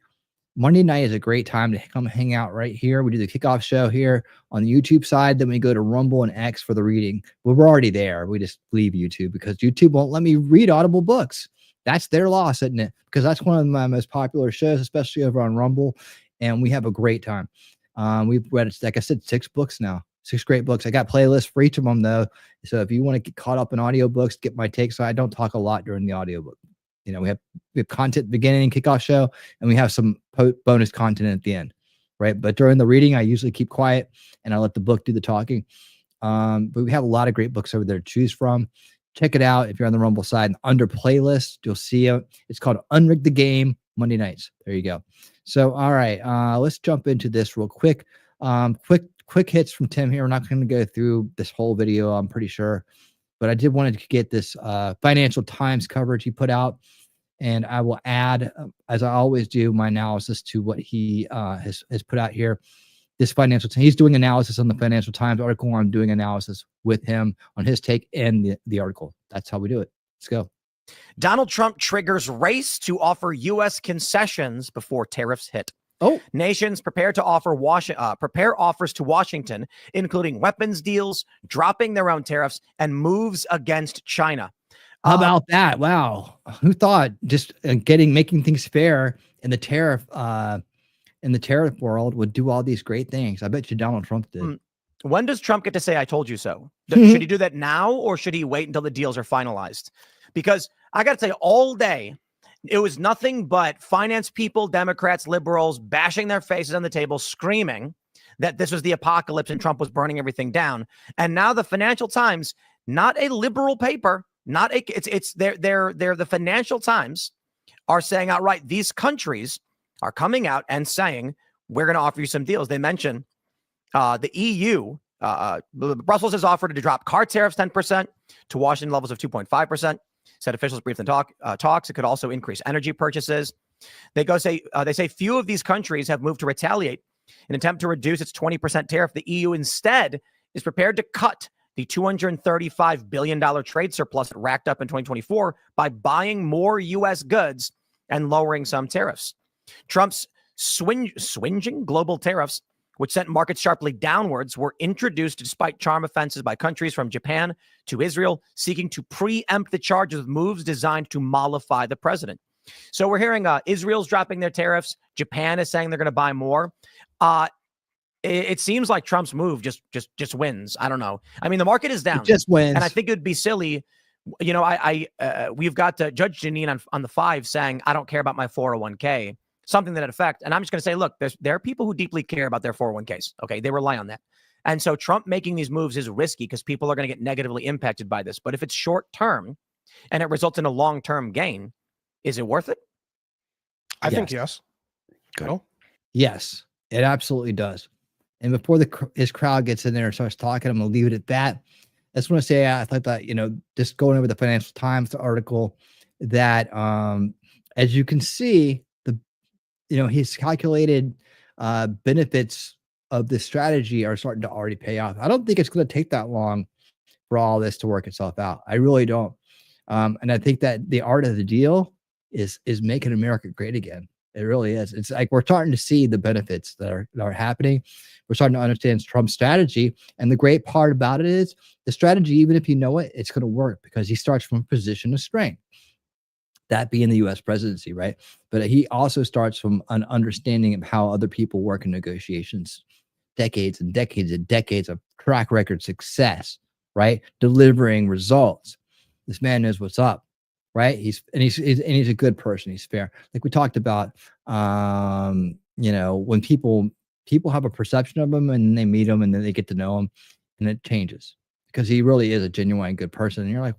Monday night is a great time to come hang out right here. We do the kickoff show here on the YouTube side. Then we go to Rumble and X for the reading. Well, we're already there. We just leave YouTube because YouTube won't let me read Audible books. That's their loss, isn't it? Because that's one of my most popular shows, especially over on Rumble. And we have a great time. We've read, like I said, 6 books now. 6 great books. I got playlists for each of them, though. So if you want to get caught up in audiobooks, get my takes. So I don't talk a lot during the audiobook. You know, we have content at the beginning, kickoff show, and we have some bonus content at the end, right? But during the reading, I usually keep quiet and I let the book do the talking. But we have a lot of great books over there to choose from. Check it out if you're on the Rumble side. Under playlist, you'll see it. It's called Unrig the Game Monday nights. There you go. So, all right, let's jump into this real quick. Quick hits from Tim here. We're not going to go through this whole video, I'm pretty sure, but I did want to get this Financial Times coverage he put out, and I will add, as I always do, my analysis to what he has put out here. This he's doing analysis on the Financial Times article. I'm doing analysis with him on his take and the article. That's how we do it. Let's go. Donald Trump triggers race to offer U.S. concessions before tariffs hit. Oh, nations prepare to prepare offers to Washington, including weapons deals, dropping their own tariffs, and moves against China. How about that? Wow, who thought just making things fair in the tariff world would do all these great things? I bet you Donald Trump did. When does Trump get to say, "I told you so"? Should he do that now, or should he wait until the deals are finalized? Because I got to tell you, all day, it was nothing but finance people, Democrats, liberals, bashing their faces on the table, screaming that this was the apocalypse and Trump was burning everything down. And now the Financial Times, not a liberal paper, they're the Financial Times are saying outright, these countries are coming out and saying, we're going to offer you some deals. They mention the EU, Brussels has offered to drop car tariffs 10% to Washington levels of 2.5%. Said officials briefed in talks. It could also increase energy purchases. They say few of these countries have moved to retaliate in an attempt to reduce its 20% tariff. The EU instead is prepared to cut the $235 billion trade surplus it racked up in 2024 by buying more U.S. goods and lowering some tariffs. Trump's swinging global tariffs, which sent markets sharply downwards, were introduced despite charm offenses by countries from Japan to Israel, seeking to preempt the charges with moves designed to mollify the president. So we're hearing Israel's dropping their tariffs. Japan is saying they're going to buy more. It seems like Trump's move just wins. I don't know. I mean, the market is down. It just wins. And I think it would be silly. You know, we've got Judge Janine on the 5 saying, I don't care about my 401k. Something to that effect. And I'm just going to say, look, there are people who deeply care about their 401ks. Okay. They rely on that. And so Trump making these moves is risky because people are going to get negatively impacted by this. But if it's short term and it results in a long-term gain, is it worth it? I think yes. Good. Yes, it absolutely does. And before his crowd gets in there and starts talking, I'm going to leave it at that. I just want to say, I thought that, just going over the Financial Times article, that as you can see, he's calculated benefits of this strategy are starting to already pay off. I don't think it's going to take that long for all this to work itself out. I really don't. And I think that the art of the deal is making America great again. It really is. It's like we're starting to see the benefits that are happening. We're starting to understand Trump's strategy. And the great part about it is the strategy, even if you know it, it's going to work because he starts from a position of strength, that being the U.S. presidency, right? But he also starts from an understanding of how other people work in negotiations, decades and decades and decades of track record success, right? Delivering results. This man knows what's up. Right. He's a good person. He's fair. Like we talked about, when people have a perception of him and they meet him and then they get to know him and it changes because he really is a genuine good person. And you're like,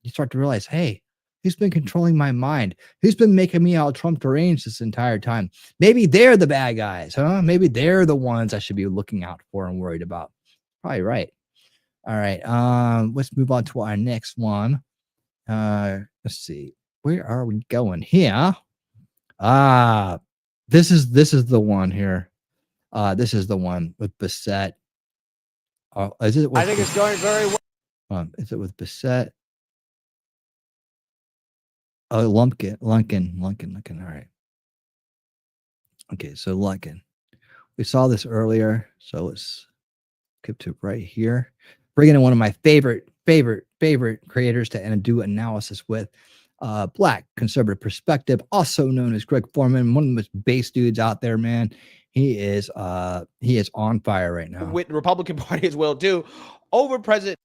you start to realize, hey, who's been controlling my mind? Who's been making me all Trump deranged this entire time? Maybe they're the bad guys, huh? Maybe they're the ones I should be looking out for and worried about. Probably right. All right. Let's move on to our next one. Let's see, where are we going here? This is the one here. This is the one with Bissett. Is it? I think it's going very well. Is it with Bissett? Oh, Lumpkin. All right. Okay, so Lumpkin. We saw this earlier, so let's skip to right here. Bringing in one of my favorite creators to do analysis with, Black Conservative Perspective, also known as Greg Foreman, one of the most base dudes out there, man. He is on fire right now. With the Republican Party as well, too, over President.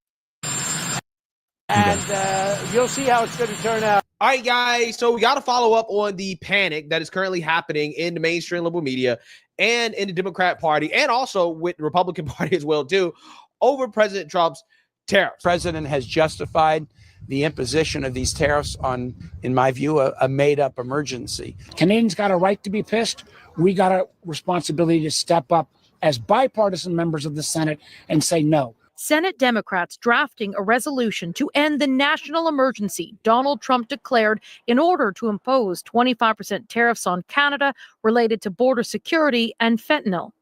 And you'll see how it's going to turn out. All right, guys. So we got to follow up on the panic that is currently happening in the mainstream liberal media and in the Democrat Party and also with the Republican Party as well, too, over President Trump's tariffs. The president has justified the imposition of these tariffs on, in my view, a made-up emergency. Canadians got a right to be pissed. We got a responsibility to step up as bipartisan members of the Senate and say no. Senate Democrats drafting a resolution to end the national emergency Donald Trump declared in order to impose 25% tariffs on Canada related to border security and fentanyl.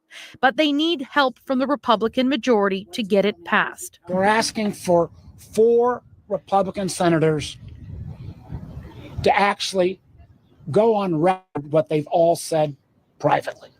But they need help from the Republican majority to get it passed. We're asking for 4 Republican senators to actually go on record what they've all said privately.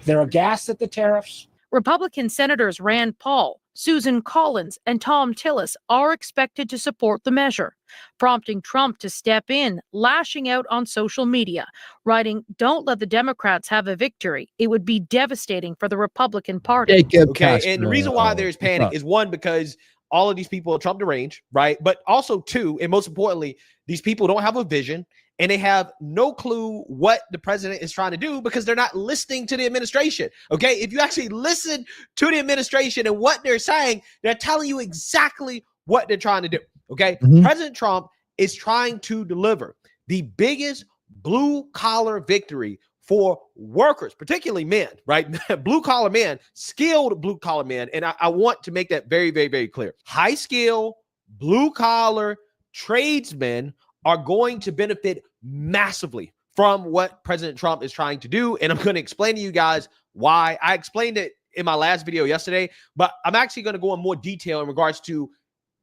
They're aghast at the tariffs. Republican Senators Rand Paul, Susan Collins, and Tom Tillis are expected to support the measure, prompting Trump to step in, lashing out on social media, writing, "Don't let the Democrats have a victory. It would be devastating for the Republican Party." Okay, and the reason why there's panic is, one, because all of these people are Trump deranged, right? But also, two, and most importantly, these people don't have a vision and they have no clue what the president is trying to do because they're not listening to the administration. Okay, if you actually listen to the administration and what they're saying, they're telling you exactly what they're trying to do. Okay, President Trump is trying to deliver the biggest blue collar victory for workers, particularly men, right? Blue collar men, skilled blue collar men. And I want to make that very, very, very clear. High skill, blue collar tradesmen are going to benefit massively from what President Trump is trying to do. And I'm going to explain to you guys why. I explained it in my last video yesterday, but I'm actually going to go in more detail in regards to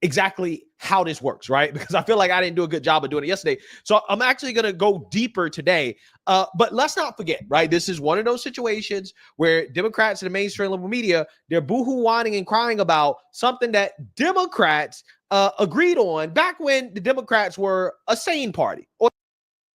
exactly how this works, right? Because I feel like I didn't do a good job of doing it yesterday. So I'm actually going to go deeper today. But let's not forget, right? This is one of those situations where Democrats and the mainstream liberal media, they're boohoo whining and crying about something that Democrats agreed on back when the Democrats were a sane party.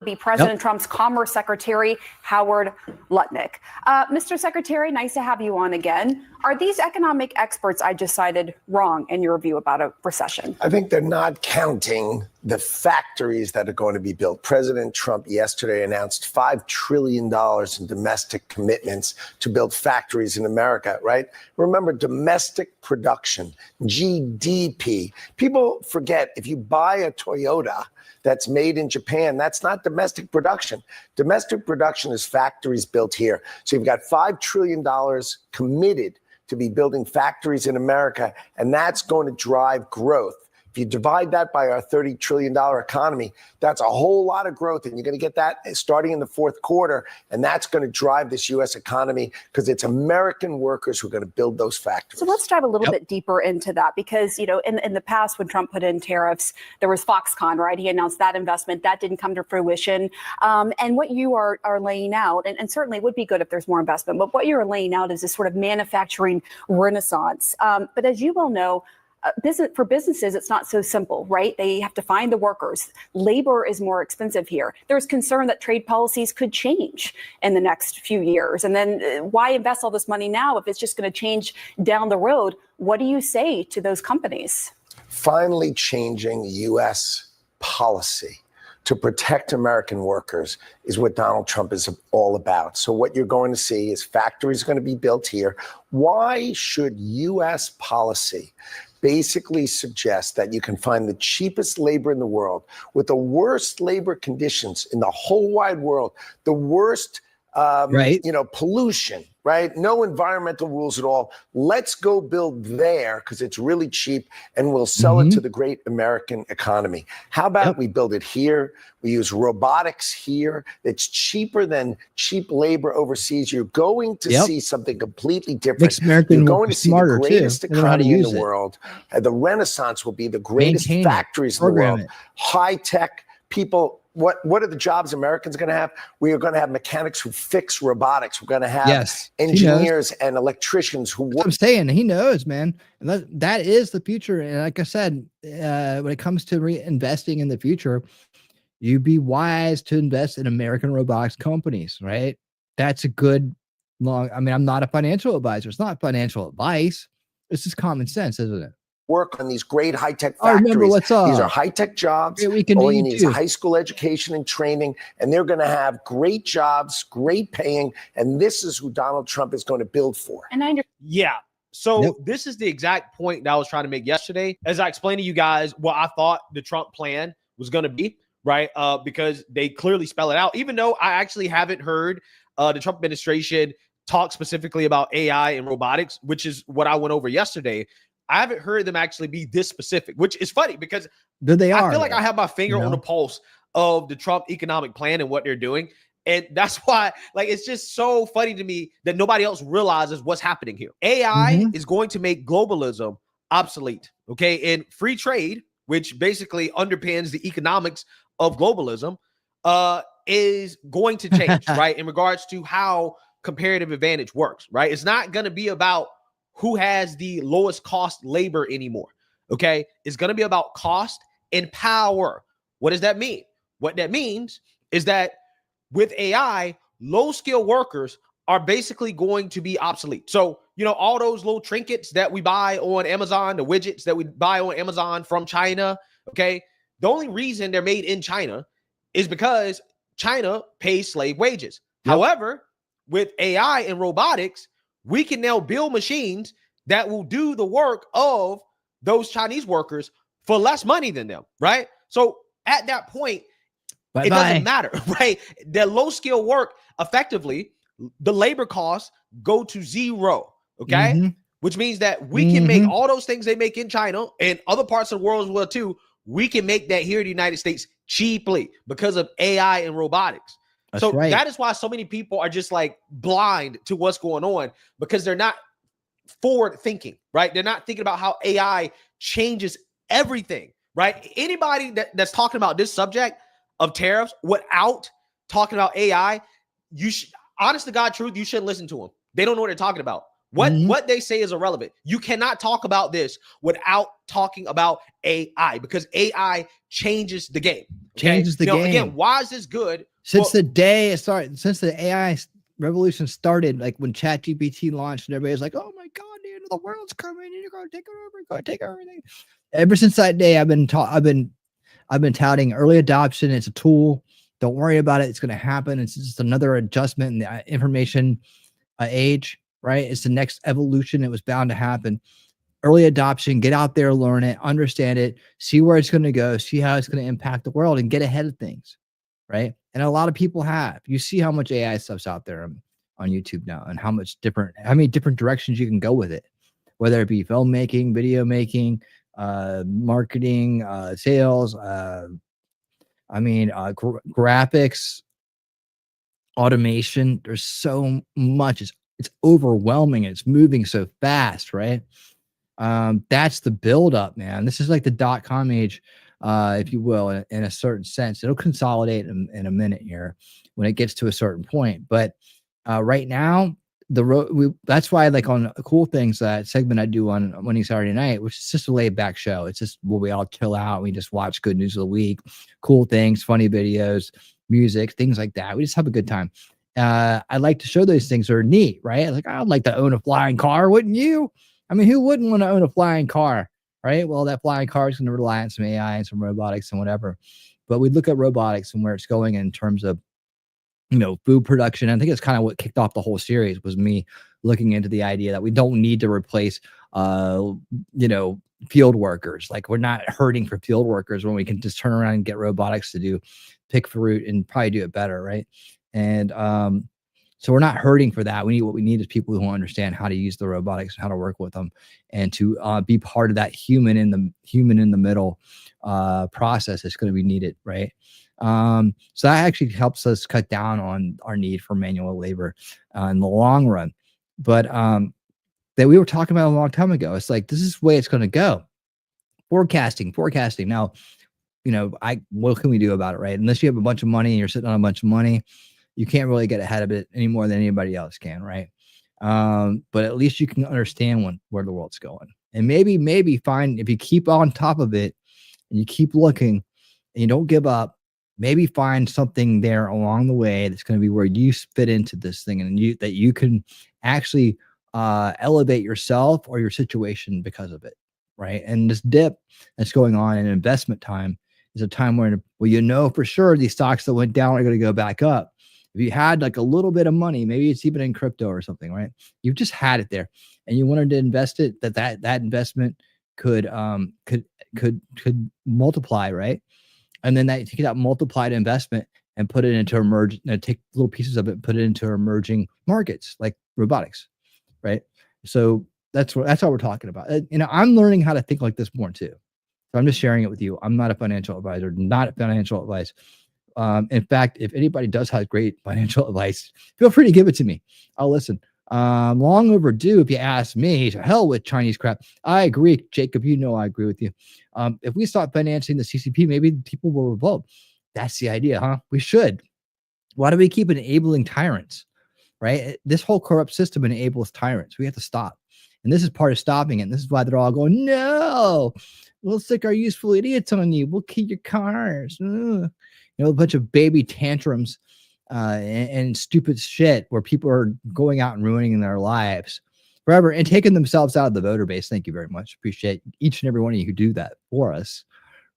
Be President Trump's Commerce Secretary, Howard Lutnick. Mr. Secretary, nice to have you on again. Are these economic experts I just cited wrong in your view about a recession? I think they're not counting the factories that are going to be built. President Trump yesterday announced $5 trillion in domestic commitments to build factories in America, right? Remember, domestic production, GDP. People forget, if you buy a Toyota that's made in Japan, that's not domestic production. Domestic production is factories built here. So you've got $5 trillion committed to be building factories in America, and that's going to drive growth. If you divide that by our $30 trillion economy, that's a whole lot of growth. And you're going to get that starting in the fourth quarter. And that's going to drive this U.S. economy because it's American workers who are going to build those factories. So let's dive a little bit deeper into that because, you know, in the past when Trump put in tariffs, there was Foxconn, right? He announced that investment. That didn't come to fruition. And what you are laying out, and certainly it would be good if there's more investment, but what you're laying out is this sort of manufacturing renaissance. But as you well know, for businesses, it's not so simple, right? They have to find the workers. Labor is more expensive here. There's concern that trade policies could change in the next few years. And then why invest all this money now if it's just going to change down the road? What do you say to those companies? Finally changing U.S. policy to protect American workers is what Donald Trump is all about. So what you're going to see is factories going to be built here. Why should U.S. policy basically suggest that you can find the cheapest labor in the world with the worst labor conditions in the whole wide world, the worst pollution, right? No environmental rules at all. Let's go build there because it's really cheap and we'll sell it to the great American economy. How about we build it here? We use robotics here. It's cheaper than cheap labor overseas. You're going to see something completely different. Makes American You're going to see the greatest too. They know how to economy in use the it. world. The Renaissance will be the greatest Maintain it. factories in the Program world. it. High tech people. What are the jobs Americans are going to have? We are going to have mechanics who fix robotics. We're going to have engineers and electricians who work. I'm saying he knows, man. And that is the future. And like I said, when it comes to reinvesting in the future, you be wise to invest in American robotics companies, right? That's a good I'm not a financial advisor. It's not financial advice. It's just common sense, isn't it? Work on these great high-tech I remember factories. what's up. These are high-tech jobs. Yeah, we can All do you you need is too. high school education and training, and they're going to have great jobs, great paying, and this is who Donald Trump is going to build for. And Yeah. So this is the exact point that I was trying to make yesterday. As I explained to you guys what I thought the Trump plan was going to be, right? Because they clearly spell it out, even though I actually haven't heard the Trump administration talk specifically about AI and robotics, which is what I went over yesterday. I haven't heard them actually be this specific, which is funny because I feel like I have my finger on the pulse of the Trump economic plan and what they're doing. And that's why, it's just so funny to me that nobody else realizes what's happening here. AI is going to make globalism obsolete, okay? And free trade, which basically underpins the economics of globalism, is going to change, right? In regards to how comparative advantage works, right? It's not going to be about who has the lowest cost labor anymore, okay? It's going to be about cost and power. What does that mean? What that means is that with AI, low-skill workers are basically going to be obsolete. So, all those little trinkets that we buy on Amazon, the widgets that we buy on Amazon from China, okay? The only reason they're made in China is because China pays slave wages. However, with AI and robotics, we can now build machines that will do the work of those Chinese workers for less money than them, right? So at that point, it doesn't matter, right? The low skill work, effectively, the labor costs go to zero, okay? Which means that we can make all those things they make in China and other parts of the world as well too. We can make that here in the United States cheaply because of AI and robotics. So that is why so many people are just blind to what's going on because they're not forward thinking, right? They're not thinking about how AI changes everything, right? Anybody that's talking about this subject of tariffs without talking about AI, honest to God truth, you shouldn't listen to them. They don't know what they're talking about. What they say is irrelevant. You cannot talk about this without talking about AI because AI changes the game. Okay? Changes the game. Again, why is this good? Since the day it started, since the AI revolution started, like when ChatGPT launched and everybody's like, oh my God, the end of the world's coming and you're going to take over, you're going to take everything. Ever since that day, I've been touting early adoption. It's a tool. Don't worry about it. It's going to happen. It's just another adjustment in the information age, right? It's the next evolution. It was bound to happen. Early adoption, get out there, learn it, understand it, see where it's going to go, see how it's going to impact the world and get ahead of things, right? And a lot of people have. You see how much AI stuff's out there. on YouTube now, and how many different directions you can go with it, whether it be filmmaking, video making, marketing, sales, graphics, automation. There's so much. It's overwhelming. It's moving so fast, right? That's the buildup, man. This is like the .com age, if you will, in a certain sense. It'll consolidate in a minute here when it gets to a certain point. But right now, that's why, like, on Cool Things, that segment I do on Monday Saturday night, which is just a laid back show. It's just where we all chill out. We just watch good news of the week, cool things, funny videos, music, things like that. We just have a good time. I like to show those things that are neat, right? Like, I'd like to own a flying car, wouldn't you? I mean, who wouldn't want to own a flying car, right? Well, that flying car is going to rely on some AI and some robotics and whatever. But we look at robotics and where it's going in terms of, food production. I think it's kind of what kicked off the whole series, was me looking into the idea that we don't need to replace, field workers. Like, we're not hurting for field workers when we can just turn around and get robotics to pick fruit and probably do it better, right? And so we're not hurting for that. What we need is people who understand how to use the robotics and how to work with them, and to be part of that human in the middle process that's going to be needed, right? So that actually helps us cut down on our need for manual labor in the long run. But that we were talking about a long time ago. It's like, this is the way it's going to go. Forecasting. Now, what can we do about it, right? Unless you have a bunch of money and you're sitting on a bunch of money, you can't really get ahead of it any more than anybody else can, right? But at least you can understand where the world's going. And maybe find, if you keep on top of it and you keep looking and you don't give up, maybe find something there along the way that's going to be where you fit into this thing, and that you can actually elevate yourself or your situation because of it, right? And this dip that's going on in investment time is a time where, for sure these stocks that went down are going to go back up. If you had like a little bit of money, maybe it's even in crypto or something, right? You've just had it there and you wanted to invest it, that investment could multiply, right? And then take that multiplied investment and put it into take little pieces of it and put it into emerging markets like robotics, right? So that's what we're talking about. I'm learning how to think like this more too. So I'm just sharing it with you. I'm not a financial advisor, not financial advice. In fact, if anybody does have great financial advice, feel free to give it to me. I'll listen. Long overdue, if you ask me. To hell with Chinese crap. I agree, Jacob. I agree with you. If we stop financing the CCP, maybe people will revolt. That's the idea, huh? We should. Why do we keep enabling tyrants, right? This whole corrupt system enables tyrants. We have to stop. And this is part of stopping it. And this is why they're all going, no, we'll stick our useful idiots on you. We'll keep your cars. A bunch of baby tantrums and stupid shit where people are going out and ruining their lives forever and taking themselves out of the voter base. Thank you very much. Appreciate each and every one of you who do that for us,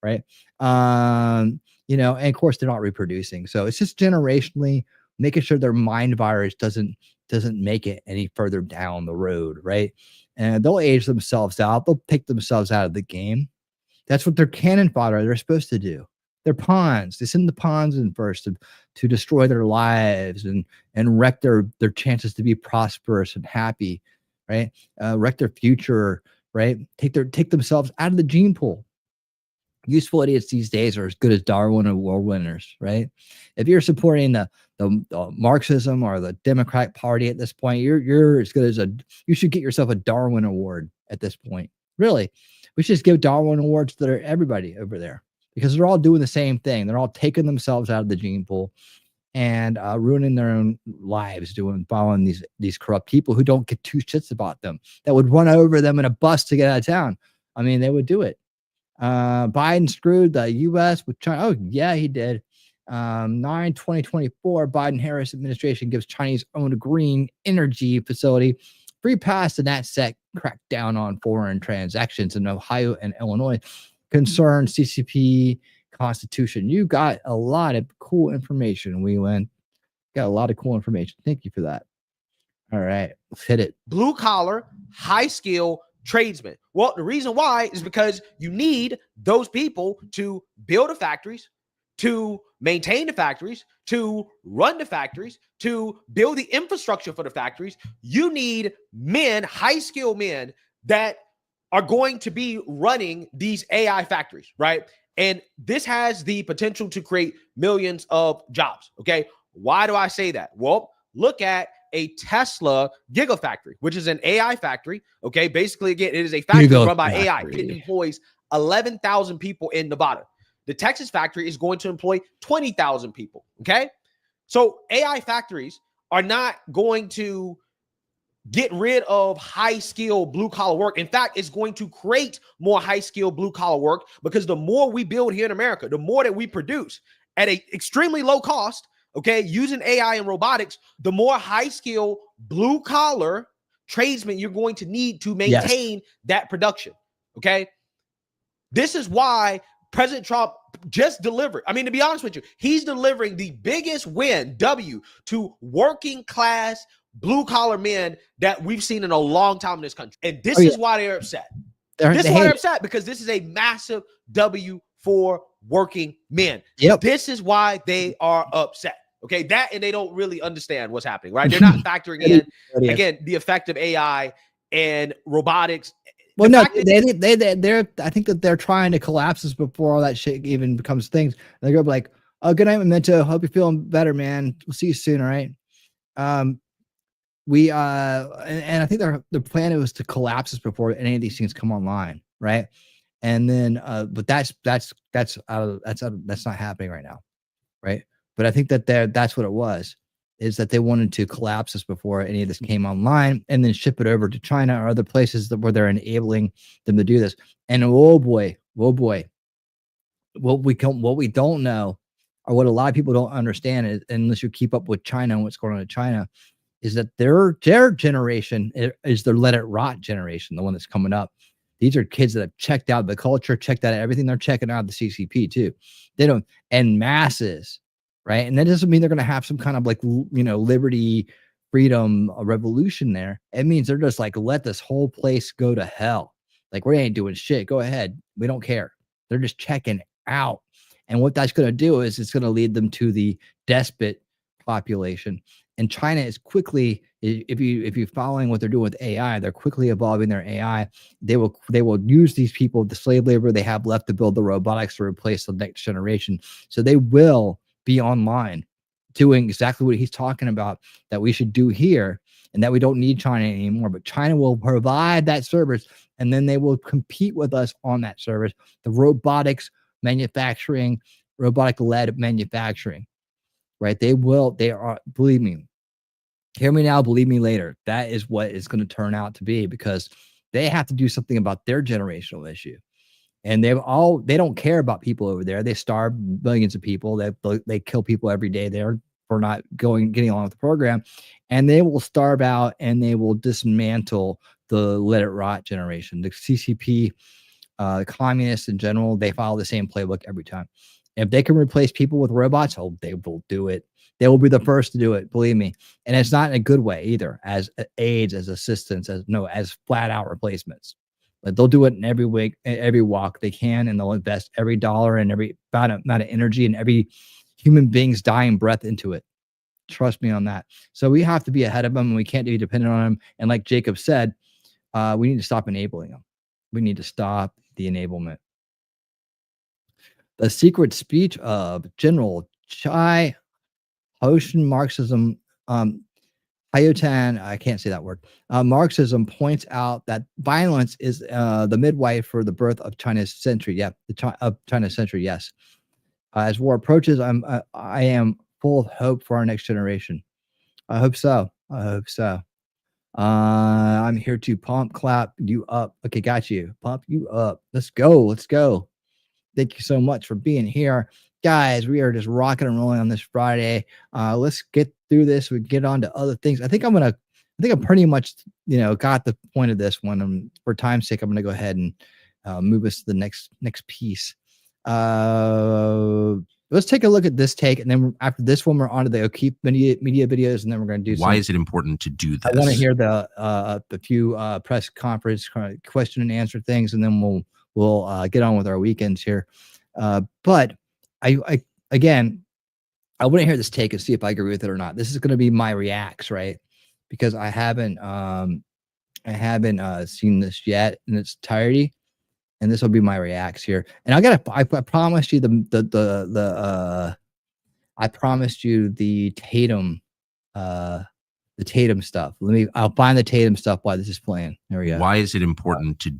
right? And of course they're not reproducing. So it's just generationally making sure their mind virus doesn't make it any further down the road, right? And they'll age themselves out. They'll take themselves out of the game. That's what their cannon fodder they're supposed to do. They're pawns. They send the pawns in first to destroy their lives and wreck their chances to be prosperous and happy, right? Wreck their future, right? Take themselves out of the gene pool. Useful idiots these days are as good as Darwin Award winners, right? If you're supporting the Marxism or the Democratic Party at this point, you're as good as you should get yourself a Darwin Award at this point. Really, we should just give Darwin Awards to everybody over there. Because they're all doing the same thing. They're all taking themselves out of the gene pool and ruining their own lives, following these corrupt people who don't get two shits about them, that would run over them in a bus to get out of town. I mean, they would do it. Biden screwed the U.S. with China. Oh, yeah, he did. 9/2024, Biden-Harris administration gives Chinese-owned green energy facility free pass to NatSec crackdown on foreign transactions in Ohio and Illinois. Concern CCP Constitution. You got a lot of cool information, Wheelan. Got a lot of cool information. Thank you for that. All right, let's hit it. Blue collar, high skill tradesmen. Well, the reason why is because you need those people to build the factories, to maintain the factories, to run the factories, to build the infrastructure for the factories. You need men, high-skilled men that are going to be running these AI factories, right? And this has the potential to create millions of jobs, okay? Why do I say that? Well, look at a Tesla Gigafactory, which is an AI factory, okay? Basically, again, it is a factory run by AI. It employs 11,000 people in Nevada. The Texas factory is going to employ 20,000 people, okay? So AI factories are not going to get rid of high-skilled blue-collar work. In fact, it's going to create more high-skilled blue-collar work because the more we build here in America, the more that we produce at an extremely low cost, okay, using AI and robotics, the more high-skilled blue-collar tradesmen you're going to need to maintain that production, okay? This is why President Trump just delivered. I mean, to be honest with you, he's delivering the biggest win, W, to working class blue collar men that we've seen in a long time in this country. And this is why they're upset. This is why they're upset, because this is a massive W for working men. This is why they are upset. Okay, that, and they don't really understand what's happening, right? They're not factoring in, again, the effect of AI and robotics. Well, no, they're. I think that they're trying to collapse this before all that shit even becomes things. They're gonna be like, "Oh, good night, Memento. Hope you're feeling better, man. We'll see you soon, all right?" And I think their plan was to collapse this before any of these things come online, right? And then, but that's not happening right now, right? But I think that that's what it was. Is that they wanted to collapse this before any of this came online and then ship it over to China or other places where they're enabling them to do this. And oh boy, what we don't know, or what a lot of people don't understand is, unless you keep up with China and what's going on in China, is that their generation is their let it rot generation, the one that's coming up. These are kids that have checked out the culture, checked out everything. They're checking out the CCP too. They don't, and masses. Right. And that doesn't mean they're going to have some kind of like, liberty, freedom, revolution there. It means they're just like, let this whole place go to hell. Like, we ain't doing shit. Go ahead. We don't care. They're just checking out. And what that's going to do is it's going to lead them to the despot population. And China is quickly, if you're following what they're doing with AI, they're quickly evolving their AI. They will use these people, the slave labor they have left, to build the robotics to replace the next generation. So they will be online doing exactly what he's talking about that we should do here, and that we don't need China anymore. But China will provide that service, and then they will compete with us on that service, the robotics manufacturing, robotic-led manufacturing, right? They are, believe me, hear me now, believe me later. That is what it's going to turn out to be, because they have to do something about their generational issue. And they don't care about people over there. They starve millions of people. They kill people every day there for not getting along with the program. And they will starve out, and they will dismantle the let it rot generation. The CCP, the communists in general, they follow the same playbook every time. If they can replace people with robots, they will do it. They will be the first to do it, believe me. And it's not in a good way either, as aids, as assistants, as flat out replacements. But they'll do it in every way, every walk they can, and they'll invest every dollar and every amount of energy and every human being's dying breath into it. Trust me on that. So we have to be ahead of them, and we can't be dependent on them. And like Jacob said, we need to stop enabling them. We need to stop the enablement. The secret speech of General Chai Ocean Marxism, Hayotan, I can't say that word. Marxism points out that violence is the midwife for the birth of China's century. Yeah, of China's century. Yes. As war approaches, I am full of hope for our next generation. I hope so. I hope so. I'm here to clap you up. Okay, got you. Pump you up. Let's go. Let's go. Thank you so much for being here. Guys, we are just rocking and rolling on this Friday. Let's get through this. We get on to other things. I think I'm pretty much, got the point of this one. For time's sake, I'm going to go ahead and move us to the next piece. Let's take a look at this take, and then after this one, we're on to the O'Keefe media videos, and then we're going to do. Why is it important to do this? I want to hear the few press conference question and answer things, and then we'll get on with our weekends here. But I again, I want to hear this take and see if I agree with it or not. This is going to be my reacts, right? Because I haven't seen this yet in its entirety, and this will be my reacts here. And I promised you I promised you the Tatum stuff. I'll find the Tatum stuff while this is playing. There we go. Why is it important to?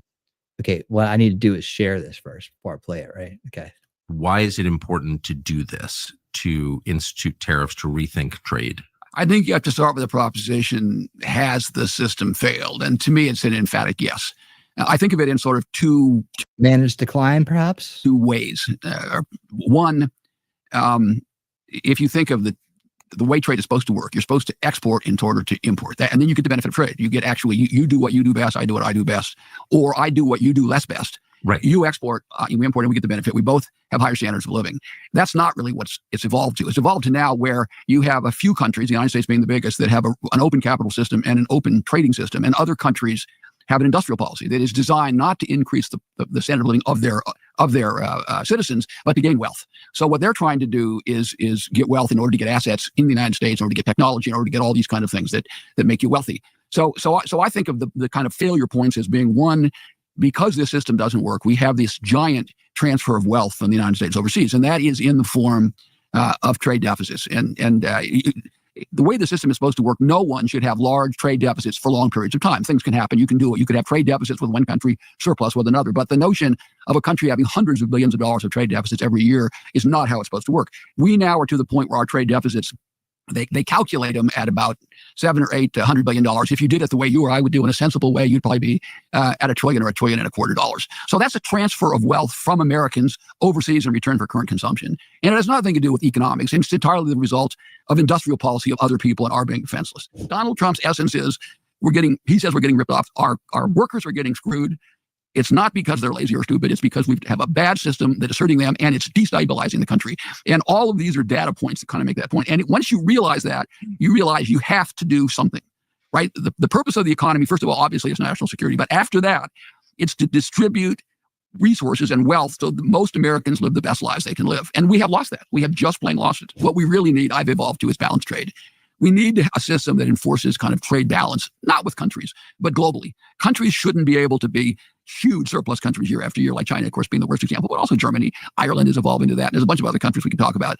Okay, what I need to do is share this first before I play it, right? Okay. Why is it important to do this, to institute tariffs, to rethink trade? I think you have to start with the proposition, has the system failed? And to me, it's an emphatic yes. I think of it in sort of two managed decline, perhaps? Two ways. One, if you think of the way trade is supposed to work, you're supposed to export in order to import that, and then you get the benefit of trade. You get actually, you do what you do best, I do what I do best, or I do what you do less best. Right. You export, you import, and we get the benefit. We both have higher standards of living. That's not really it's evolved to. It's evolved to now where you have a few countries, the United States being the biggest, that have an open capital system and an open trading system, and other countries have an industrial policy that is designed not to increase the standard of living of their citizens, but to gain wealth. So what they're trying to do is get wealth in order to get assets in the United States, in order to get technology, in order to get all these kind of things that make you wealthy. So I think of the kind of failure points as being, one, because this system doesn't work, we have this giant transfer of wealth from the United States overseas, and that is in the form of trade deficits. And the way the system is supposed to work, no one should have large trade deficits for long periods of time. Things can happen. You can do it. You could have trade deficits with one country, surplus with another. But the notion of a country having hundreds of billions of dollars of trade deficits every year is not how it's supposed to work. We now are to the point where our trade deficits, they calculate them at about $700 or $800 billion. If you did it the way you or I would do in a sensible way, you'd probably be at $1 trillion or $1.25 trillion. So that's a transfer of wealth from Americans overseas in return for current consumption. And it has nothing to do with economics. It's entirely the result of industrial policy of other people and our being defenseless. Donald Trump's essence is he says we're getting ripped off. Our workers are getting screwed. It's not because they're lazy or stupid. It's because we have a bad system that is hurting them, and it's destabilizing the country. And all of these are data points that kind of make that point. And once you realize that, you realize you have to do something, right? The purpose of the economy, first of all, obviously, is national security. But after that, it's to distribute resources and wealth so that most Americans live the best lives they can live. And we have lost that. We have just plain lost it. What we really need, I've evolved to, is balanced trade. We need a system that enforces kind of trade balance, not with countries, but globally. Countries shouldn't be able to be huge surplus countries year after year, like China, of course, being the worst example, but also Germany. Ireland is evolving to that. There's a bunch of other countries we can talk about.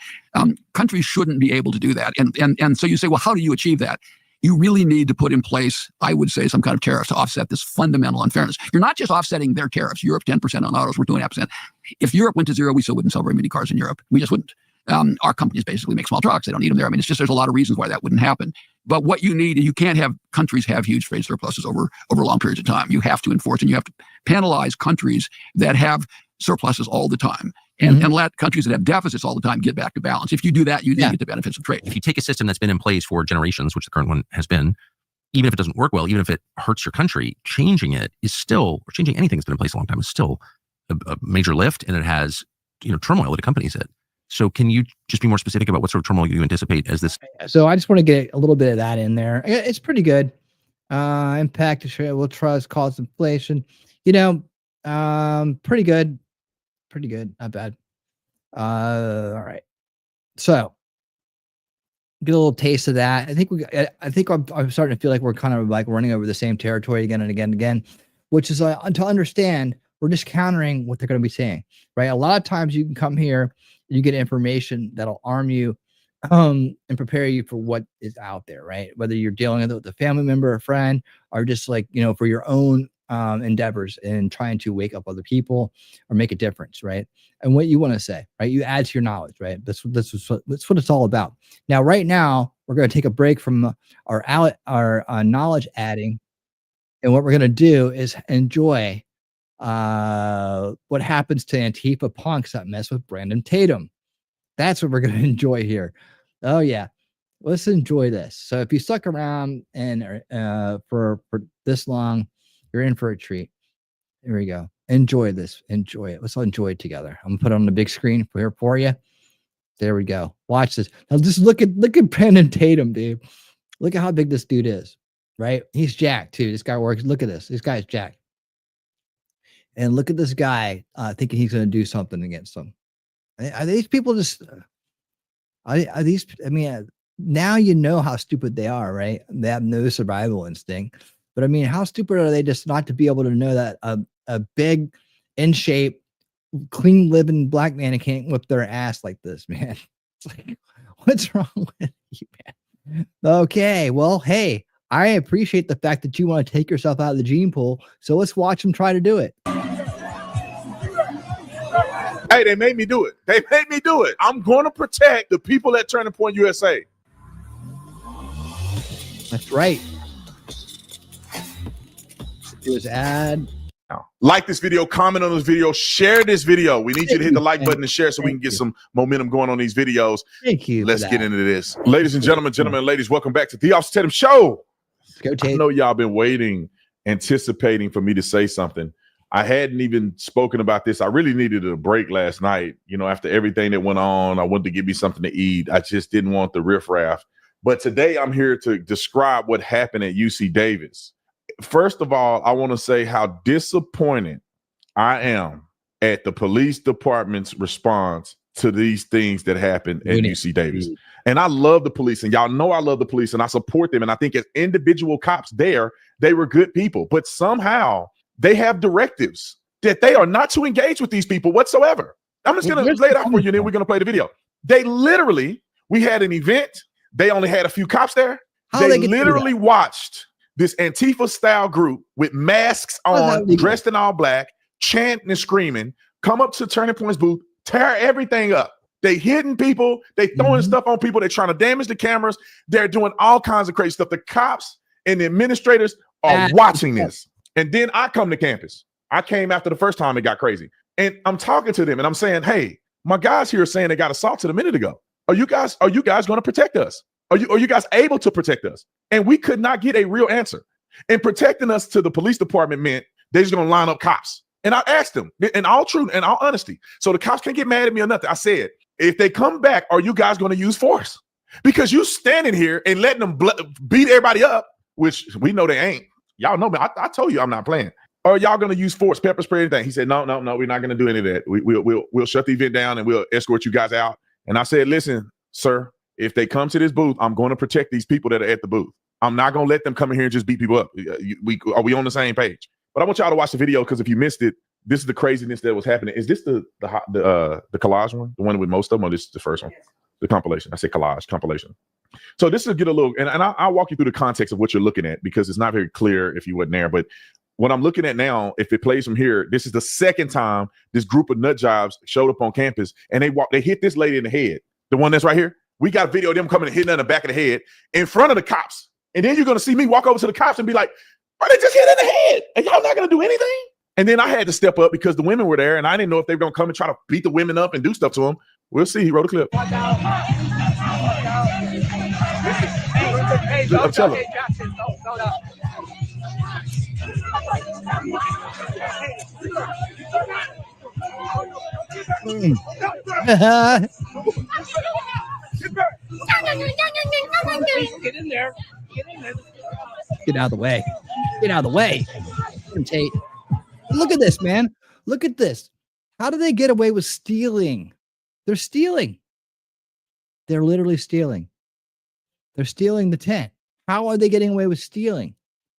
Countries shouldn't be able to do that. And so you say, well, how do you achieve that? You really need to put in place, I would say, some kind of tariffs to offset this fundamental unfairness. You're not just offsetting their tariffs. Europe, 10% on autos, we're 2.5%. If Europe went to zero, we still wouldn't sell very many cars in Europe. We just wouldn't. Our companies basically make small trucks. They don't need them there. I mean, it's just, there's a lot of reasons why that wouldn't happen. But what you need, you can't have countries have huge trade surpluses over long periods of time. You have to enforce, and you have to penalize countries that have surpluses all the time, and let countries that have deficits all the time get back to balance. If you do that, you then get the benefits of trade. If you take a system that's been in place for generations, which the current one has been, even if it doesn't work well, even if it hurts your country, changing it is still, or changing anything that's been in place a long time is still a major lift, and it has, turmoil that accompanies it. So can you just be more specific about what sort of turmoil you anticipate as this? So I just want to get a little bit of that in there. It's pretty good. Impact to share will trust cause inflation. Pretty good. Pretty good. Not bad. All right. So get a little taste of that. I think I'm starting to feel like we're kind of like running over the same territory again and again and again, which is to understand we're just countering what they're going to be saying, right? A lot of times you can come here, you get information that'll arm you and prepare you for what is out there, right? Whether you're dealing with a family member or friend, or just like, for your own endeavors and trying to wake up other people or make a difference, right? And what you want to say, right? You add to your knowledge, right? That's what it's all about. Now, right now, we're going to take a break from our knowledge adding, and what we're going to do is enjoy what happens to Antifa punks that mess with Brandon Tatum. That's what we're going to enjoy here. Oh yeah, let's enjoy this. So if you stuck around and for this long, you're in for a treat. Here we go. Enjoy this. Enjoy it. Let's all enjoy it together. I'm gonna put it on the big screen here for you. There we go. Watch this. Now just look at Brandon Tatum, dude. Look at how big this dude is. Right? He's jacked too. This guy works. Look at this. This guy's jacked. And look at this guy thinking he's going to do something against them. Are these people just Are these? I mean, now you know how stupid they are, right? They have no survival instinct. But I mean, how stupid are they just not to be able to know that a big, in shape, clean living black man can't whip their ass like this, man? It's like, what's wrong with you, man? Okay, well, hey, I appreciate the fact that you want to take yourself out of the gene pool. So let's watch them try to do it. Hey, they made me do it. They made me do it. I'm going to protect the people at Turning Point USA. That's right. Do his ad. Like this video, comment on this video, share this video. We need you to hit the like button and share so we can get some momentum going on these videos. Thank you. Let's get into this. Ladies and gentlemen, and ladies, welcome back to The Officer Tatum Show. Go, Tate. I know y'all been waiting, anticipating for me to say something. I hadn't even spoken about this. I really needed a break last night. You know, after everything that went on, I wanted to give me something to eat. I just didn't want the riffraff. But today I'm here to describe what happened at UC Davis. First of all, I want to say how disappointed I am at the police department's response to these things that happened at UC Davis. And I love the police, and y'all know I love the police, and I support them. And I think as individual cops there, they were good people. But somehow they have directives that they are not to engage with these people whatsoever. I'm just going to lay it out for you, and then we're going to play the video. They literally, we had an event. They only had a few cops there. They literally watched this Antifa-style group with masks on, dressed in all black, chanting and screaming, come up to Turning Point's booth, tear everything up. They hitting people. They throwing stuff on people. They're trying to damage the cameras. They're doing all kinds of crazy stuff. The cops and the administrators are watching this. And then I come to campus. I came after the first time it got crazy. And I'm talking to them and I'm saying, hey, my guys here are saying they got assaulted a minute ago. Are you guys going to protect us? Are you guys able to protect us? And we could not get a real answer. And protecting us to the police department meant they're just going to line up cops. And I asked them in all truth and all honesty. So the cops can't get mad at me or nothing. I said, if they come back, are you guys going to use force? Because you standing here and letting them beat everybody up, which we know they ain't. Y'all know me. I told you I'm not playing. Are y'all going to use force, pepper spray, anything? He said, no, we're not going to do any of that. We'll shut the event down and we'll escort you guys out. And I said, listen, sir, if they come to this booth, I'm going to protect these people that are at the booth. I'm not going to let them come in here and just beat people up. Are we on the same page? But I want y'all to watch the video because if you missed it, this is the craziness that was happening. Is this the collage one, the one with most of them, or this is the first one, the compilation? I say collage, compilation. So this will get a little, and I'll walk you through the context of what you're looking at because it's not very clear if you wasn't there. But what I'm looking at now, if it plays from here, this is the second time this group of nut jobs showed up on campus and they hit this lady in the head, the one that's right here. We got a video of them coming and hitting her in the back of the head in front of the cops. And then you're going to see me walk over to the cops and be like, bro, they just hit her in the head. And y'all not going to do anything? And then I had to step up because the women were there and I didn't know if they were going to come and try to beat the women up and do stuff to them. We'll see. He wrote a clip. I'm telling Get in there. Get in there. Get out of the way. Get out of the way. Tate. Look at this, man. Look at this. How do they get away with stealing? They're stealing. They're literally stealing. They're stealing the tent. How are they getting away with stealing?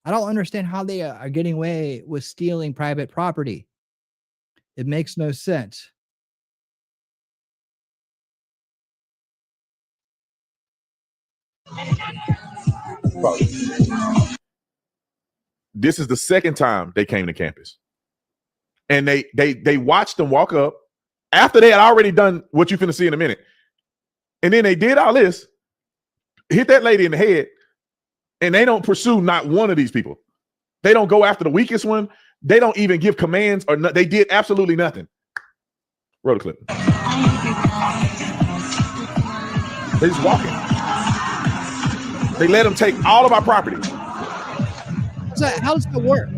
I don't understand how they are getting away with stealing private property. It makes no sense. This is the second time they came to campus. And they watched them walk up after they had already done what you're finna see in a minute. And then they did all this, hit that lady in the head, and they don't pursue not one of these people. They don't go after the weakest one. They don't even give commands or they did absolutely nothing. Roll the clip. They just walking. They let them take all of our property. How does that work?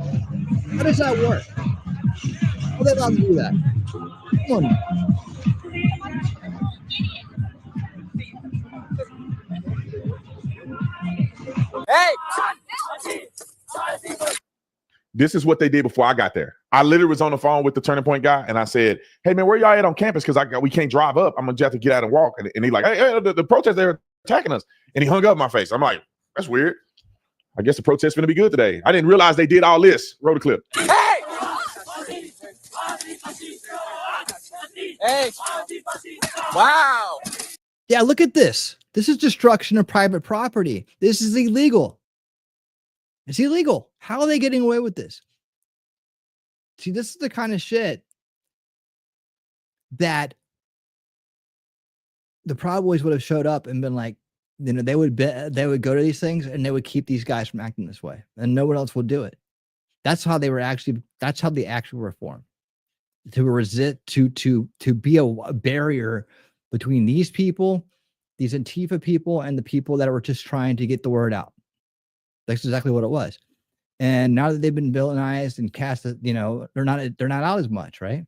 How does that work? How are they allowed to do that? Come on. This is what they did before I got there. I literally was on the phone with the Turning Point guy, and I said, "Hey man, where y'all at on campus? Because we can't drive up. I'm gonna have to get out and walk." And he's like, "Hey, the protesters, they're attacking us." And he hung up in my face. I'm like, "That's weird. I guess the protest's gonna be good today." I didn't realize they did all this. Roll the clip. Hey! Wow! Yeah, look at this. This is destruction of private property. This is illegal. It's illegal. How are they getting away with this? See, this is the kind of shit that the Proud Boys would have showed up and been like, you know, they would go to these things and they would keep these guys from acting this way, and no one else will do it. That's how they were actually. That's how the actual reform to resist to be a barrier between these people, these Antifa people, and the people that were just trying to get the word out. That's exactly what it was. And now that they've been villainized and cast, you know, they're not out as much, right?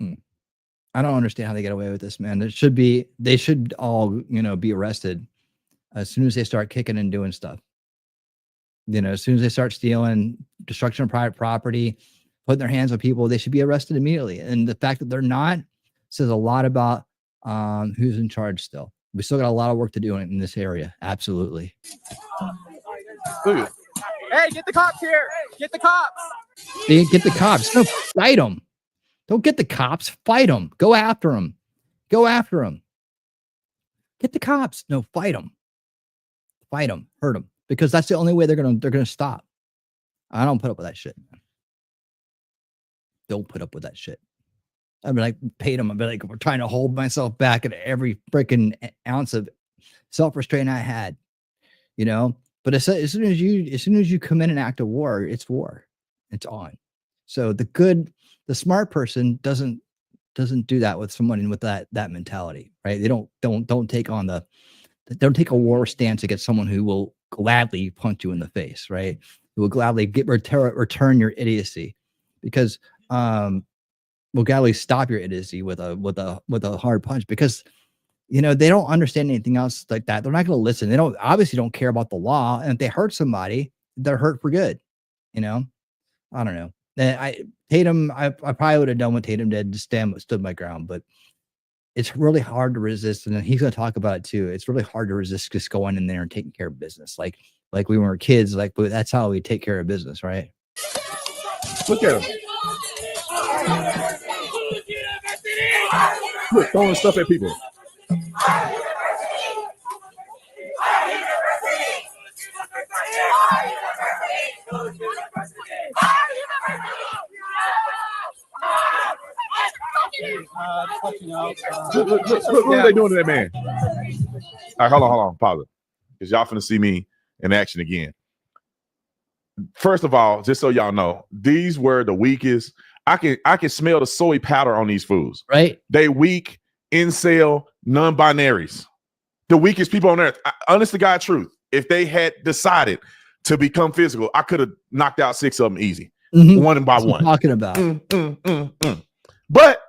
I don't understand how they get away with this, man. They should all, you know, be arrested as soon as they start kicking and doing stuff. You know, as soon as they start stealing, destruction of private property, putting their hands on people, they should be arrested immediately. And the fact that they're not says a lot about who's in charge still. We still got a lot of work to do in this area. Absolutely. Hey, get the cops here! Get the cops! They get the cops. No, fight them. Don't get the cops. Fight them. Go after them. Go after them. Get the cops. No, fight them. Fight them. Hurt them. Because that's the only way they're gonna stop. I don't put up with that shit. Don't put up with that shit. I'd be like, paid them. I'd be like, we're trying to hold myself back at every freaking ounce of self-restraint I had, you know. But as soon as you commit an act of war, it's war. It's on. So the smart person doesn't do that with someone with that mentality, right? They don't take a war stance against someone who will gladly punch you in the face, right? Who will gladly return your idiocy, because will gladly stop your idiocy with a hard punch, because you know they don't understand anything else like that. They're not going to listen. They obviously don't care about the law, and if they hurt somebody, they're hurt for good. You know, I don't know. Tatum, I probably would have done what Tatum did, just stood my ground, but it's really hard to resist, and he's going to talk about it too. It's really hard to resist just going in there and taking care of business, like we were kids. Like, but that's how we take care of business, right? Look at him. Look, throwing stuff at people. Look what are they doing to that man? All right, hold on, pause it, because y'all finna see me in action again. First of all, just so y'all know, these were the weakest. I can smell the soy powder on these fools. Right? They weak, incel, non-binaries. The weakest people on earth. Honest to God truth. If they had decided to become physical, I could have knocked out 6 of them easy. One by one. Talking about. But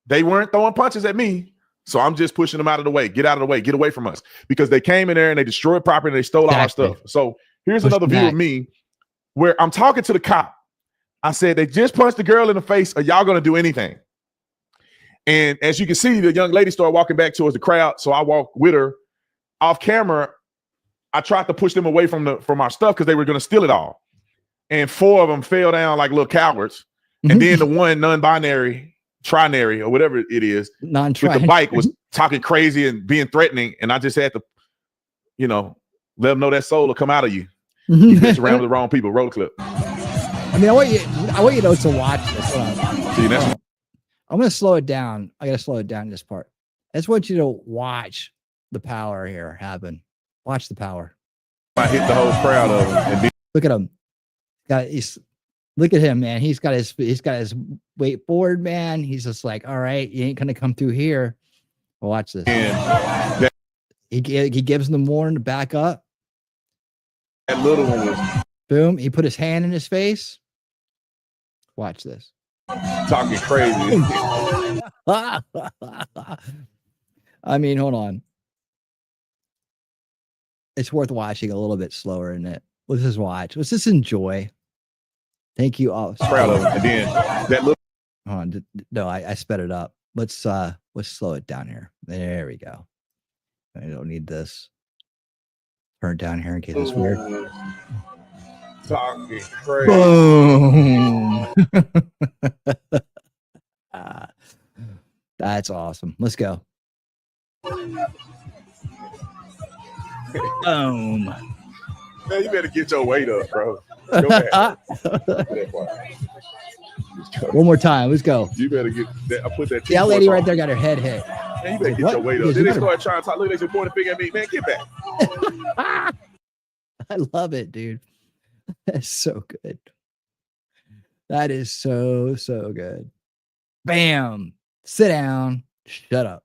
they weren't throwing punches at me. So I'm just pushing them out of the way. Get out of the way. Get away from us. Because they came in there and they destroyed property and they stole all our stuff. So here's another view of me where I'm talking to the cop. I said, they just punched the girl in the face. Are y'all going to do anything? And as you can see, the young lady started walking back towards the crowd. So I walked with her off camera. I tried to push them away from our stuff because they were going to steal it all. And 4 of them fell down like little cowards. And then the one non-binary, trinary, or whatever it is, with the bike was talking crazy and being threatening. And I just had to, you know, let them know that soul will come out of you. You mess around with the wrong people. Roll the clip. I mean, I want you to watch this. I'm going to slow it down. I got to slow it down in this part. I just want you to watch the power here happen. Watch the power. I hit the whole crowd of them. Look at him. Look at him, man. He's got his weight forward, man. He's just like, all right, you ain't gonna come through here. Well, watch this. He gives them warning to back up. That little one was boom. He put his hand in his face. Watch this. Talking crazy. I mean, hold on. It's worth watching a little bit slower, isn't it? Let's just watch. Let's just enjoy. Thank you all. Proud of him. And then that little. Hold on. No, I sped it up. Let's slow it down here. There we go. I don't need this. Turn it down here in case it's weird. Talking crazy. Boom. That's awesome. Let's go. Boom. Man, you better get your weight up, bro. Go ahead. One more time. Let's go. You better get that. I put that. That lady right there got her head hit. Man, you better get your weight up. Then they start trying to talk. Look, they just pointing a finger at me. Man, get back. I love it, dude. That's so good. That is so good. Bam. Sit down. Shut up.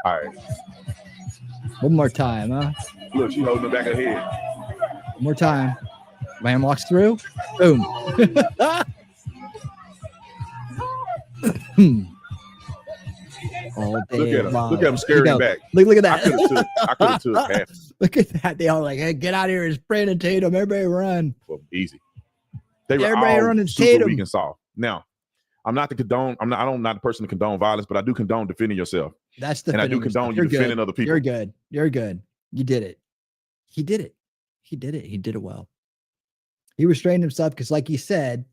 All right. One more time, huh? Look, she holding the back of her head. One more time. Man walks through. Boom. All day Look at him. long. Look at him scurrying back. Look at that. I could have took half. Look at that. They all like, hey, get out of here. It's Brandon Tatum. Everybody run. Well, easy. They were Everybody all running super Tatum. weak and soft. Now, I'm not the condone. I'm not the person to condone violence, but I do condone defending yourself. That's the and I do condone you defending other people. You're good. You're good. You did it. He did it. He did it. He did it well. He restrained himself because, like he said,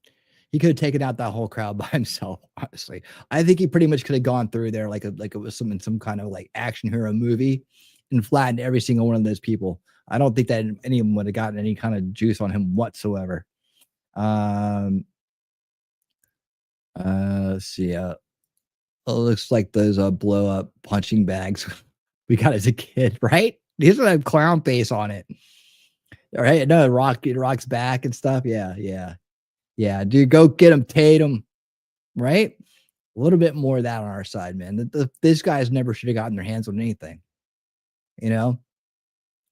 he could have taken out that whole crowd by himself. Honestly, I think he pretty much could have gone through there like it was some kind of like action hero movie and flattened every single one of those people. I don't think that any of them would have gotten any kind of juice on him whatsoever. Let's see. It looks like those blow up punching bags we got as a kid, right? These have clown face on it. All right, no, it rocks back and stuff. Yeah. Dude, go get him, Tatum. Right? A little bit more of that on our side, man. These guys never should have gotten their hands on anything. You know,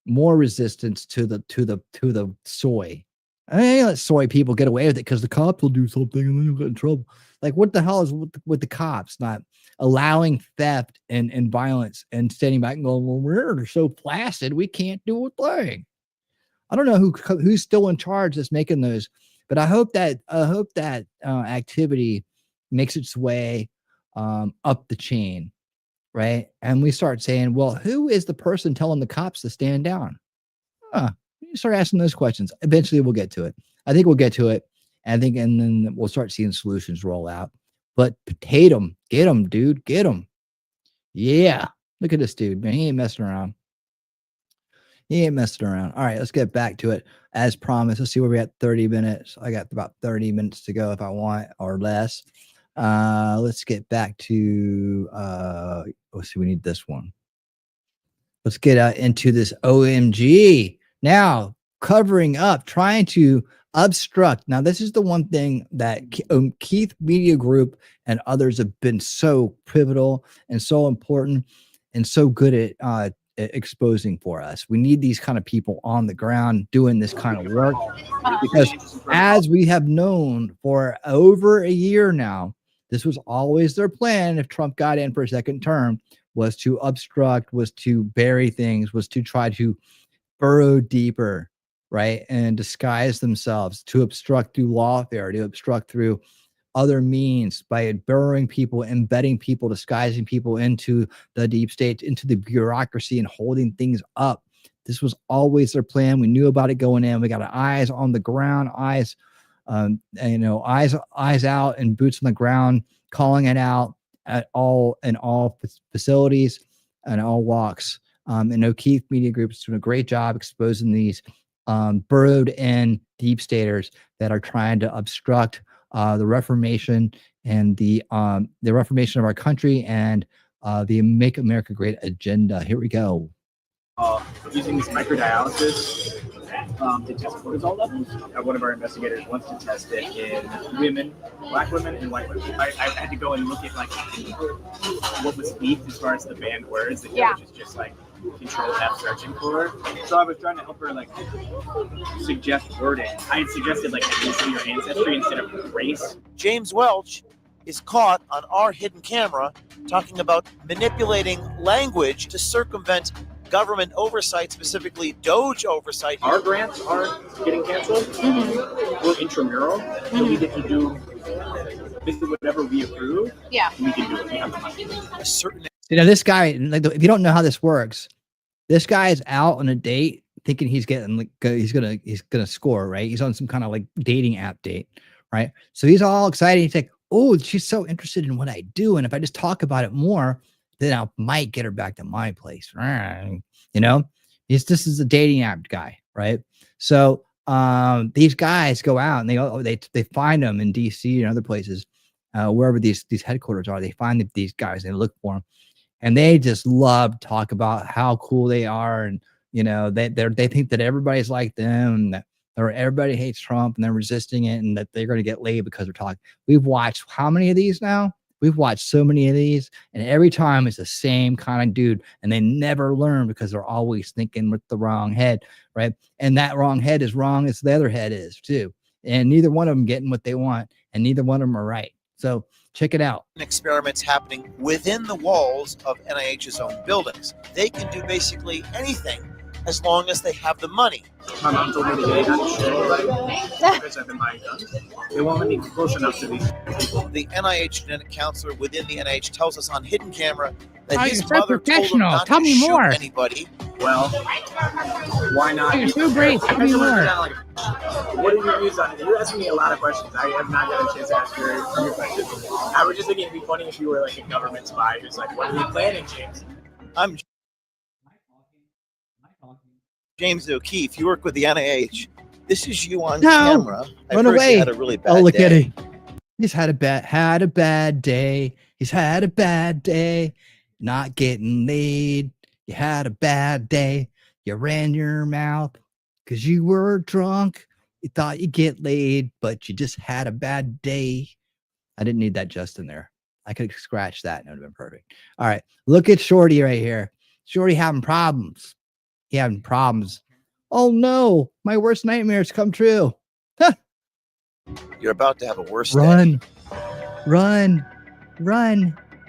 more resistance to the soy. I mean, let soy people get away with it because the cops will do something and then you'll get in trouble. Like, what the hell is with the cops not allowing theft and violence and standing back and going, well, we're so placid, we can't do a thing. I don't know who's still in charge that's making those, but I hope that activity makes its way up the chain, right? And we start saying, well, who is the person telling the cops to stand down? You start asking those questions. Eventually, we'll get to it. I think we'll get to it. And then we'll start seeing solutions roll out. But Tatum, get him, dude, get him. Yeah, look at this dude, man. He ain't messing around. All right, let's get back to it as promised. Let's see where we're at. 30 minutes. I got about 30 minutes to go if I want or less. Let's get back to. Let's see. We need this one. Let's get into this OMG. Now, covering up, trying to obstruct. Now, this is the one thing that Keith Media Group and others have been so pivotal and so important and so good at exposing for us. We need these kind of people on the ground doing this kind of work because, as we have known for over a year now, this was always their plan if Trump got in for a second term, was to obstruct, was to bury things, was to try to burrow deeper, right? And disguise themselves, to obstruct through lawfare, to obstruct through other means by burrowing people, embedding people, disguising people into the deep state, into the bureaucracy and holding things up. This was always their plan. We knew about it going in. We got our eyes on the ground, eyes out and boots on the ground, calling it out at all facilities and all walks. And O'Keefe Media Group is doing a great job exposing these burrowed in deep staters that are trying to obstruct the Reformation and the Reformation of our country and the Make America Great agenda. Here we go. Using this microdialysis to test cortisol levels. One of our investigators wants to test it in women, black women and white women. I had to go and look at like what was leaked as far as the banned words that was just like Control F searching for. So I was trying to help her like suggest wording. I had suggested like ethnicity or ancestry instead of race. James Welch is caught on our hidden camera talking about manipulating language to circumvent government oversight, specifically Doge oversight. Our grants are getting canceled. We're intramural, so we get to do basically whatever we approve. Yeah. We can do it. We have the money. A certain You know, this guy, like, if you don't know how this works, this guy is out on a date thinking he's getting like he's gonna score, right? He's on some kind of like dating app date, right? So he's all excited. He's like, oh, she's so interested in what I do, and if I just talk about it more, then I might get her back to my place. You know, this is a dating app guy, right? So these guys go out and they find them in DC and other places, wherever these headquarters are. They find these guys, they look for them, and they just love to talk about how cool they are, and you know, they think that everybody's like them, and that everybody hates Trump and they're resisting it, and that they're going to get laid because they're talking. We've watched how many of these now? We've watched so many of these, and every time it's the same kind of dude, and they never learn because they're always thinking with the wrong head, right? And that wrong head is wrong as the other head is too. And neither one of them getting what they want, and neither one of them are right. So check it out. experiments happening within the walls of NIH's own buildings. They can do basically anything as long as they have the money. My mom told me today not to show anybody because I've been buying guns. They won't let me close enough to these people. The NIH genetic counselor within the NIH tells us on hidden camera that Oh, his you're so mother told him professional. not Tell to me shoot more. anybody. Well, why not? Oh, you're so great. Tell me more. What are your views on it? You're asking me a lot of questions. I have not got a chance to ask your questions. I was just thinking it'd be funny if you were like a government spy, just like, what are you planning, James? I'm James O'Keefe. You work with the NIH. This is you on camera. I've Run heard away. You had a really bad Oh, look day. at him. He's had a bad day. He's had a bad day. Not getting laid. You had a bad day. You ran your mouth because you were drunk. You thought you'd get laid, but you just had a bad day. I didn't need that just in there. I could have scratched that and it would have been perfect. All right. Look at Shorty right here. Shorty having problems. He having problems. Oh no, my worst nightmares come true. You're about to have a worse day. Run.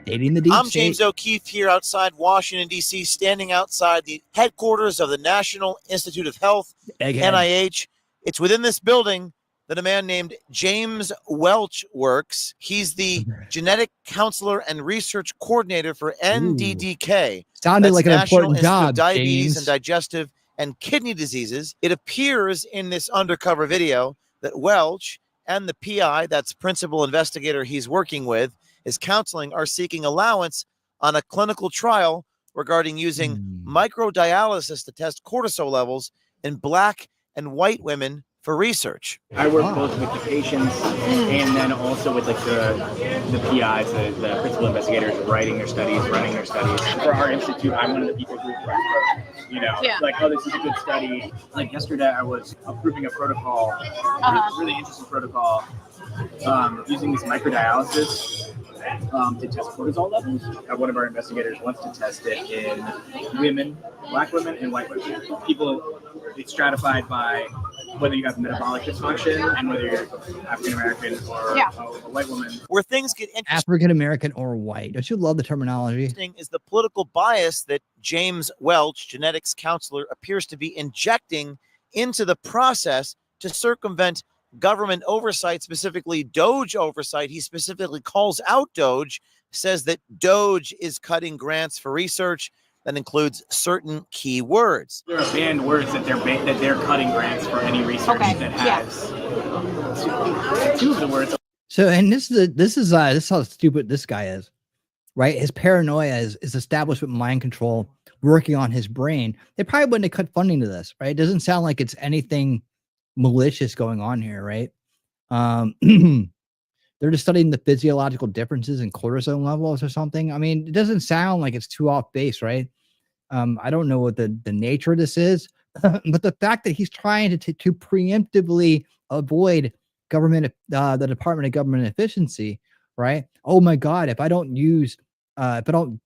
Dating the deep I'm state. James O'Keefe here outside Washington, D.C., standing outside the headquarters of the National Institute of Health, Egghead. NIH. It's within this building that a man named James Welch works. He's the genetic counselor and research coordinator for NDDK. Sounded That's like an National important Institute of job, Diabetes James. and Digestive and Kidney Diseases. It appears in this undercover video that Welch and the PI, that's principal investigator he's working with, his counseling, are seeking allowance on a clinical trial regarding using microdialysis to test cortisol levels in Black and white women for research. I work both with the patients and then also with like the PIs, the principal investigators writing their studies, running their studies. For our institute, I'm one of the people who write programs. You know, like, oh, this is a good study. Like yesterday, I was approving a protocol, really interesting protocol, using this microdialysis to test cortisol levels. One of our investigators wants to test it in women, Black women and white women. People, it's stratified by whether you have metabolic dysfunction and whether you're African American or a white woman. Where things get interesting African American or white. Don't you love the terminology? is the political bias that James Welch, genetics counselor, appears to be injecting into the process to circumvent government oversight, specifically Doge oversight. He specifically calls out Doge, says that Doge is cutting grants for research that includes certain key words. There are banned words that they're cutting grants for any research that has two of the words. So, and this is how stupid this guy is, right? His paranoia is establishment mind control working on his brain. They probably wouldn't have cut funding to this, right? It doesn't sound like it's anything malicious going on here, right? They're just studying the physiological differences in cortisol levels or something. I mean, it doesn't sound like it's too off base, right? I don't know what the nature of this is, but the fact that he's trying to preemptively avoid government, the Department of Government Efficiency, right? Oh my God, if I don't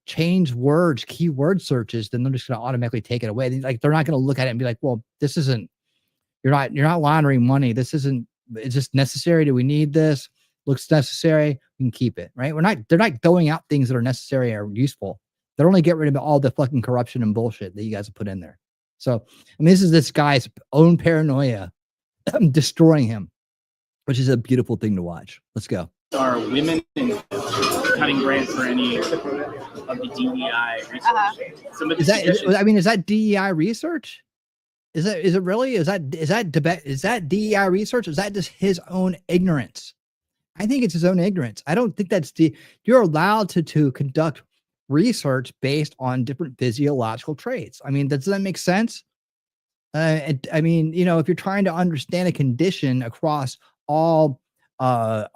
change words, keyword searches, then they're just going to automatically take it away. Like, they're not going to look at it and be like, well, this isn't, you're not laundering money. This isn't, it's just necessary. Do we need this? looks necessary, we can keep it, right? They're not throwing out things that are necessary or useful. They're only getting rid of all the fucking corruption and bullshit that you guys have put in there. So, I mean, this is this guy's own paranoia destroying him, which is a beautiful thing to watch. Let's go. Are women cutting grants for any of the DEI research? Some of the Is that DEI research? Is it really? Is that DEI research? Is that just his own ignorance? I think it's his own ignorance. I don't think that's you're allowed to conduct research based on different physiological traits. I mean, does that make sense? I mean, you know, if you're trying to understand a condition across all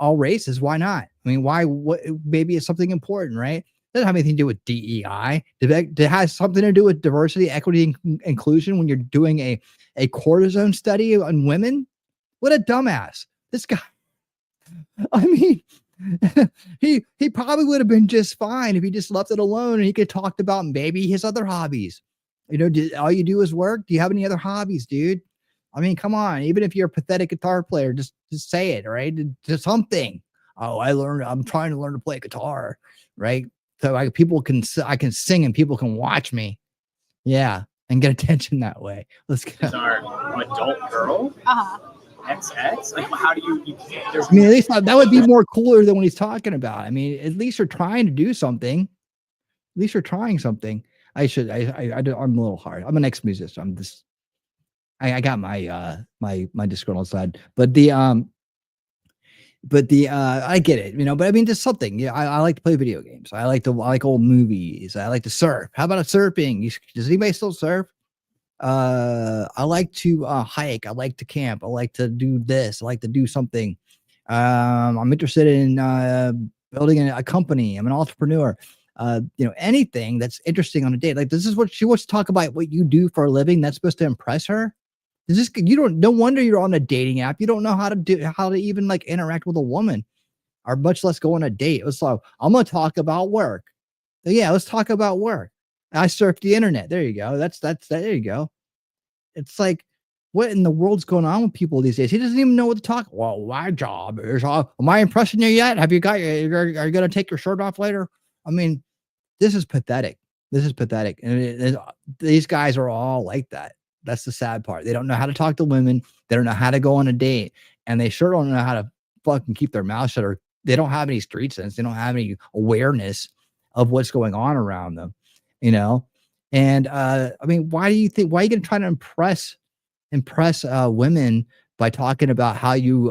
races, why not? I mean, maybe it's something important, right? It doesn't have anything to do with DEI. It has something to do with diversity, equity, and inclusion when you're doing a cortisone study on women. What a dumbass. This guy, I mean, he probably would have been just fine if he just left it alone and he could talk about maybe his other hobbies. You know, all you do is work. Do you have any other hobbies, dude? I mean, come on. Even if you're a pathetic guitar player, just say it, right? Just something. Oh, I'm trying to learn to play guitar, right? So I can sing and people can watch me. Yeah, and get attention that way. Let's go. Are adult girl? XX? Like, how do you can't. I mean, at least that would be more cooler than what he's talking about. I mean, at least you're trying to do something. At least you're trying something. I'm a little hard. I'm an ex-musician. I got my my disgruntled side, but I get it, you know, but I mean, just something. Yeah, I like to play video games. I like old movies. I like to surf. How about surfing? Does anybody still surf? I like to hike. I like to camp. I like to do this. I like to do something. I'm interested in building a company. I'm an entrepreneur. You know, anything that's interesting on a date. Like, this is what she wants to talk about, what you do for a living. That's supposed to impress her. No wonder you're on a dating app. You don't know how to even like interact with a woman, or much less go on a date. It was like, I'm going to talk about work. Yeah, let's talk about work. I surf the internet. There you go. There you go. It's like, what in the world's going on with people these days? He doesn't even know what to talk. Well, my job is, am I impressing you yet? Have you got are you going to take your shirt off later? I mean, this is pathetic. This is pathetic. And these guys are all like that. That's the sad part. They don't know how to talk to women. They don't know how to go on a date. And they sure don't know how to fucking keep their mouth shut, or they don't have any street sense. They don't have any awareness of what's going on around them, you know? And I mean, why are you going to try to impress women by talking about how you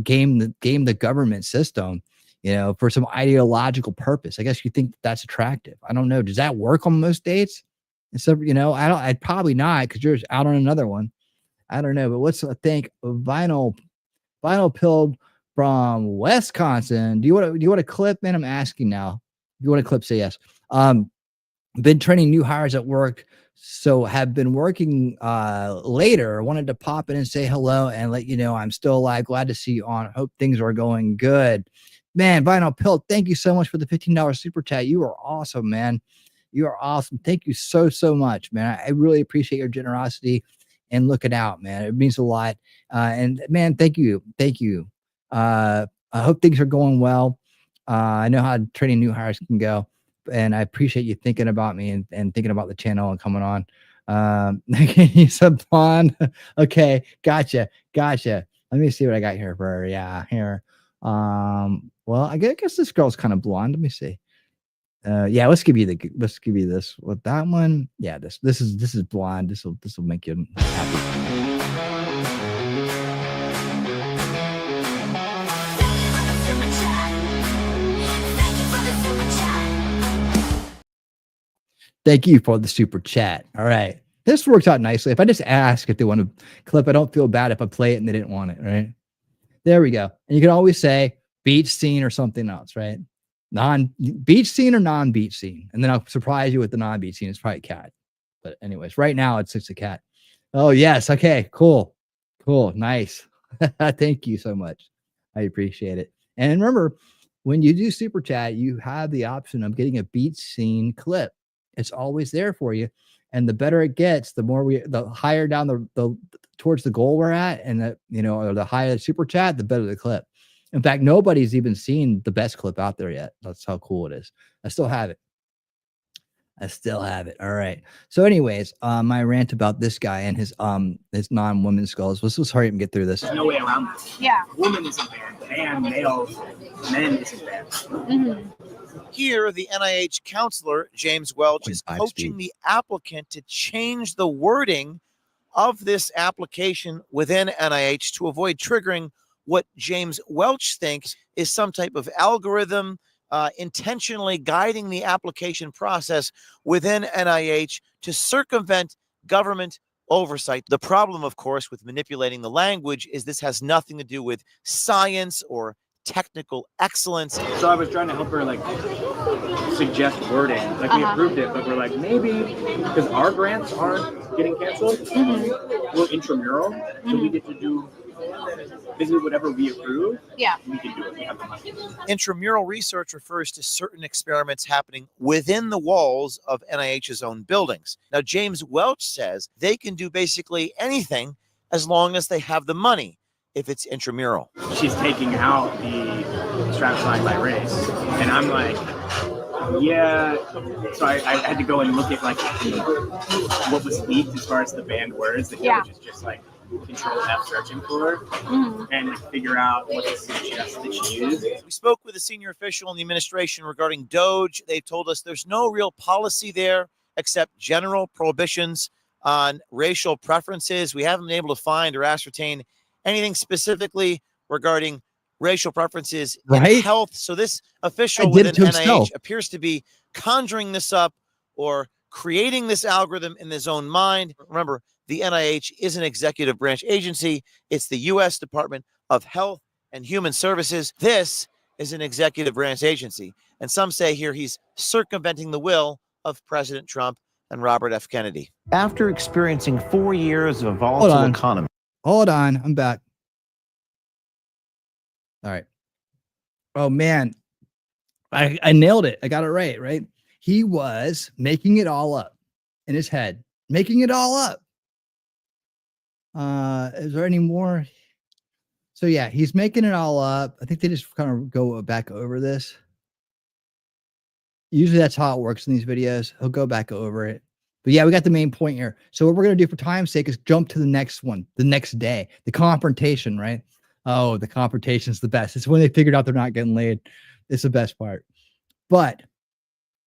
game the government system, you know, for some ideological purpose? I guess you think that's attractive. I don't know. Does that work on most dates? And so, you know, I'd probably not, because you're out on another one. I don't know. But what's I think vinyl pilled from Wisconsin. Do you want a clip, man? I'm asking now. If you want a clip, say yes. Been training new hires at work, so have been working later. Wanted to pop in and say hello and let you know I'm still alive. Glad to see you on. Hope things are going good. Man, Vinyl Pill, thank you so much for the $15 super chat. You are awesome, man. You are awesome. Thank you so much, man. I really appreciate your generosity and looking out, man. It means a lot. And man, thank you. I hope things are going well. I know how training new hires can go, and I appreciate you thinking about me and thinking about the channel and coming on. You said blonde. Okay, gotcha. Let me see what I got here for her. Yeah, here. Well, I guess this girl's kind of blonde. Let me see. Yeah, let's give you this with that one. Yeah, this is blonde. This will make you happy. Thank you for the super chat. All right. This works out nicely. If I just ask if they want to clip, I don't feel bad if I play it and they didn't want it, right? There we go. And you can always say beach scene or something else, right? Non-beach scene or non-beach scene. And then I'll surprise you with the non-beach scene. It's probably cat. But anyways, right now it's a cat. Oh, yes. Okay, cool. Nice. Thank you so much. I appreciate it. And remember, when you do super chat, you have the option of getting a beach scene clip. It's always there for you. And the better it gets, the higher down the towards the goal we're at, and or the higher the super chat, the better the clip. In fact, nobody's even seen the best clip out there yet. That's how cool it is. I still have it. All right. So anyways, my rant about this guy and his non-women skulls. Let's hurry up and get through this. There's no way around this. Yeah. Woman isn't banned, and male men isn't banned. Here, the NIH counselor, James Welch, is coaching the applicant to change the wording of this application within NIH to avoid triggering what James Welch thinks is some type of algorithm intentionally guiding the application process within NIH to circumvent government oversight. The problem, of course, with manipulating the language is this has nothing to do with science or technical excellence. So I was trying to help her like suggest wording. Like we approved it, but we're like, maybe because our grants aren't getting canceled, we're intramural, so we get to do basically whatever we approve. Yeah, we can do it. We have the money. Intramural research refers to certain experiments happening within the walls of NIH's own buildings. Now, James Welch says they can do basically anything as long as they have the money if it's intramural. She's taking out the stratifying by race, and I'm like, yeah. So I had to go and look at like what was leaked as far as the banned words that which is just like Control F searching for and like, figure out what it suggests that she used. We spoke with a senior official in the administration regarding Doge. They told us there's no real policy there except general prohibitions on racial preferences. We haven't been able to find or ascertain anything specifically regarding racial preferences in health. So this official within NIH appears to be conjuring this up or creating this algorithm in his own mind. Remember, the NIH is an executive branch agency. It's the U.S. Department of Health and Human Services. This is an executive branch agency. And some say here he's circumventing the will of President Trump and Robert F. Kennedy. After experiencing 4 years of a volatile economy. Hold on. I'm back. All right. Oh, man. I nailed it. I got it right? He was making it all up in his head. Making it all up. Is there any more? So yeah, he's making it all up. I think they just kind of go back over this. Usually that's how it works in these videos. He'll go back over it. But yeah, we got the main point here. So what we're going to do for time's sake is jump to the next one, the next day, the confrontation, right? Oh, the confrontation is the best. It's when they figured out they're not getting laid. It's the best part. But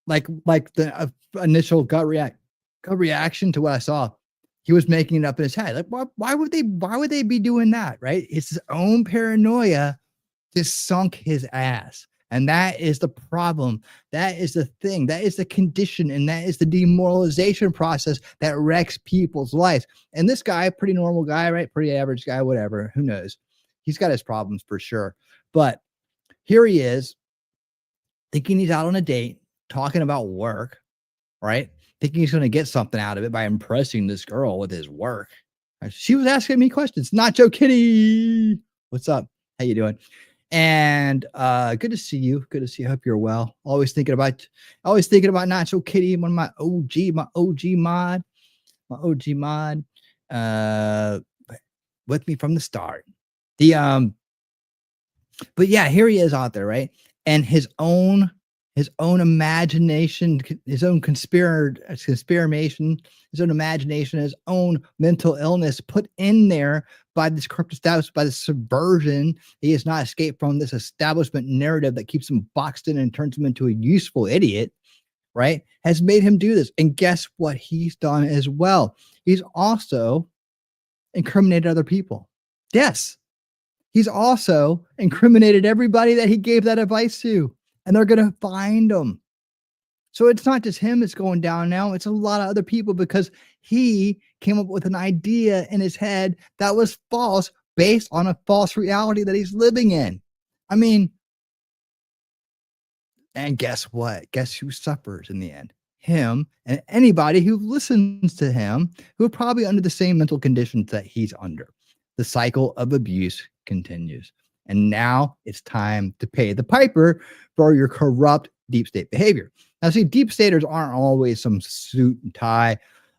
like the initial gut reaction to what I saw, he was making it up in his head. Like, why would they be doing that? Right? It's his own paranoia just sunk his ass. And that is the problem. That is the thing. That is the condition. And that is the demoralization process that wrecks people's lives. And this guy, pretty normal guy, right? Pretty average guy, whatever. Who knows? He's got his problems for sure. But here he is thinking he's out on a date, talking about work, right? Thinking he's going to get something out of it by impressing this girl with his work. She was asking me questions. Nacho Kitty, what's up? How you doing? And good to see you. Good to see you. I hope you're well. Always thinking about Nacho Kitty, one of my OG mod. With me from the start. But yeah, here he is out there, right? And his own imagination, his own conspiration, his own imagination, his own mental illness put in there by this corrupt establishment, by this subversion. He has not escaped from this establishment narrative that keeps him boxed in and turns him into a useful idiot, right? Has made him do this. And guess what he's done as well? He's also incriminated other people. Yes. He's also incriminated everybody that he gave that advice to. And they're going to find him. So it's not just him that's going down now. It's a lot of other people because he came up with an idea in his head that was false based on a false reality that he's living in. I mean, and guess what? Guess who suffers in the end? Him and anybody who listens to him who are probably under the same mental conditions that he's under. The cycle of abuse continues. And now it's time to pay the piper for your corrupt deep state behavior. Now, see, deep staters aren't always some suit and tie,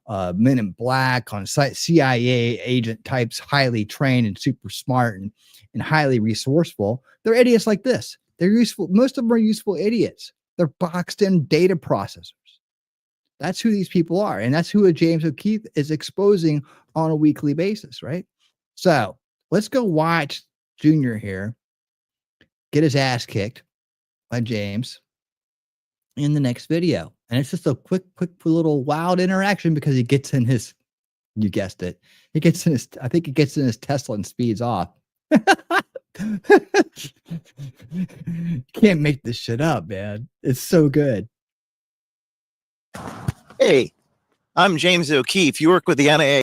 Men in Black, on CIA agent types, highly trained and super smart and highly resourceful. They're idiots like this. They're useful. Most of them are useful idiots. They're boxed in data processors. That's who these people are. And that's who James O'Keefe is exposing on a weekly basis, right? So let's go watch Junior here get his ass kicked by James in the next video. And it's just a quick little wild interaction because he gets in his, you guessed it, he gets in his, I think he gets in his Tesla and speeds off. Can't make this shit up, man. It's so good. Hey, I'm James O'Keefe. You work with the NIH.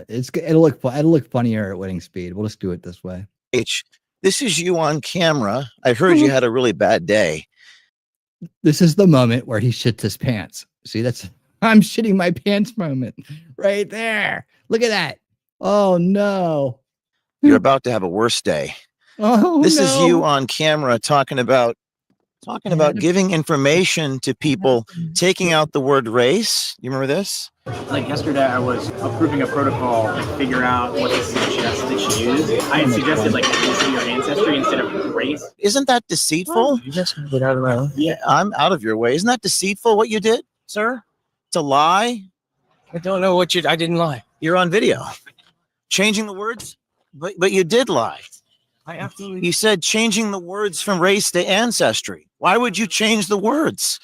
It'll look funnier at winning speed. We'll just do it this way. This is you on camera. I heard you had a really bad day. This is the moment where he shits his pants. See, that's I'm shitting my pants moment right there. Look at that. Oh no. You're about to have a worse day. Oh, this is no. you on camera talking about giving information to people, taking out the word race. You remember this? Like yesterday, I was approving a protocol to figure out what the suggested use. I had suggested like ethnicity or ancestry instead of race. Isn't that deceitful? You just get out of my way. Yeah, I'm out of your way. Isn't that deceitful what you did, sir? To lie? I don't know what I didn't lie. You're on video. Changing the words? But you did lie. I absolutely. You said changing the words from race to ancestry. Why would you change the words?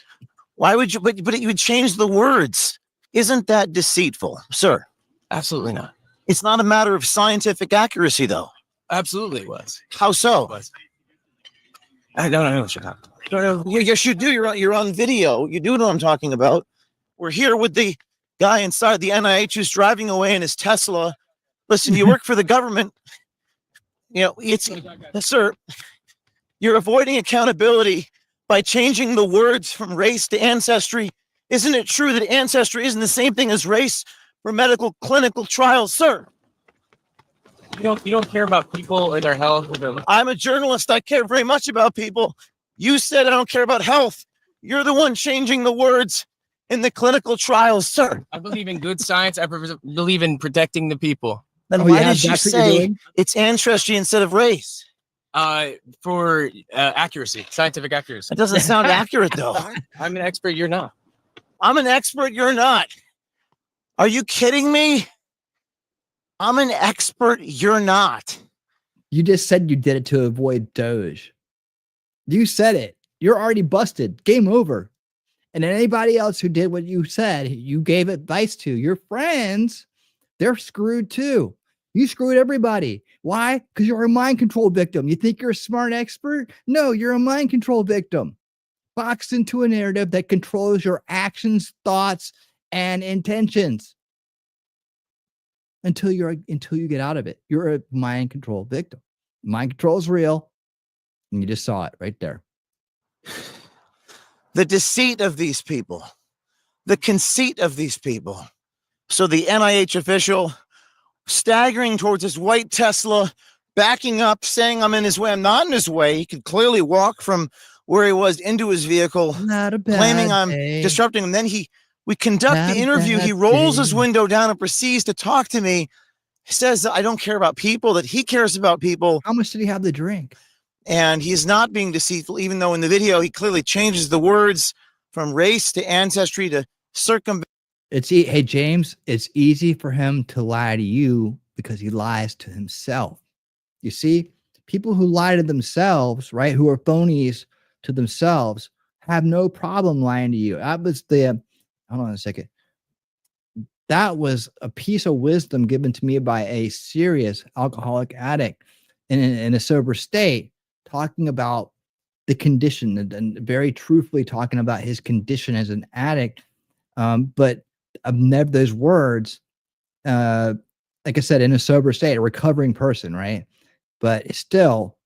Why would you? But you would change the words. Isn't that deceitful, sir? Absolutely not. It's not a matter of scientific accuracy, though. Absolutely it was. How so? I don't know what you're talking about. Yes, you do. You're on video. You do know what I'm talking about. We're here with the guy inside the NIH who's driving away in his Tesla. Listen, you work for the government. You know, sir, you're avoiding accountability by changing the words from race to ancestry. Isn't it true that ancestry isn't the same thing as race for medical clinical trials, sir? You don't care about people and their health. I'm a journalist. I care very much about people. You said I don't care about health. You're the one changing the words in the clinical trials, sir. I believe in good science. I believe in protecting the people. Then why did you say it's ancestry instead of race? For accuracy, scientific accuracy. It doesn't sound accurate, though. I'm an expert. You're not. I'm an expert. You're not. Are you kidding me? I'm an expert. You're not. You just said you did it to avoid Doge. You said it. You're already busted. Game over. And anybody else who did what you said, you gave advice to. Your friends, they're screwed too. You screwed everybody. Why? Because you're a mind control victim. You think you're a smart expert? No, you're a mind control victim. Boxed into a narrative that controls your actions, thoughts, and intentions. Until you get out of it. You're a mind control victim. Mind control is real. And you just saw it right there. The deceit of these people. The conceit of these people. So the NIH official staggering towards his white Tesla, backing up, saying I'm in his way. I'm not in his way. He could clearly walk from where he was into his vehicle, claiming I'm disrupting him. Then we conduct the interview. He rolls his window down and proceeds to talk to me. He says that I don't care about people, that he cares about people. How much did he have to drink? And he's not being deceitful, even though in the video he clearly changes the words from race to ancestry to circumvent. Hey, James, it's easy for him to lie to you because he lies to himself. You see, people who lie to themselves, right, who are phonies to themselves, have no problem lying to you. That was hold on a second. That was a piece of wisdom given to me by a serious alcoholic addict in a sober state, talking about the condition and very truthfully talking about his condition as an addict. But I've never those words, like I said, in a sober state, a recovering person, right? But it's still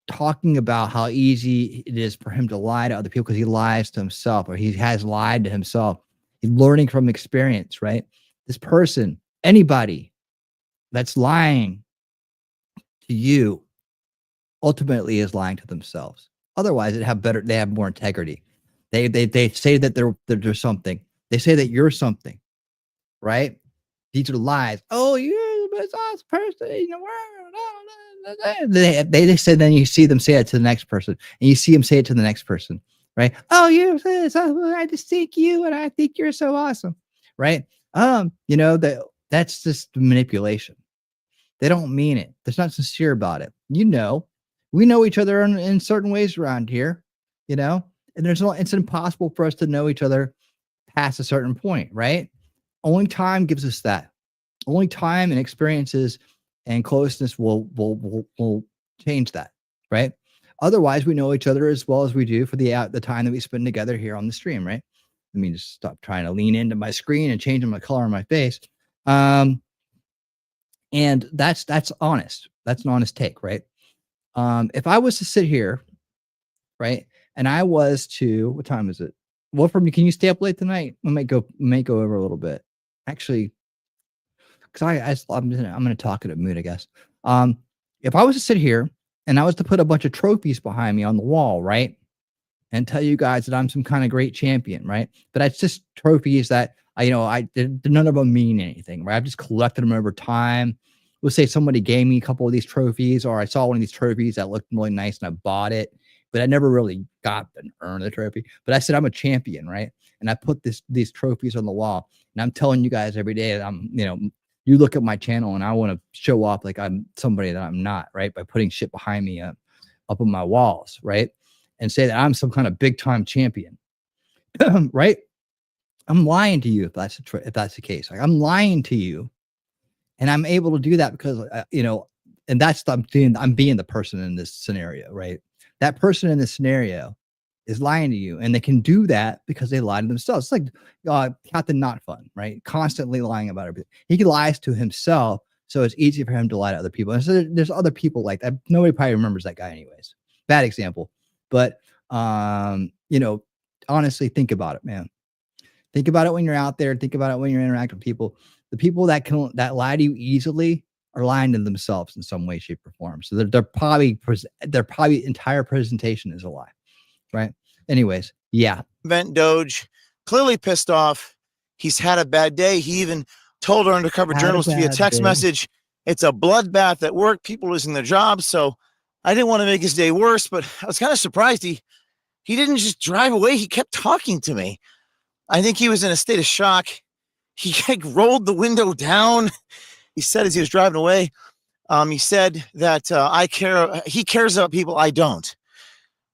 talking about how easy it is for him to lie to other people because he lies to himself, or he has lied to himself. He's learning from experience, right? This person, anybody that's lying to you, ultimately is lying to themselves. Otherwise, they have more integrity. They say that they're something. They say that you're something, right? These are lies. Oh, you're the best awesome person in the world. They say, then you see them say it to the next person, and you see them say it to the next person, right? Oh, you're this. I just think you, and I think you're so awesome, right? That's just manipulation. They don't mean it. They're not sincere about it. We know each other in certain ways around here, and it's impossible for us to know each other past a certain point, right? Only time gives us that. Only time and experiences and closeness will change that, right? Otherwise, we know each other as well as we do for the time that we spend together here on the stream, right? Let me just stop trying to lean into my screen and changing my color on my face. And that's honest. That's an honest take, right? If I was to sit here, right, and I was to, what time is it? Wolfram, can you stay up late tonight? We might go over a little bit. Actually, because I'm going to talk at a mood, I guess. If I was to sit here and I was to put a bunch of trophies behind me on the wall, right, and tell you guys that I'm some kind of great champion, right? But it's just trophies that none of them mean anything, right? I've just collected them over time. Let's say somebody gave me a couple of these trophies, or I saw one of these trophies that looked really nice and I bought it, but I never really got and earned the trophy. But I said I'm a champion, right? And I put these trophies on the wall, and I'm telling you guys every day that I'm, you look at my channel and I want to show off like I'm somebody that I'm not, right? By putting shit behind me up on my walls, right? And say that I'm some kind of big time champion, right? I'm lying to you if that's the case. Like, I'm lying to you, and I'm able to do that because and that's I'm being the person in this scenario, right? That person in this scenario is lying to you, and they can do that because they lie to themselves. It's like Captain Not Fun, right? Constantly lying about everything. He lies to himself, so it's easy for him to lie to other people. And so there's other people like that. Nobody probably remembers that guy anyways. Bad example. But honestly, think about it, man. Think about it when you're out there. Think about it when you're interacting with people. The people that lie to you easily are lying to themselves in some way, shape, or form. So they're probably entire presentation is a lie, right? Anyways, yeah. Vent Doge, clearly pissed off. He's had a bad day. He even told our undercover journalist via text message, it's a bloodbath at work. People losing their jobs. So I didn't want to make his day worse, but I was kind of surprised he didn't just drive away. He kept talking to me. I think he was in a state of shock. He rolled the window down. He said as he was driving away, he said that he cares about people I don't.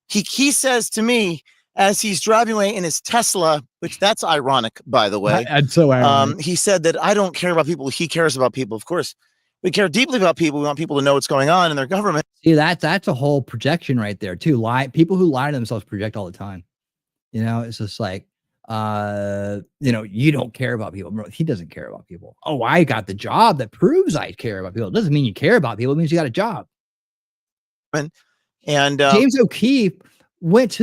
He says to me as he's driving away in his Tesla, which that's ironic, by the way. That's so ironic. He said that I don't care about people. He cares about people. Of course, we care deeply about people. We want people to know what's going on in their government. See, that's a whole projection right there too. People who lie to themselves project all the time. It's just like, you don't care about people. Bro, he doesn't care about people. Oh, I got the job that proves I care about people. It doesn't mean you care about people. It means you got a job. And James O'Keefe went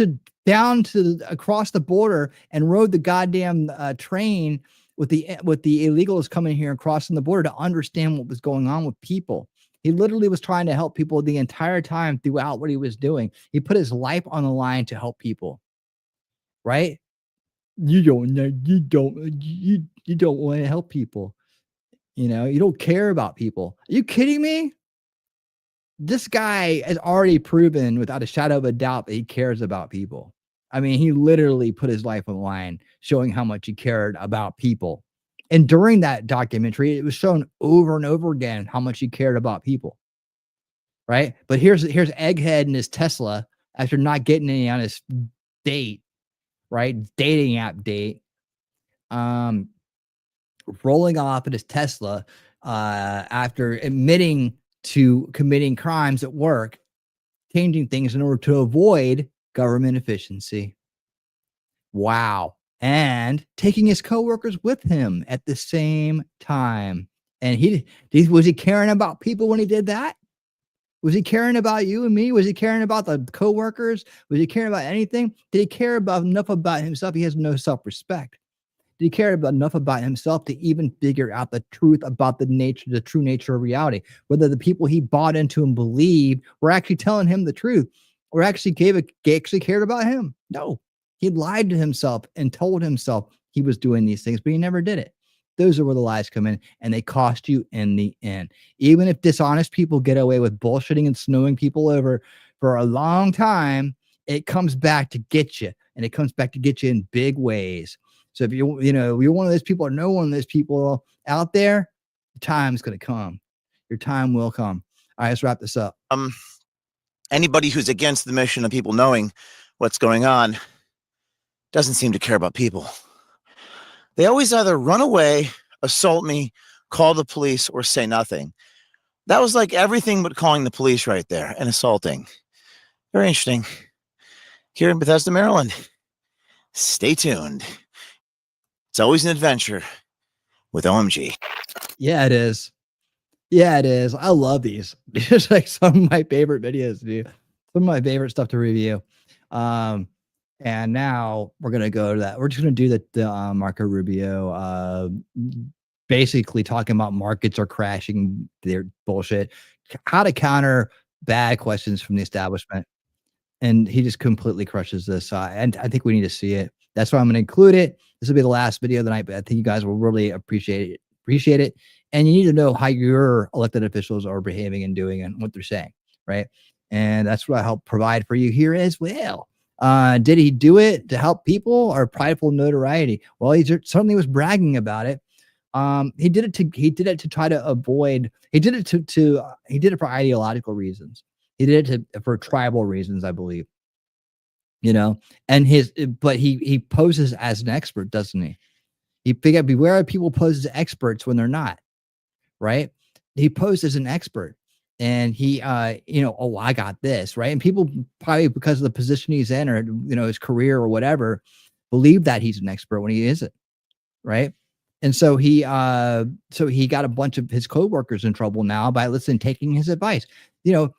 down to across the border and rode the goddamn train with the illegals coming here and crossing the border to understand what was going on with people. He literally was trying to help people the entire time throughout what he was doing. He put his life on the line to help people. Right? You don't want to help people. You don't care about people. Are you kidding me? This guy has already proven without a shadow of a doubt that he cares about people. I mean, he literally put his life on the line, showing how much he cared about people. And during that documentary, it was shown over and over again how much he cared about people. Right? But here's Egghead in his Tesla after not getting any on his date, right? Dating app date. Rolling off in his Tesla after admitting to committing crimes at work, changing things in order to avoid government efficiency. Wow. And taking his coworkers with him at the same time. And was he caring about people when he did that? Was he caring about you and me? Was he caring about the coworkers? Was he caring about anything? Did he care enough about himself? He has no self-respect. Did he care enough about himself to even figure out the truth about the true nature of reality? Whether the people he bought into and believed were actually telling him the truth, or actually cared about him? No. He lied to himself and told himself he was doing these things, but he never did it. Those are where the lies come in, and they cost you in the end. Even if dishonest people get away with bullshitting and snowing people over for a long time, it comes back to get you, and it comes back to get you in big ways. So if you're one of those people or know one of those people out there, the time's going to come. Your time will come. All right, let's wrap this up. Anybody who's against the mission of people knowing what's going on doesn't seem to care about people. They always either run away, assault me, call the police, or say nothing. That was like everything but calling the police right there and assaulting. Very interesting. Here in Bethesda, Maryland. Stay tuned. It's always an adventure with OMG. Yeah, it is. Yeah, it is. I love these. It's like some of my favorite videos to do. Some of my favorite stuff to review. And now we're going to go to that. We're just going to do the Marco Rubio, basically talking about markets are crashing, their bullshit, how to counter bad questions from the establishment. And he just completely crushes this. And I think we need to see it. That's why I'm going to include it. This will be the last video of the night, but I think you guys will really appreciate it. And you need to know how your elected officials are behaving and doing and what they're saying, right? And that's what I help provide for you here as well. Did he do it to help people or prideful notoriety? Well, he certainly was bragging about it. He did it to try to avoid. He did it for ideological reasons. He did it for tribal reasons, I believe. But he poses as an expert, doesn't he? He figured beware of people pose as experts when they're not, right? He posed as an expert. And he, oh, I got this, right? And people probably because of the position he's in or, his career or whatever, believe that he's an expert when he isn't, right? And so he got a bunch of his coworkers in trouble now by taking his advice,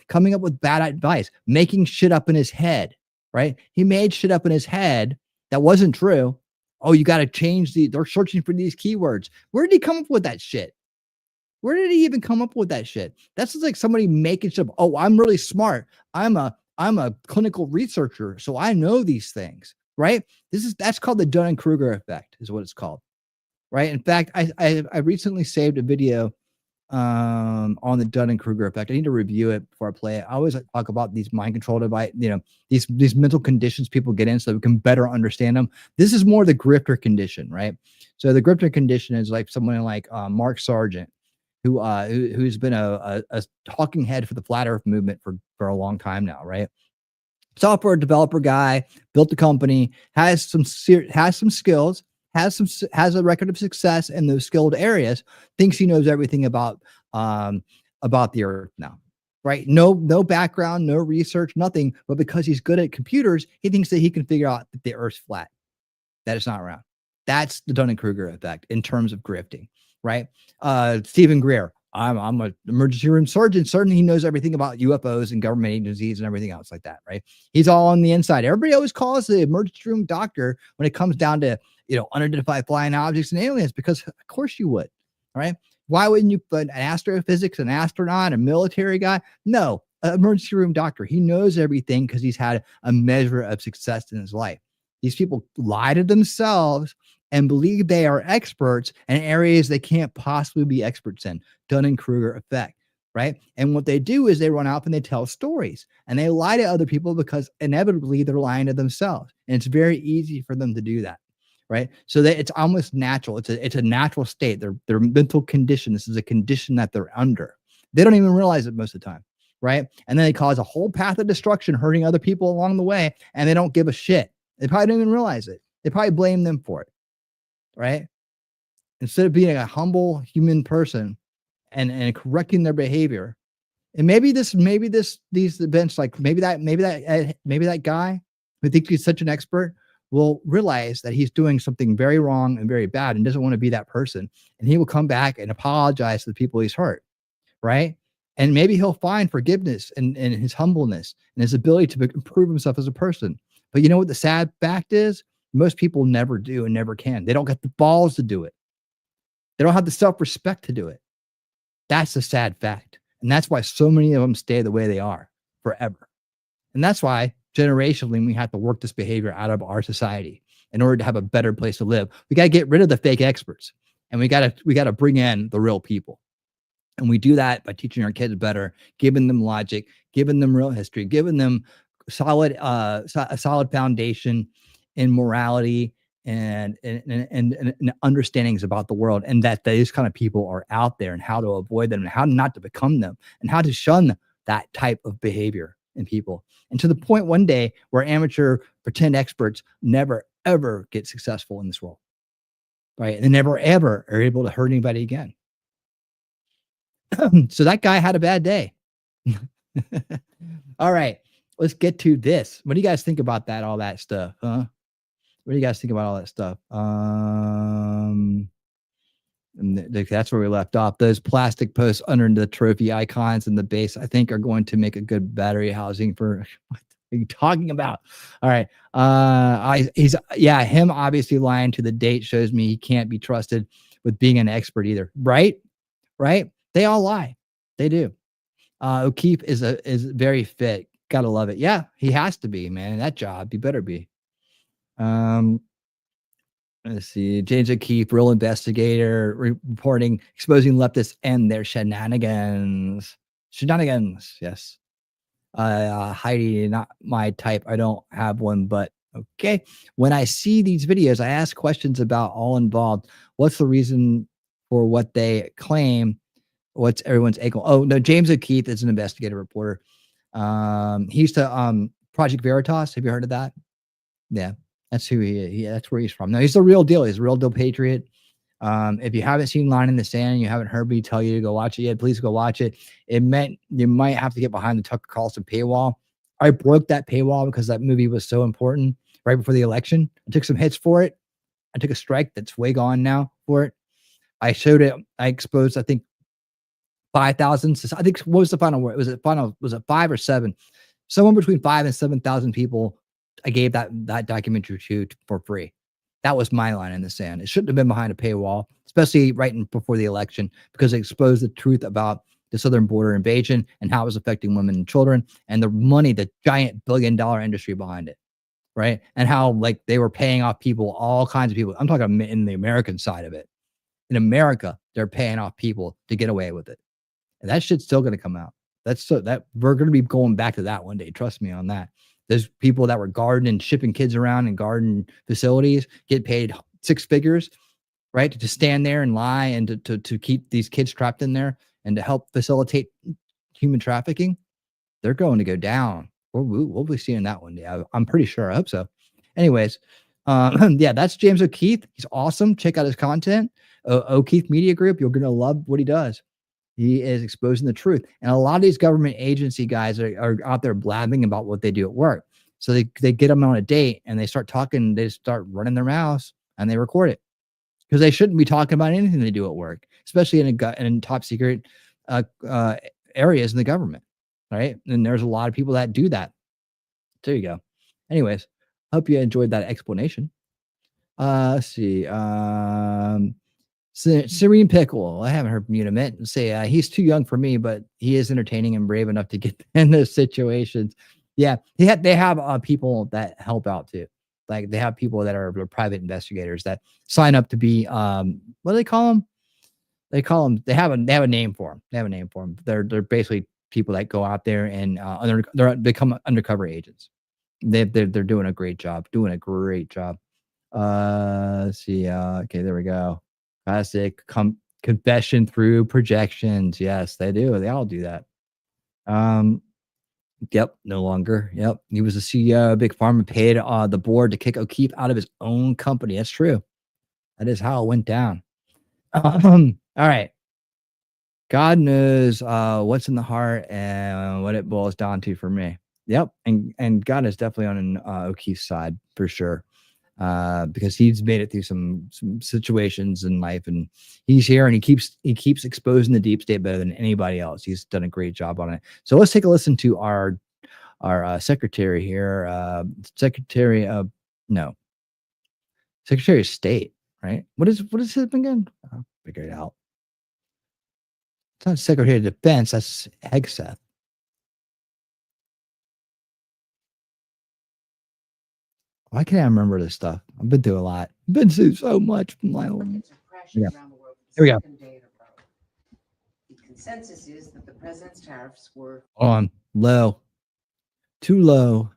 coming up with bad advice, making shit up in his head, right? He made shit up in his head that wasn't true. Oh, you got to change they're searching for these keywords. Where did he come up with that shit? Where did he even come up with that shit? That's just like somebody making shit up. Oh, I'm really smart. I'm a clinical researcher, so I know these things, right? That's called the Dunning-Kruger effect, is what it's called, right? In fact, I recently saved a video on the Dunning-Kruger effect. I need to review it before I play it. I always talk about these mind control device, these mental conditions people get in so we can better understand them. This is more the grifter condition, right? So the grifter condition is like someone like Mark Sargent, who's been a talking head for the flat earth movement for a long time now, right? Software developer guy, built a company, has some skills, has a record of success in those skilled areas, thinks he knows everything about the earth now, right? No background, no research, nothing, but because he's good at computers, he thinks that he can figure out that the earth's flat, that it's not round. That's the Dunning-Kruger effect in terms of grifting. Right? Stephen Greer. I'm an emergency room surgeon. Certainly he knows everything about UFOs and government agencies and everything else like that, right? He's all on the inside. Everybody always calls the emergency room doctor when it comes down to, unidentified flying objects and aliens, because of course you would, right? Why wouldn't you put an astrophysics, an astronaut, a military guy? No, an emergency room doctor. He knows everything because he's had a measure of success in his life. These people lie to themselves and believe they are experts in areas they can't possibly be experts in. Dunning-Kruger effect, right? And what they do is they run out and they tell stories and they lie to other people because inevitably they're lying to themselves. And it's very easy for them to do that, right? So that it's almost natural. It's a natural state. Their mental condition. This is a condition that they're under. They don't even realize it most of the time, right? And then they cause a whole path of destruction, hurting other people along the way, and they don't give a shit. They probably don't even realize it. They probably blame them for it. Right? Instead of being a humble human person and correcting their behavior. And maybe these events, like maybe that guy who thinks he's such an expert will realize that he's doing something very wrong and very bad and doesn't want to be that person. And he will come back and apologize to the people he's hurt. Right? And maybe he'll find forgiveness and his humbleness and his ability to improve himself as a person. But you know what the sad fact is? Most people never do and never can. They don't get the balls to do it. They don't have the self-respect to do it. That's the sad fact. And that's why so many of them stay the way they are forever. And that's why generationally we have to work this behavior out of our society. in order to have a better place to live. We got to get rid of the fake experts, and we got to bring in the real people. And we do that by teaching our kids better, giving them logic, giving them real history, giving them a solid foundation in morality and understandings about the world, and that these kind of people are out there, and how to avoid them, and how not to become them, and how to shun that type of behavior in people. And to the point one day where amateur pretend experts never, ever get successful in this world, right? And they never, ever are able to hurt anybody again. So that guy had a bad day. All right, let's get to this. What do you guys think about that? All that stuff, huh? What do you guys think about all that stuff? That's where we left off. Those plastic posts under the trophy icons in the base, I think, are going to make a good battery housing for. What are you talking about? All right. Him obviously lying to the date shows me he can't be trusted with being an expert either. Right? They all lie. They do. O'Keefe is very fit. Gotta love it. Yeah, he has to be, man. That job, he better be. Let's see. James O'Keefe, real investigator, reporting, exposing leftists and their shenanigans. Yes. Heidi, not my type. I don't have one, but okay. When I see these videos, I ask questions about all involved. What's the reason for what they claim? What's everyone's angle? Oh, no, James O'Keefe is an investigative reporter. He used to Project Veritas. Have you heard of that? Yeah, that's who that's where he's from. No, he's the real deal. He's a real deal patriot. If you haven't seen Line in the Sand, you haven't heard me tell you to go watch it yet, please go watch it. It meant you might have to get behind the Tucker Carlson paywall. I broke that paywall because that movie was so important right before the election. I took some hits for it. I took a strike that's way gone now for it. I showed it. I exposed, I think, 5,000. I think, what was the final word? Was it 5 or 7? Someone between 5 and 7,000 people I gave that documentary to for free. That was my line in the sand. It shouldn't have been behind a paywall, especially before the election, because it exposed the truth about the southern border invasion and how it was affecting women and children, and the money, the giant billion-dollar industry behind it, right? And how they were paying off people, all kinds of people. I'm talking in the American side of it. In America, they're paying off people to get away with it. And that shit's still going to come out. That we're going to be going back to that one day. Trust me on that. There's people that were guarding and shipping kids around in garden facilities get paid 6 figures, right? To stand there and lie and to keep these kids trapped in there and to help facilitate human trafficking. They're going to go down. We'll be seeing that one day. I'm pretty sure. I hope so. Anyways, yeah, that's James O'Keefe. He's awesome. Check out his content. O'Keefe Media Group. You're going to love what he does. He is exposing the truth. And a lot of these government agency guys are out there blabbing about what they do at work. So they get them on a date and they start talking, they start running their mouths and they record it. Because they shouldn't be talking about anything they do at work, especially in top secret areas in the government, right? And there's a lot of people that do that. There you go. Anyways, hope you enjoyed that explanation. Let's see. Serene Pickle. I haven't heard from you in a minute. Say he's too young for me, but he is entertaining and brave enough to get in those situations. Yeah, they have people that help out too. Like they have people that are private investigators that sign up to be what do they call them? They have a name for them. They're basically people that go out there and they become undercover agents. They're doing a great job. Let's see. Okay, there we go. Classic confession through projections. Yes, they do. They all do that. Yep, no longer. Yep, he was the CEO of Big Pharma, paid the board to kick O'Keefe out of his own company. That's true. That is how it went down. All right. God knows what's in the heart and what it boils down to for me. Yep, and God is definitely on O'Keefe's side for sure. Because he's made it through some situations in life, and he's here and he keeps exposing the deep state better than anybody else. He's done a great job on it. So let's take a listen to our secretary here, Secretary of State, right? What is it again? I'll figure it out. It's not Secretary of Defense. That's Hegseth. Why can't I remember this stuff? I've been through a lot. I've been through so much. Yeah. Here we go. The consensus is that the president's tariffs were On low, too low.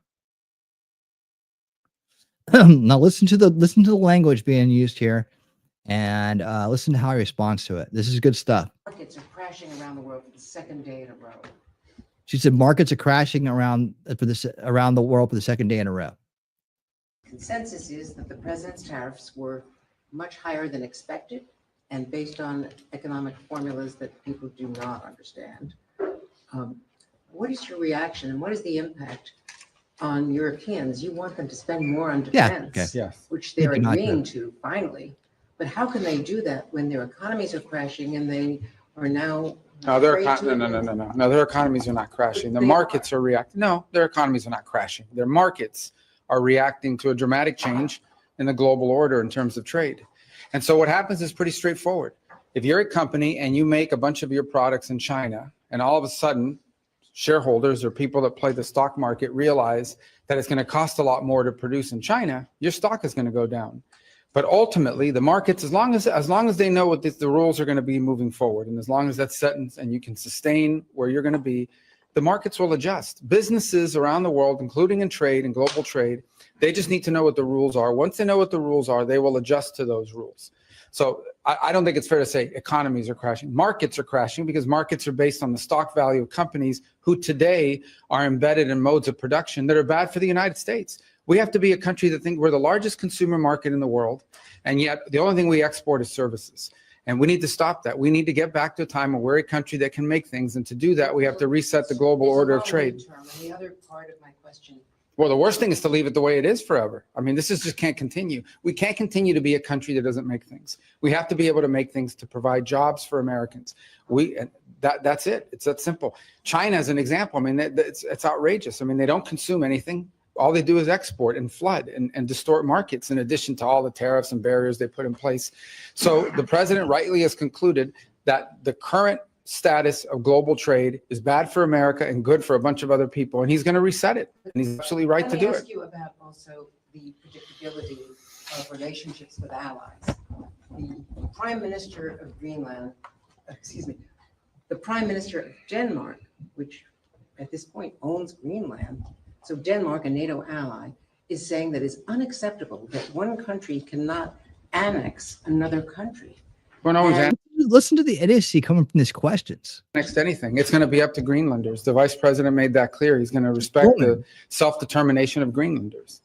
Now listen to the language being used here, and listen to how he responds to it. This is good stuff. markets are crashing around the world for the second day in a row. She said markets are crashing around the world for the second day in a row. Consensus is that the president's tariffs were much higher than expected and based on economic formulas that people do not understand. What is your reaction and what is the impact on Europeans? You want them to spend more on defense, which they're agreeing to finally. But how can they do that when their economies are crashing and they are now No, their economies are not crashing. The markets are reacting. No, their economies are not crashing. Their markets are reacting to a dramatic change in the global order in terms of trade. And so what happens is pretty straightforward. If you're a company and you make a bunch of your products in China, and all of a sudden shareholders or people that play the stock market realize that it's going to cost a lot more to produce in China, your stock is going to go down. But ultimately, the markets, as long as they know what the rules are going to be moving forward, and as long as that's set and you can sustain where you're going to be, the markets will adjust. Businesses around the world, including in trade and global trade, they just need to know what the rules are. Once they know what the rules are, they will adjust to those rules. So I don't think it's fair to say economies are crashing. Markets are crashing because markets are based on the stock value of companies who today are embedded in modes of production that are bad for the United States. We have to be a country that think we're the largest consumer market in the world, and yet the only thing we export is services. And we need to stop that. We need to get back to a time where we're a country that can make things, and to do that, we have to reset the global order of trade. And the other part of my question. Well, the worst thing is to leave it the way it is forever. I mean, this just can't continue. We can't continue to be a country that doesn't make things. We have to be able to make things to provide jobs for Americans. That's it. It's that simple. China is an example. I mean, it's outrageous. I mean, they don't consume anything. All they do is export and flood and distort markets, in addition to all the tariffs and barriers they put in place. So the president rightly has concluded that the current status of global trade is bad for America and good for a bunch of other people, and he's going to reset it. And he's absolutely right to do it. Let me ask you about also the predictability of relationships with allies. The Prime Minister of Greenland, the Prime Minister of Denmark, which at this point owns Greenland, so Denmark, a NATO ally, is saying that it's unacceptable that one country cannot annex another country. Listen to the idiocy coming from these questions. Next to anything, it's going to be up to Greenlanders. The vice president made that clear. He's going to respect the self-determination of Greenlanders.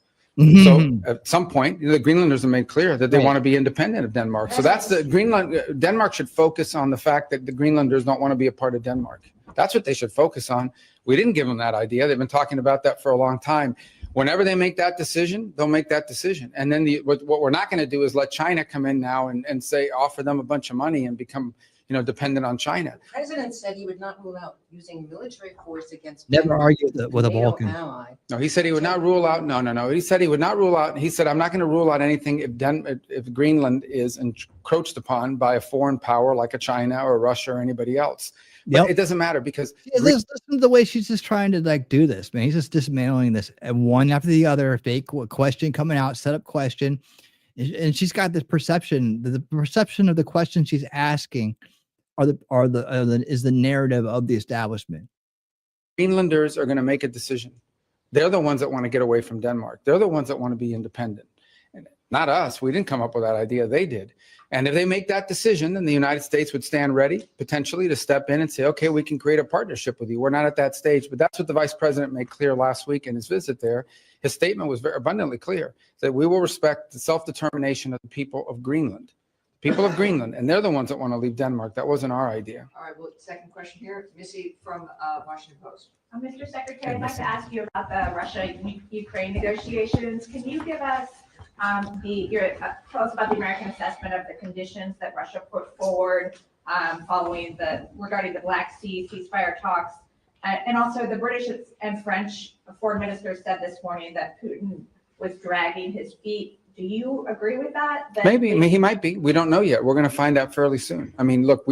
So at some point, the Greenlanders have made clear that they want to be independent of Denmark. So that's Denmark should focus on the fact that the Greenlanders don't want to be a part of Denmark. That's what they should focus on. We didn't give them that idea. They've been talking about that for a long time. Whenever they make that decision, they'll make that decision. And then what we're not going to do is let China come in now and offer them a bunch of money and become, dependent on China. The president said he would not rule out using military force against. Never argued with a Balkan. No, he said he would not rule out. No. He said he would not rule out. He said, I'm not going to rule out anything if Greenland is encroached upon by a foreign power like a China or Russia or anybody else. But it doesn't matter because listen to the way she's just trying to do this, man. He's just dismantling this and one after the other, fake question coming out, set up question. And she's got this perception, the perception of the question she's asking is the narrative of the establishment. Greenlanders are going to make a decision. They're the ones that want to get away from Denmark. They're the ones that want to be independent. And not us. We didn't come up with that idea. They did. And if they make that decision, then the United States would stand ready potentially to step in and say, okay, we can create a partnership with you. We're not at that stage, but that's what the vice president made clear last week in his visit there. His statement was very abundantly clear that we will respect the self-determination of the people of Greenland. And they're the ones that want to leave Denmark. That wasn't our idea. All right, well, second question here, Missy from Washington Post. Mr. Secretary, I'd like to ask you about the Russia-Ukraine negotiations. Can you give us tell us about the American assessment of the conditions that Russia put forward regarding the Black Sea ceasefire talks, and also the British and French foreign ministers said this morning that Putin was dragging his feet. Do you agree with that? Maybe he might be. We don't know yet. We're going to find out fairly soon. I mean, look,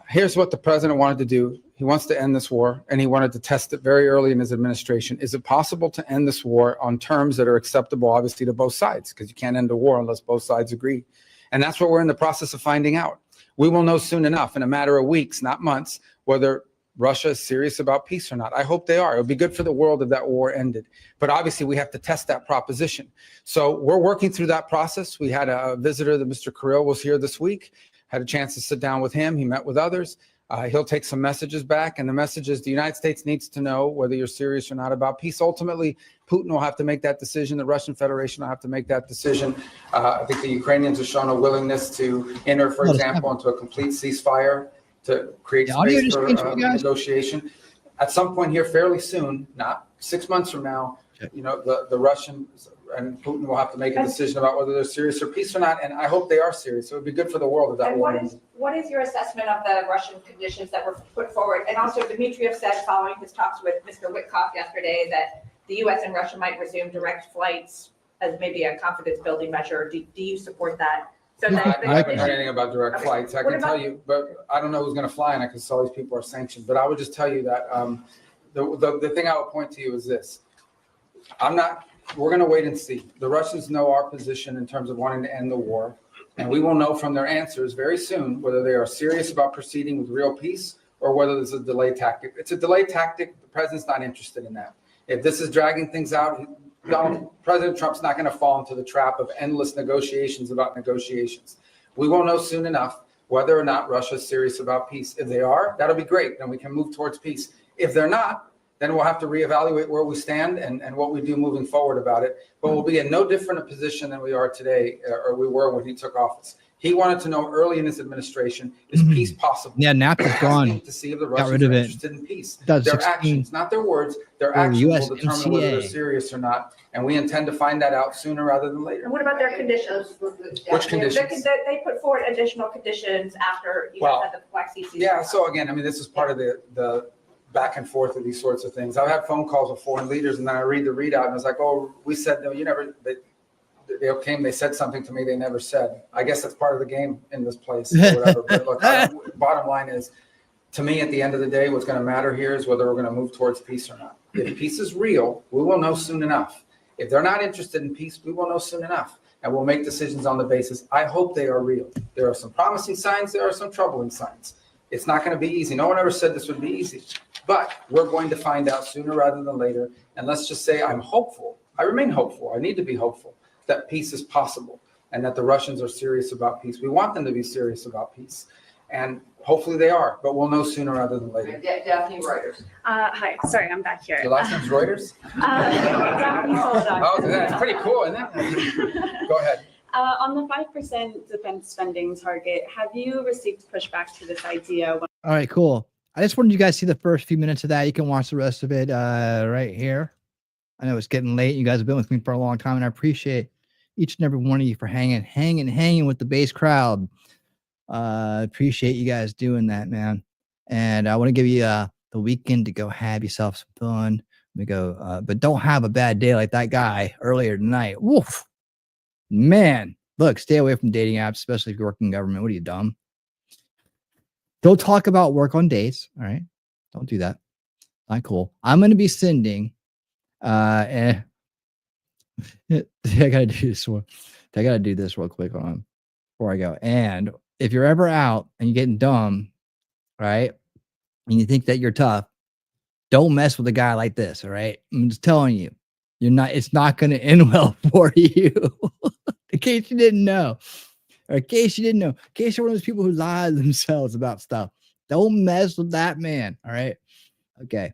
here's what the president wanted to do. He wants to end this war, and he wanted to test it very early in his administration. Is it possible to end this war on terms that are acceptable, obviously, to both sides? Because you can't end a war unless both sides agree. And that's what we're in the process of finding out. We will know soon enough, in a matter of weeks, not months, whether Russia is serious about peace or not. I hope they are. It would be good for the world if that war ended. But obviously, we have to test that proposition. So we're working through that process. We had a visitor, that Mr. Kirill was here this week, had a chance to sit down with him. He met with others. He'll take some messages back. And the message is the United States needs to know whether you're serious or not about peace. Ultimately, Putin will have to make that decision. The Russian Federation will have to make that decision. I think the Ukrainians have shown a willingness to enter, for example, into a complete ceasefire to create space for negotiation. At some point here fairly soon, not 6 months from now, you know, the Russians and Putin will have to make a decision about whether they're serious or peace or not. And I hope they are serious. So it would be good for the world if that And war what is your assessment of the Russian conditions that were put forward? And also, Dmitriev said following his talks with Mr. Witkoff yesterday that the U.S. and Russia might resume direct flights as maybe a confidence building measure. Do you support that? So I haven't heard anything about direct flights. I can tell you, but I don't know who's going to fly, and I can tell these people are sanctioned. But I would just tell you that the thing I would point to you is this: we're going to wait and see. The Russians know our position in terms of wanting to end the war, and we will know from their answers very soon whether they are serious about proceeding with real peace or whether this is a delay tactic. It's a delay tactic. The president's not interested in that. If this is dragging things out, President Trump's not going to fall into the trap of endless negotiations about negotiations. We will know soon enough whether or not Russia is serious about peace. If they are, that'll be great. Then we can move towards peace. If they're not, then we'll have to reevaluate where we stand and what we do moving forward about it. But we'll be in no different a position than we are today, or we were when he took office. He wanted to know early in his administration, is peace possible? Yeah, NAFTA's gone. To see if the Got Russians rid are of it. interested in peace. 2016. Their actions, not their words, their Or actions US will determine whether they're MCA. serious or not. And we intend to find that out sooner rather than later. And what about their conditions? Which conditions? They put forward additional conditions after you Well, guys had the Black Sea season. Yeah, so again, I mean, this is part of the back and forth of these sorts of things. I've had phone calls with foreign leaders, and then I read the readout, and it's like, oh, we said, no, you never, they came, they said something to me they never said. I guess that's part of the game in this place or whatever. But look, bottom line is, to me, at the end of the day, what's going to matter here is whether we're going to move towards peace or not. If peace is real, we will know soon enough. If they're not interested in peace, we will know soon enough. And we'll make decisions on the basis. I hope they are real. There are some promising signs. There are some troubling signs. It's not going to be easy. No one ever said this would be easy. But we're going to find out sooner rather than later. And let's just say I'm hopeful. I remain hopeful. I need to be hopeful that peace is possible and that the Russians are serious about peace. We want them to be serious about peace. And hopefully they are, but we'll know sooner rather than later. Daphne Reuters. Hi, sorry, I'm back here. Your last name's Reuters? Oh, that's pretty cool, isn't it? Go ahead. On the 5% defense spending target, have you received pushback to this idea? All right, cool. I just wanted you guys to see the first few minutes of that. You can watch the rest of it right here. I know it's getting late. You guys have been with me for a long time, and I appreciate each and every one of you for hanging with the base crowd. Appreciate you guys doing that, man. And I want to give you the weekend to go have yourself some fun. We go, but don't have a bad day like that guy earlier tonight. Woof, man. Look, stay away from dating apps, especially if you work in government. What are you, dumb? Don't talk about work on dates. All right, don't do that. Not cool. I'm going to be sending. I gotta do this one. I gotta do this real quick on before I go. And if you're ever out and you're getting dumb, right, and you think that you're tough, don't mess with a guy like this. All right, I'm just telling you, you're not. It's not going to end well for you. In case you didn't know, or in case you didn't know, in case you're one of those people who lie to themselves about stuff, don't mess with that man. All right, okay.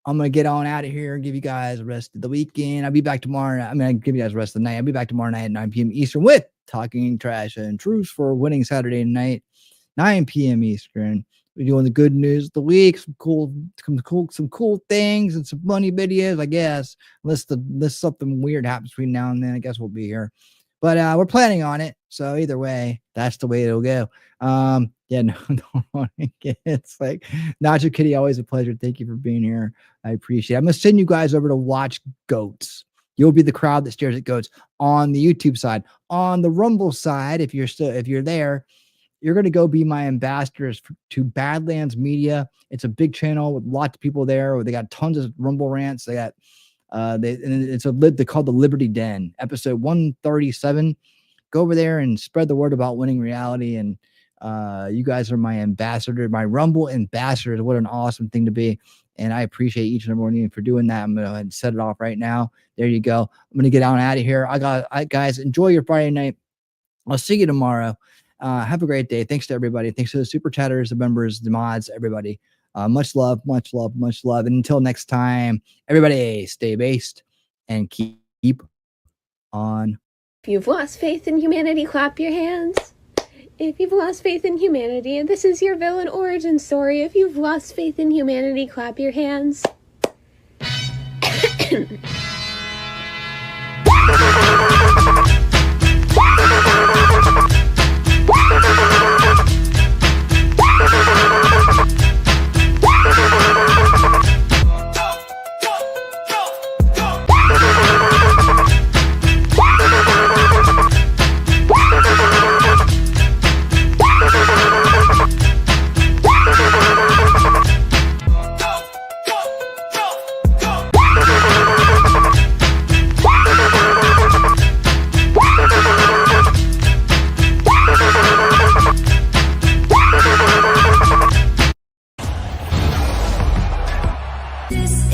I'm going to get on out of here and give you guys the rest of the weekend. I'll be back tomorrow. I'll give you guys the rest of the night. I'll be back tomorrow night at 9 p.m. Eastern with Talking Trash and Truth for winning Saturday night, 9 p.m. Eastern. We're doing the good news of the week, some cool things and some funny videos, I guess. Unless something weird happens between now and then, I guess we'll be here. But we're planning on it. So either way, that's the way it'll go. Yeah, no, don't want to get it's like Nacho Kitty, always a pleasure. Thank you for being here. I appreciate it. I'm gonna send you guys over to watch goats. You'll be the crowd that stares at goats on the YouTube side. On the Rumble side, if you're there, you're going to go be my ambassadors to Badlands Media. It's a big channel with lots of people there. They got tons of Rumble rants. They got they're called the Liberty Den, episode 137. Go over there and spread the word about Winning Reality. And you guys are my ambassador, my Rumble ambassadors. What an awesome thing to be. And I appreciate each and every one of you for doing that. I'm going to go ahead and set it off right now. There you go. I'm going to get out of here. Guys, enjoy your Friday night. I'll see you tomorrow. Have a great day. Thanks to everybody. Thanks to the super chatters, the members, the mods, everybody. Much love, much love, much love. And until next time, everybody stay based and keep on. If you've lost faith in humanity, clap your hands. If you've lost faith in humanity, and this is your villain origin story, if you've lost faith in humanity, clap your hands. This